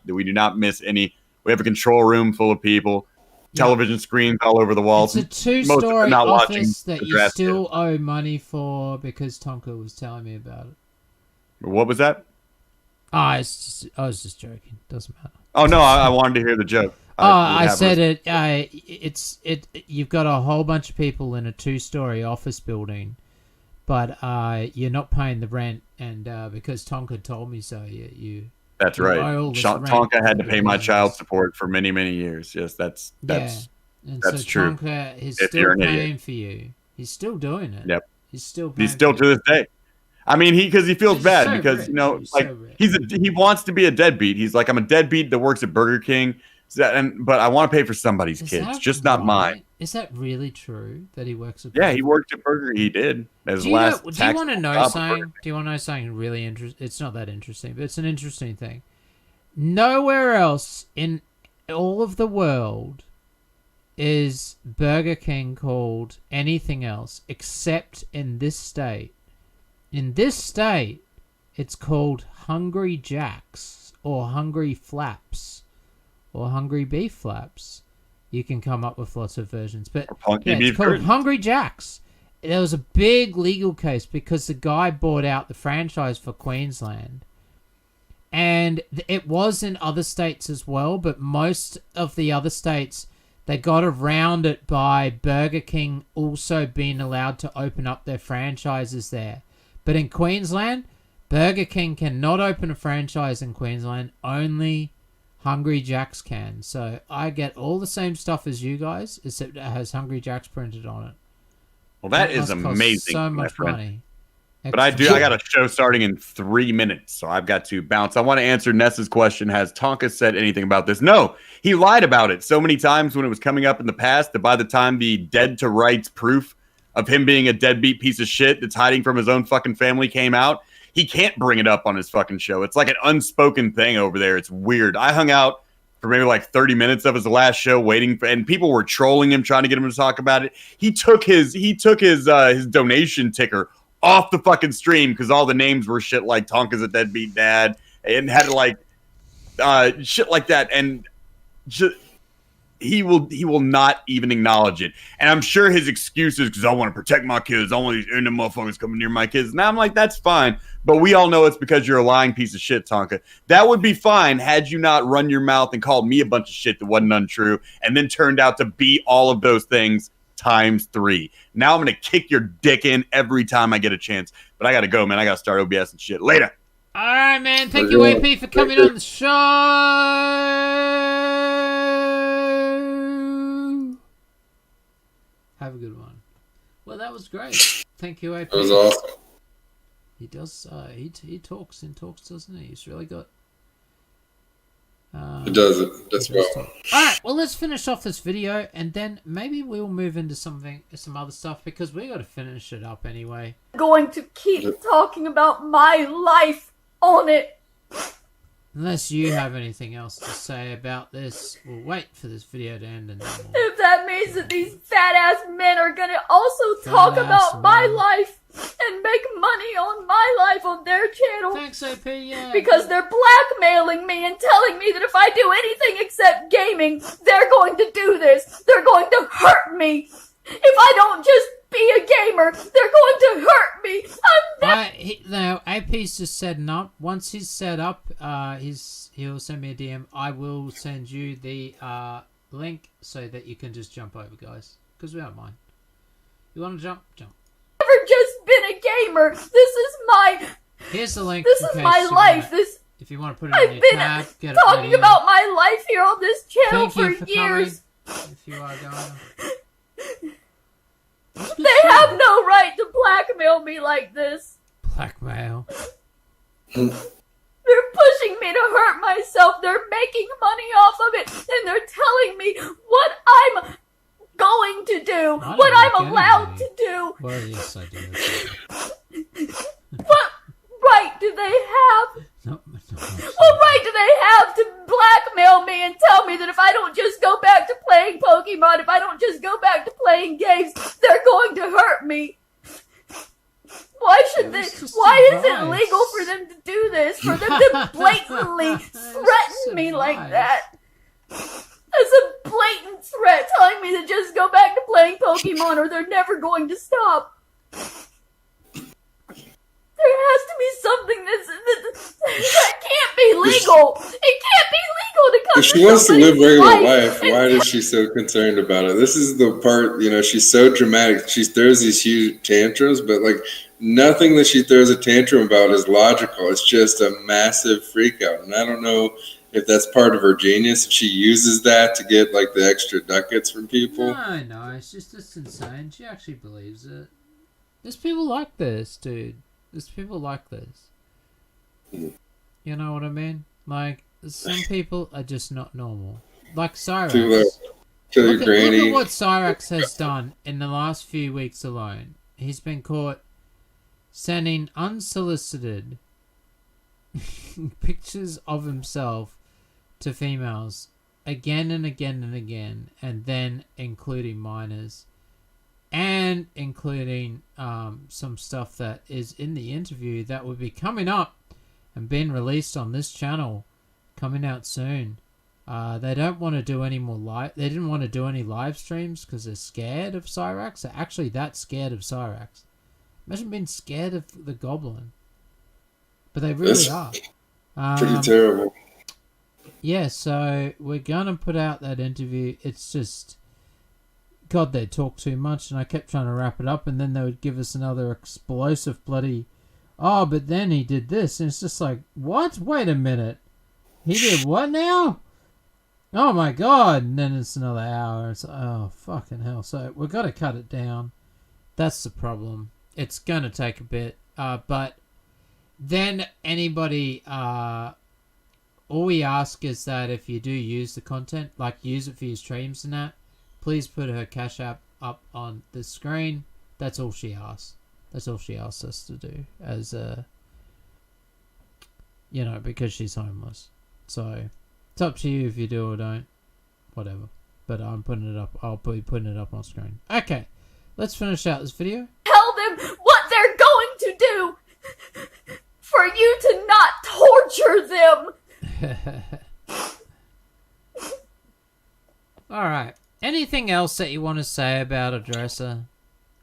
miss any. We have a control room full of people. Television screens all over the walls. It's a two-story office that you still owe money for because Tonka was telling me about it. What was that? I was just joking. Doesn't matter. Oh no, I wanted to hear the joke. I said it. You've got a whole bunch of people in a two-story office building, but you're not paying the rent, and because Tonka told me so, you. That's right. Tonka had to pay my child support for many, many years. Yes, that's true. Tonka is still paying for you. He's still doing it. Yep. He's still to this day. I mean, because he feels bad because he wants to be a deadbeat. He's like, I'm a deadbeat that works at Burger King, but I want to pay for somebody's kids, just not mine. Is that really true that he works at? Yeah, he worked at Burger. He did. Do you want to know something? Do you want to know something really interesting? It's not that interesting, but it's an interesting thing. Nowhere else in all of the world is Burger King called anything else except in this state. In this state, it's called Hungry Jacks or Hungry Flaps or Hungry Beef Flaps. You can come up with lots of versions, but it's called Hungry Jacks. There was a big legal case because the guy bought out the franchise for Queensland, and it was in other states as well, but most of the other states, they got around it by Burger King also being allowed to open up their franchises there. But in Queensland, Burger King cannot open a franchise in Queensland, only Hungry Jack's can. So I get all the same stuff as you guys, except it has Hungry Jack's printed on it. Well, that is must cost amazing. so my much friend. money. But I got a show starting in 3 minutes, so I've got to bounce. I want to answer Nessa's question. Has Tonka said anything about this? No, he lied about it so many times when it was coming up in the past that by the time the dead to rights proof of him being a deadbeat piece of shit that's hiding from his own fucking family came out, he can't bring it up on his fucking show. It's like an unspoken thing over there. It's weird. I hung out for maybe like 30 minutes of his last show waiting for, and people were trolling him, trying to get him to talk about it. He took his donation ticker off the fucking stream because all the names were shit like Tonka's a deadbeat dad and had like shit like that, and he will not even acknowledge it. And I'm sure his excuse is because I want to protect my kids. I don't want these random motherfuckers coming near my kids. Now I'm like, that's fine, but we all know it's because you're a lying piece of shit, Tonka. That would be fine had you not run your mouth and called me a bunch of shit that wasn't untrue, and then turned out to be all of those things times 3. Now I'm going to kick your dick in every time I get a chance. But I got to go, man. I got to start OBS and shit. Later. All right, man. Thank you, AP, for coming on the show. Have a good one. Well, that was great. Thank you, AP. That was awesome. He does. He talks and talks, doesn't he? He's really got. It does it. That's well. Alright, well, let's finish off this video, and then maybe we'll move into some other stuff, because we got to finish it up anyway. Going to keep talking about my life on it. Unless you have anything else to say about this, we'll wait for this video to end and then If that means that these fat-ass men are gonna also talk about my life and make money on my life on their channel. Thanks, AP, yeah. Because they're blackmailing me and telling me that if I do anything except gaming, they're going to do this. They're going to hurt me. If I don't just be a gamer, they're going to hurt me. No, AP's just setting up. Once he's set up, he'll send me a DM. I will send you the link so that you can just jump over, guys. Because we don't mind. You want to jump? Jump. I've never just been a gamer. This is my... Here's the link. This is my life. If you want to put it in your tab, get it talking about my life here on this channel for years. If you are going... They have no right to blackmail me like this. Blackmail? They're pushing me to hurt myself. They're making money off of it. And they're telling me what I'm going to do. What I'm allowed to do. Well, yes, I do. What right do they have? No, what right do they have to blackmail me and tell me that if I don't just go back to playing Pokemon, if I don't just go back to playing games, they're going to hurt me? Why should they? Why is it legal for them to do this? For them to blatantly threaten me like that? That's a blatant threat telling me to just go back to playing Pokemon or they're never going to stop. There has to be something that can't be legal. It can't be legal to come. If she wants to live regular life, why is she so concerned about it? This is the part, she's so dramatic. She throws these huge tantrums, but like nothing that she throws a tantrum about is logical. It's just a massive freak out. And I don't know if that's part of her genius. If she uses that to get like the extra ducats from people. No, it's insane. She actually believes it. There's people like this, dude. There's people like this. You know what I mean? Like, some people are just not normal. Like Cyrax. Look at what Cyrax has done in the last few weeks alone. He's been caught sending unsolicited pictures of himself to females again and again and again, and then including minors. And including some stuff that is in the interview that will be coming up and being released on this channel, coming out soon. They don't want to do any more They didn't want to do any live streams because they're scared of Cyrax. They're actually that scared of Cyrax. Imagine being scared of the Goblin. But they really are. Pretty terrible. Yeah, so we're gonna put out that interview. It's just... God, they talk too much, and I kept trying to wrap it up, and then they would give us another explosive bloody, but then he did this, and it's just like, what? Wait a minute. He did what now? Oh my god! And then it's another hour. It's oh fucking hell. So we've got to cut it down. That's the problem. It's gonna take a bit. But then anybody, all we ask is that if you do use the content, like use it for your streams and that, please put her Cash App up on the screen. That's all she asks. That's all she asks us to do, as you know, because she's homeless. So it's up to you if you do or don't, whatever. But I'm putting it up. I'll be putting it up on screen. Okay, let's finish out this video. Tell them what they're going to do for you to not torture them. All right. Anything else that you want to say about Adrasdea?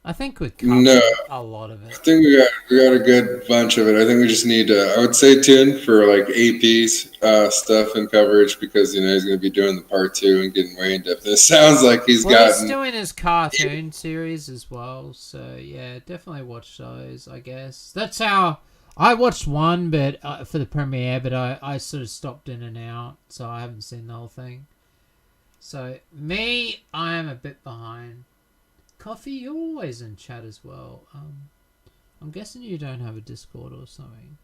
I think we covered a lot of it. I think we got a good bunch of it. I think we just need to, I would say, tune for like AP's stuff and coverage, because you know he's going to be doing the part 2 and getting way in depth. It sounds like he's doing his cartoon series as well. So yeah, definitely watch those. I guess that's how I watched one, but for the premiere, but I sort of stopped in and out, so I haven't seen the whole thing. So me, I am a bit behind. Coffee, you're always in chat as well. I'm guessing you don't have a Discord or something.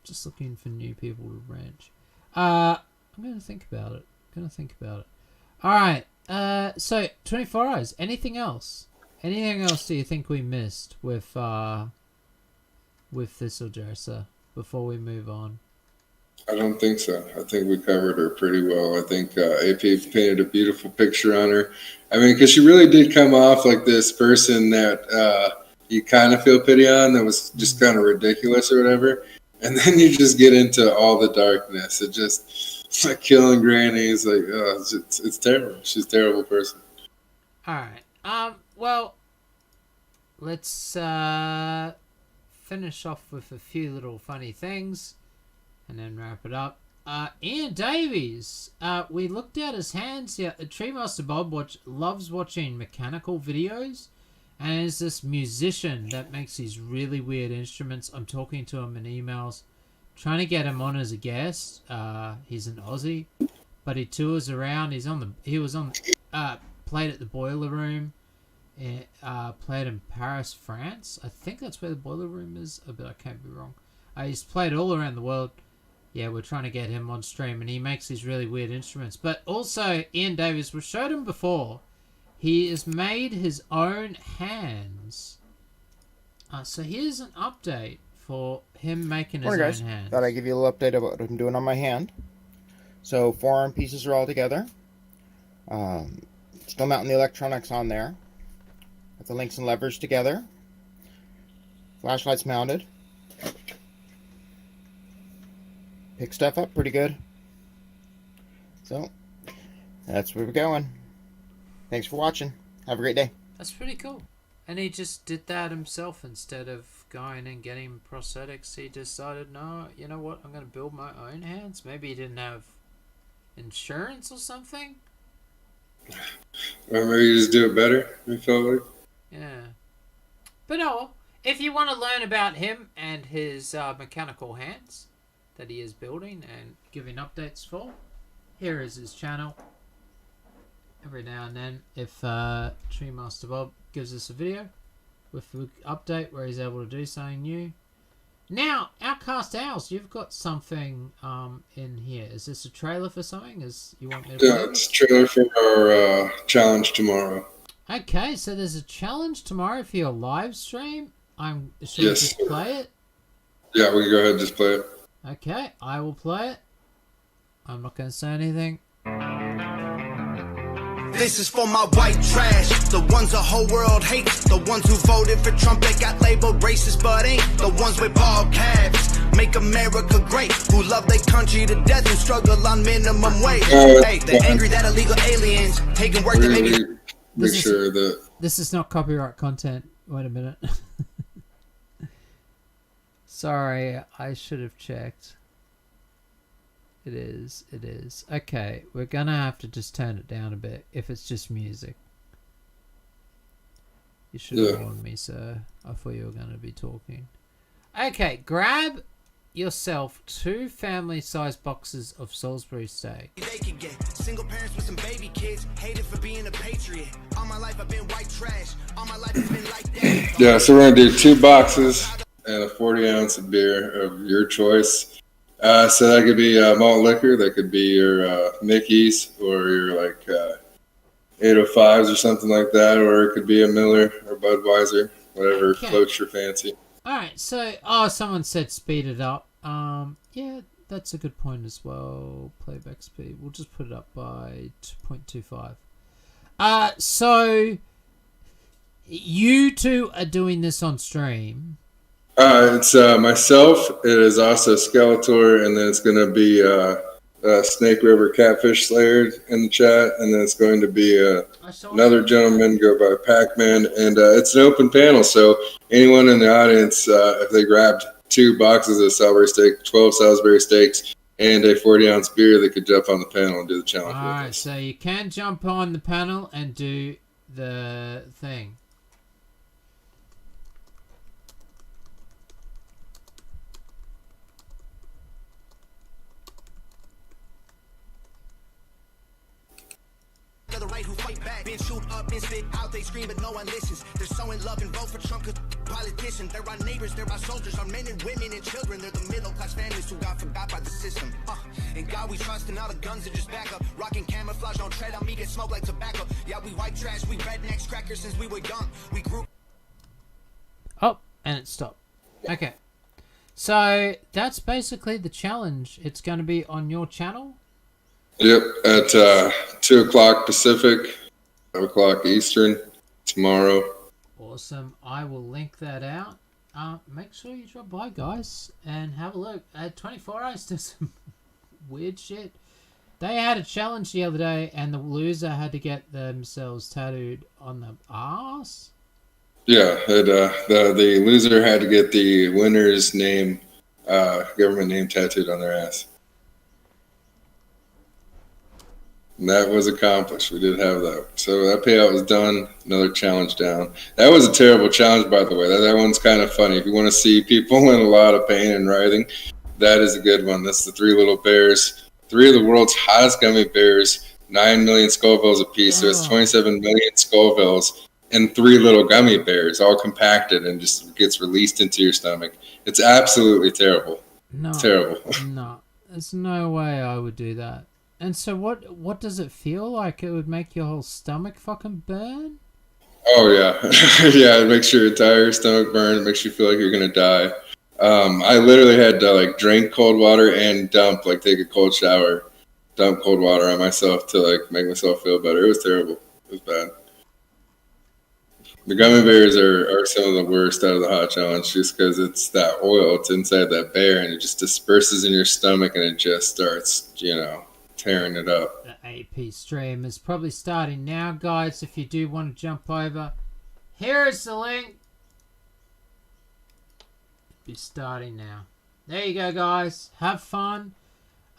Just looking for new people to ranch. I'm gonna think about it. Alright, so 24 hours. Anything else? Anything else do you think we missed with this Adrasdea before we move on? I don't think so. I think we covered her pretty well. I think AP painted a beautiful picture on her. I mean, because she really did come off like this person that you kind of feel pity on, that was just kind of ridiculous or whatever. And then you just get into all the darkness. It just, it's like killing grannies. Like, it's terrible. She's a terrible person. All right. Well, let's finish off with a few little funny things and then wrap it up. Ian Davies, we looked at his hands here. Tree Master Bob loves watching mechanical videos, and is this musician that makes these really weird instruments. I'm talking to him in emails, trying to get him on as a guest. He's an Aussie, but he tours around. Played at the Boiler Room, played in Paris, France. I think that's where the Boiler Room is, but I can't be wrong. He's played all around the world. Yeah, we're trying to get him on stream, and he makes these really weird instruments. But also, Ian Davis, we showed him before. He has made his own hands. So here's an update for him making his own hands. Thought I'd give you a little update about what I'm doing on my hand. So forearm pieces are all together. Still mounting the electronics on there. Got the links and levers together. Flashlights mounted. Pick stuff up pretty good. So, that's where we're going. Thanks for watching. Have a great day. That's pretty cool. And he just did that himself instead of going and getting prosthetics. He decided, no, you know what, I'm going to build my own hands. Maybe he didn't have insurance or something. Or maybe you just do it better, you felt like. Yeah. But no, if you want to learn about him and his mechanical hands that he is building and giving updates for, here is his channel. Every now and then, if Tree Master Bob gives us a video with an update where he's able to do something new. Now, Outcast Owls, you've got something in here. Is this a trailer for something? You want me to play it's a trailer for our challenge tomorrow. Okay, so there's a challenge tomorrow for your live stream. Should we just play it? Yeah, we can go ahead and just play it. Okay, I will play it. I'm not going to say anything. This is for my white trash, the ones the whole world hates, the ones who voted for Trump that got labeled racist but ain't, the ones with bald calves, make America great, who love their country to death and struggle on minimum wage. Hey, they're angry that illegal aliens taking work that maybe... Make sure that... This is not copyright content. Wait a minute. Sorry, I should have checked. It is. Okay, we're gonna have to just turn it down a bit if it's just music. You should have warned me, sir. I thought you were gonna be talking. Okay, grab yourself 2 family-sized boxes of Salisbury steak. They could get single parents with some baby kids, hated for being a patriot. All my life I've been white trash. All my life it's been like that. Yeah, so we're gonna do 2 boxes and a 40-ounce of beer of your choice. So that could be malt liquor, that could be your Mickey's or your like 805s or something like that, or it could be a Miller or Budweiser, whatever floats your fancy. Alright, so someone said speed it up. Yeah, that's a good point as well. Playback speed. We'll just put it up by 2.25. So you two are doing this on stream. It's myself. It is also Skeletor, and then it's going to be Snake River Catfish Slayer in the chat, and then it's going to be another gentleman go by Pac-Man, and it's an open panel, so anyone in the audience, if they grabbed 2 boxes of Salisbury steak, 12 Salisbury steaks, and a 40-ounce beer, they could jump on the panel and do the challenge. Alright, so you can jump on the panel and do the thing. The right who fight back, been shoot up and spit out, they scream but no one listens. They're so in love and vote for Trump cause politicians. They're our neighbors, they're our soldiers, our men and women and children. They're the middle class families who got forgot by the system. In God we trust and all the guns are just back up. Rocking camouflage, don't tread on me, get smoked like tobacco. Yeah, we white trash, we rednecks, crackers since we were young. We grew. Oh, and it stopped. Okay. So that's basically the challenge. It's going to be on your channel. Yep, at 2 o'clock Pacific, 5 o'clock Eastern, tomorrow. Awesome. I will link that out. Make sure you drop by, guys, and have a look. 24 Hours does some weird shit. They had a challenge the other day, and the loser had to get themselves tattooed on the arse. Yeah, the loser had to get the winner's name, government name tattooed on their ass. And that was accomplished. We did have that. So that payout was done. Another challenge down. That was a terrible challenge, by the way. That one's kind of funny. If you want to see people in a lot of pain and writhing, that is a good one. That's the 3 little bears. 3 of the world's hottest gummy bears, 9 million Scovilles apiece. So it's 27 million Scovilles and 3 little gummy bears, all compacted and just gets released into your stomach. It's absolutely terrible. No. It's terrible. No. There's no way I would do that. And so what does it feel like? It would make your whole stomach fucking burn? Oh, yeah. Yeah, it makes your entire stomach burn. It makes you feel like you're going to die. I literally had to, like, drink cold water and take a cold shower, dump cold water on myself to, like, make myself feel better. It was terrible. It was bad. The gummy bears are some of the worst out of the hot challenge just because it's that oil. It's inside that bear, and it just disperses in your stomach, and it just starts, tearing it up. The AP stream is probably starting now, guys. If you do want to jump over, here is the link. Be starting now. There you go, guys. Have fun.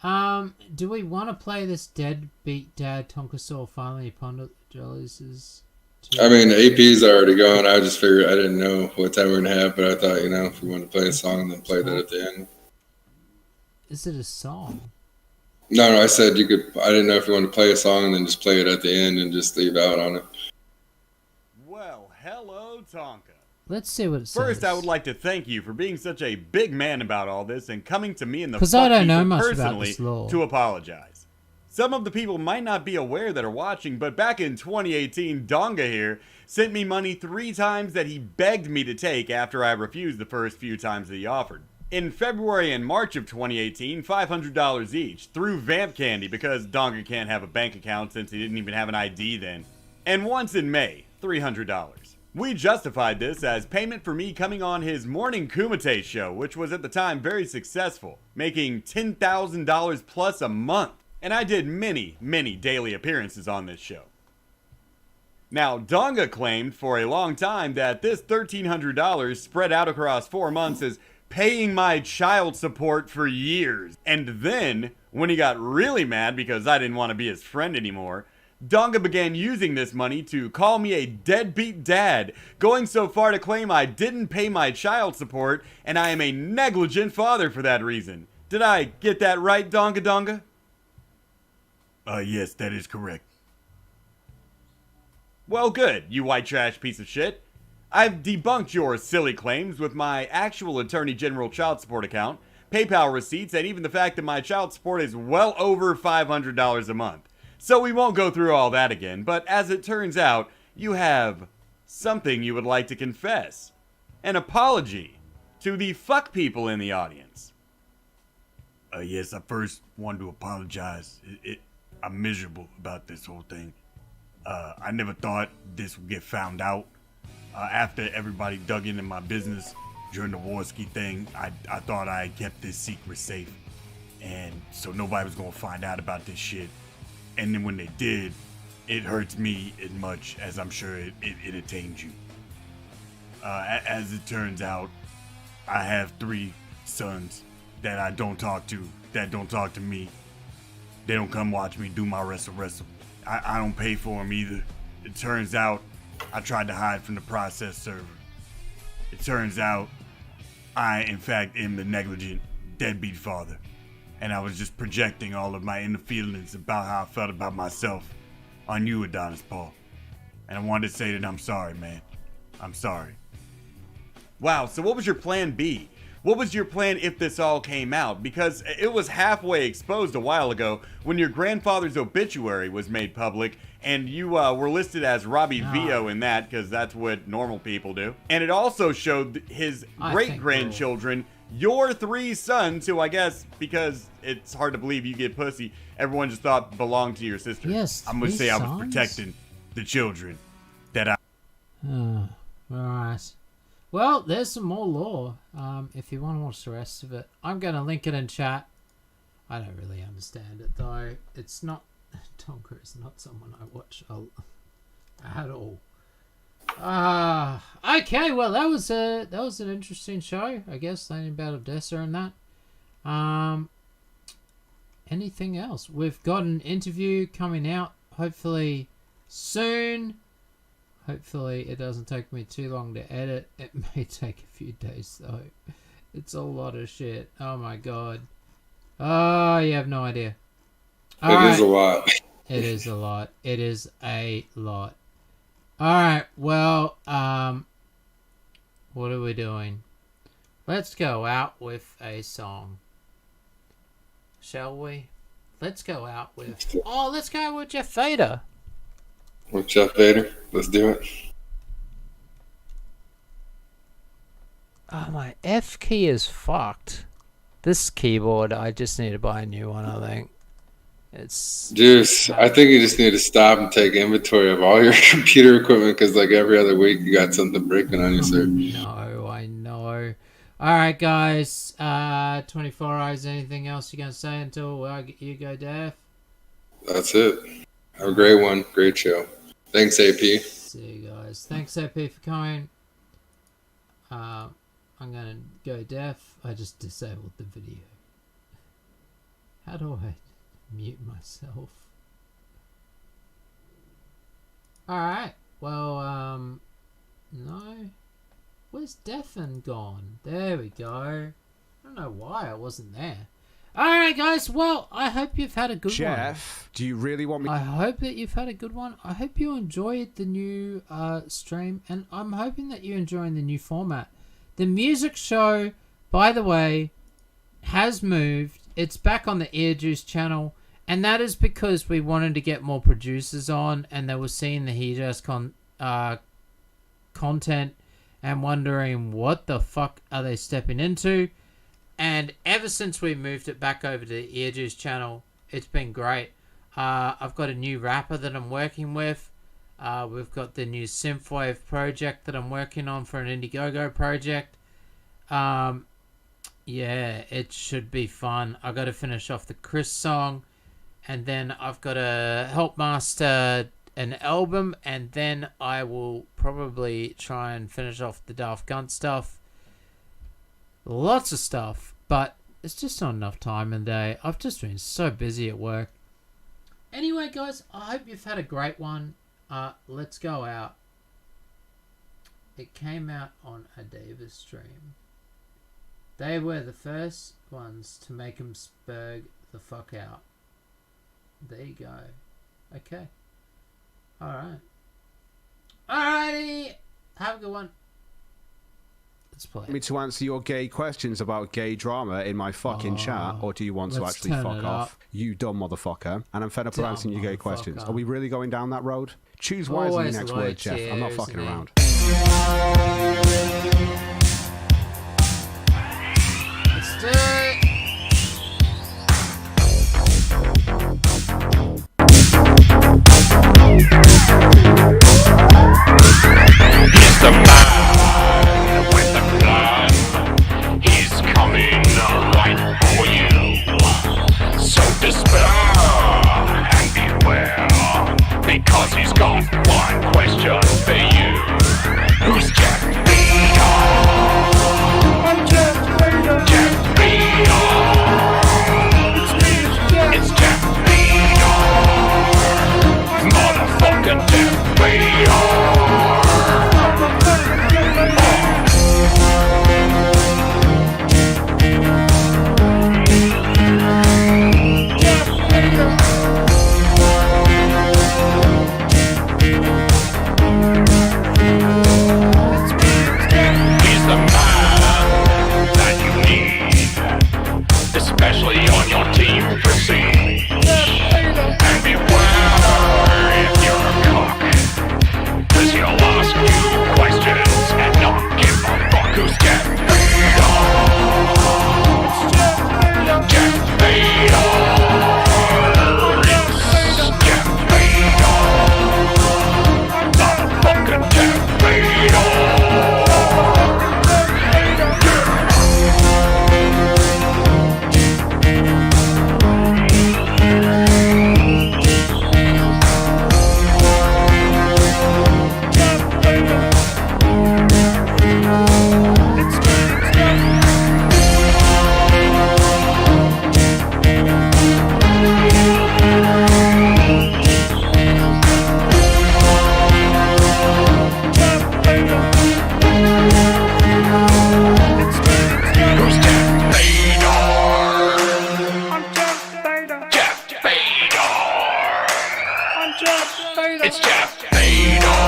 Do we want to play this Deadbeat Dad Tonkasaur finally apologizes? I mean, AP's already going. I just figured I didn't know what time we're gonna have, but I thought, if we wanted to play a song, then play that at the end. Is it a song? No, I said you could. I didn't know if you wanted to play a song and then just play it at the end and just leave out on it. Well, hello, Tonka. Let's see what it says. First, I would like to thank you for being such a big man about all this and coming to me in the I don't know much personally about this law. to apologize. Some of the people might not be aware that are watching, but back in 2018, Donga here sent me money 3 times that he begged me to take after I refused the first few times that he offered. In February and March of 2018, $500 each, through Vamp Candy because Donga can't have a bank account since he didn't even have an ID then. And once in May, $300. We justified this as payment for me coming on his Morning Kumite show, which was at the time very successful, making $10,000 plus a month. And I did many, many daily appearances on this show. Now, Donga claimed for a long time that this $1,300 spread out across 4 months is paying my child support for years. And then, when he got really mad because I didn't want to be his friend anymore, Donga began using this money to call me a deadbeat dad, going so far to claim I didn't pay my child support and I am a negligent father for that reason. Did I get that right, Donga Donga? Yes, that is correct. Well, good, you white trash piece of shit. I've debunked your silly claims with my actual Attorney General child support account, PayPal receipts, and even the fact that my child support is well over $500 a month. So we won't go through all that again, but as it turns out, you have something you would like to confess. An apology to the fuck people in the audience. Yes, I first wanted to apologize. I'm miserable about this whole thing. I never thought this would get found out. After everybody dug into my business during the Warski thing, I thought I had kept this secret safe. And so nobody was going to find out about this shit. And then when they did, it hurts me as much as I'm sure it attained you. As it turns out, I have 3 sons that I don't talk to, that don't talk to me. They don't come watch me do my wrestle. I don't pay for them either. It turns out I tried to hide from the process server. It turns out I, in fact, am the negligent deadbeat father. And I was just projecting all of my inner feelings about how I felt about myself on you, Adonis Paul. And I wanted to say that I'm sorry, man. I'm sorry. Wow, so what was your plan B? What was your plan if this all came out? Because it was halfway exposed a while ago when your grandfather's obituary was made public and you were listed as Robbie Vio in that because that's what normal people do. And it also showed his great-grandchildren, your 3 sons, who I guess, because it's hard to believe you get pussy, everyone just thought belonged to your sister. Yes, I'm going to say sons? I was protecting the children that I... Alright. Well, there's some more lore. If you want to watch the rest of it, I'm going to link it in chat. I don't really understand it, though. It's not... Tonka is not someone I watch at all. Okay, well, that was an interesting show, I guess, learning about Odessa and that. Anything else? We've got an interview coming out, hopefully soon. Hopefully it doesn't take me too long to edit. It may take a few days, though. It's a lot of shit. Oh, my God. Oh, you have no idea. It is a lot. It is a lot. It is a lot. Alright, well, what are we doing? Let's go out with a song. Shall we? Let's go out with... Oh, let's go with Jeff Vader. With Jeff Vader? Let's do it. Oh, my F key is fucked. This keyboard, I just need to buy a new one, I think. It's Juice, I think you just need to stop and take inventory of all your computer equipment because like every other week you got something breaking on you, sir. No, I know. Alright, guys. 24 hours. Anything else you're going to say until you go deaf? That's it. Have a great one. Great show. Thanks, AP. See you guys. Thanks, AP, for coming. I'm going to go deaf. I just disabled the video. How do I mute myself? Alright. Well, no. Where's Deafin gone? There we go. I don't know why I wasn't there. Alright, guys. Well, I hope you've had a good one. Jeff, do you really want me... I hope that you've had a good one. I hope you enjoyed the new stream, and I'm hoping that you're enjoying the new format. The music show, by the way, has moved. It's back on the EarJuice channel, and that is because we wanted to get more producers on, and they were seeing the EarJuice content and wondering what the fuck are they stepping into. And ever since we moved it back over to the EarJuice channel, it's been great. I've got a new rapper that I'm working with. We've got the new synthwave project that I'm working on for an Indiegogo project. Yeah, it should be fun. I got to finish off the Chris song, and then I've got to help master an album, and then I will probably try and finish off the Daft Gun stuff. Lots of stuff, but it's just not enough time in the day. I've just been so busy at work. Anyway, guys, I hope you've had a great one. Let's go out. It came out on a Davis stream. They were the first ones to make him spurg the fuck out. There you go. Okay. Alright. Alrighty. Have a good one. Let's play. Me to answer your gay questions about gay drama in my fucking chat, or do you want to actually fuck off? You dumb motherfucker. And I'm fed up with answering your gay questions. Are we really going down that road? Choose wisely your next word, Jeff. I'm not fucking around. Let's do it. He's the man with the plan. He's coming right for you. So despair and beware, because he's got one question for you. Who's Jeff Vader? I'm Jeff Vader. Jeff Vader. It's Jeff Vader. Motherfucking Jeff Vader. Especially on your team prestige. And beware if you're a cock, 'cause he'll ask you questions and not give a fuck. Who's Jeff Vader? Jeff Vader. It's Jeff Vader. Motherfucking Jeff Vader. It's Jeff Vader.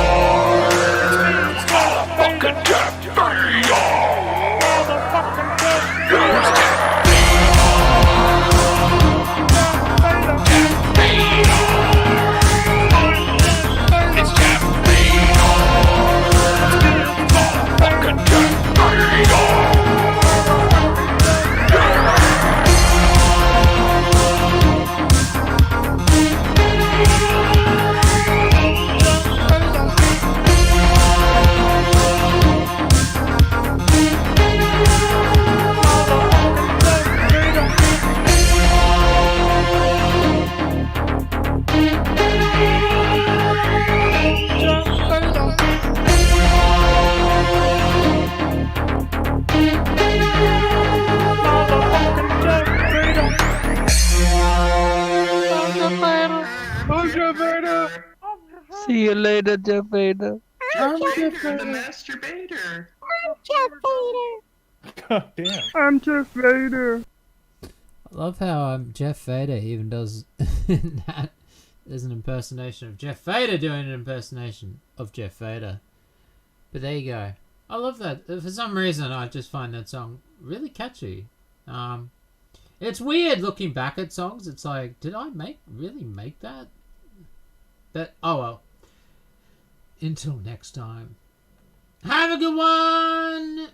Motherfucking Jeff Vader. Who's Jeff Vader? Jeff Vader. It's Jeff Vader. Motherfucking Jeff Vader. See you later, Jeff Vader. I'm Jeff Vader, the masturbator. I'm Jeff Vader. God damn. I'm Jeff Vader. I love how Jeff Vader even does that. There's an impersonation of Jeff Vader doing an impersonation of Jeff Vader. But there you go. I love that. For some reason, I just find that song really catchy. It's weird looking back at songs. It's like, did I really make that? But, oh well. Until next time. Have a good one!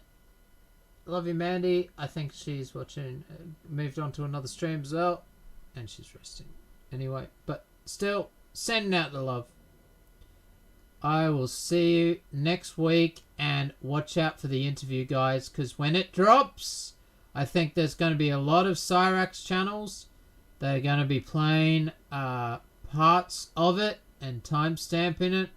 Love you, Mandy. I think she's watching, moved on to another stream as well. And she's resting. Anyway, but still, sending out the love. I will see you next week. And watch out for the interview, guys. Because when it drops, I think there's going to be a lot of Cyrax channels that are going to be playing parts of it and timestamping it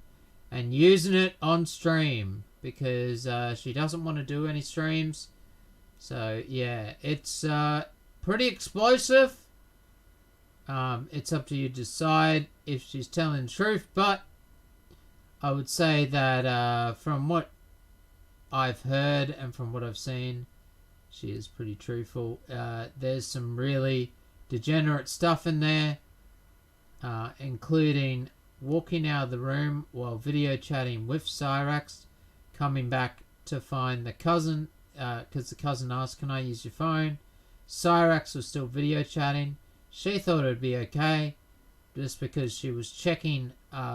and using it on stream. Because she doesn't want to do any streams. So, yeah, it's pretty explosive. It's up to you to decide if she's telling the truth, but I would say that from what I've heard and from what I've seen, she is pretty truthful. There's some really degenerate stuff in there, including walking out of the room while video chatting with Cyrax, coming back to find the cousin, because the cousin asked, "Can I use your phone?" Cyrax was still video chatting. She thought it would be okay, just because she was checking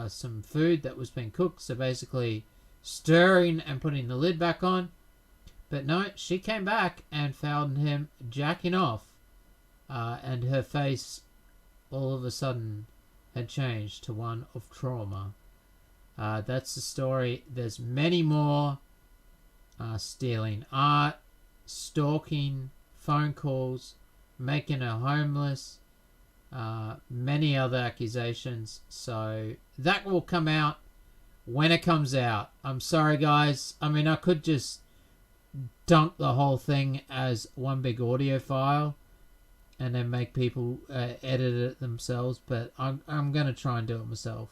some food that was being cooked, so basically stirring and putting the lid back on. But no, she came back and found him jacking off, and her face all of a sudden had changed to one of trauma. That's the story. There's many more. Stealing art, stalking, phone calls, making her homeless, many other accusations. So that will come out when it comes out. I'm sorry, guys. I mean, I could just dunk the whole thing as one big audio file and then make people edit it themselves, but I'm gonna try and do it myself.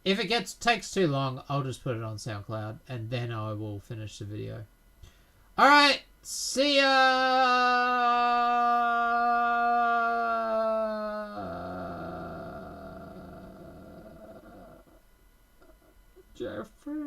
If it takes too long, I'll just put it on SoundCloud and then I will finish the video. Alright, see ya! Jeffrey.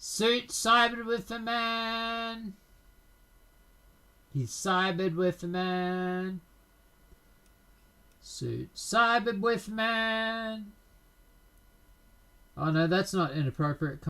Suit cybered with the man. He's cybered with the man. Suit cybered with man. Oh no, that's not inappropriate.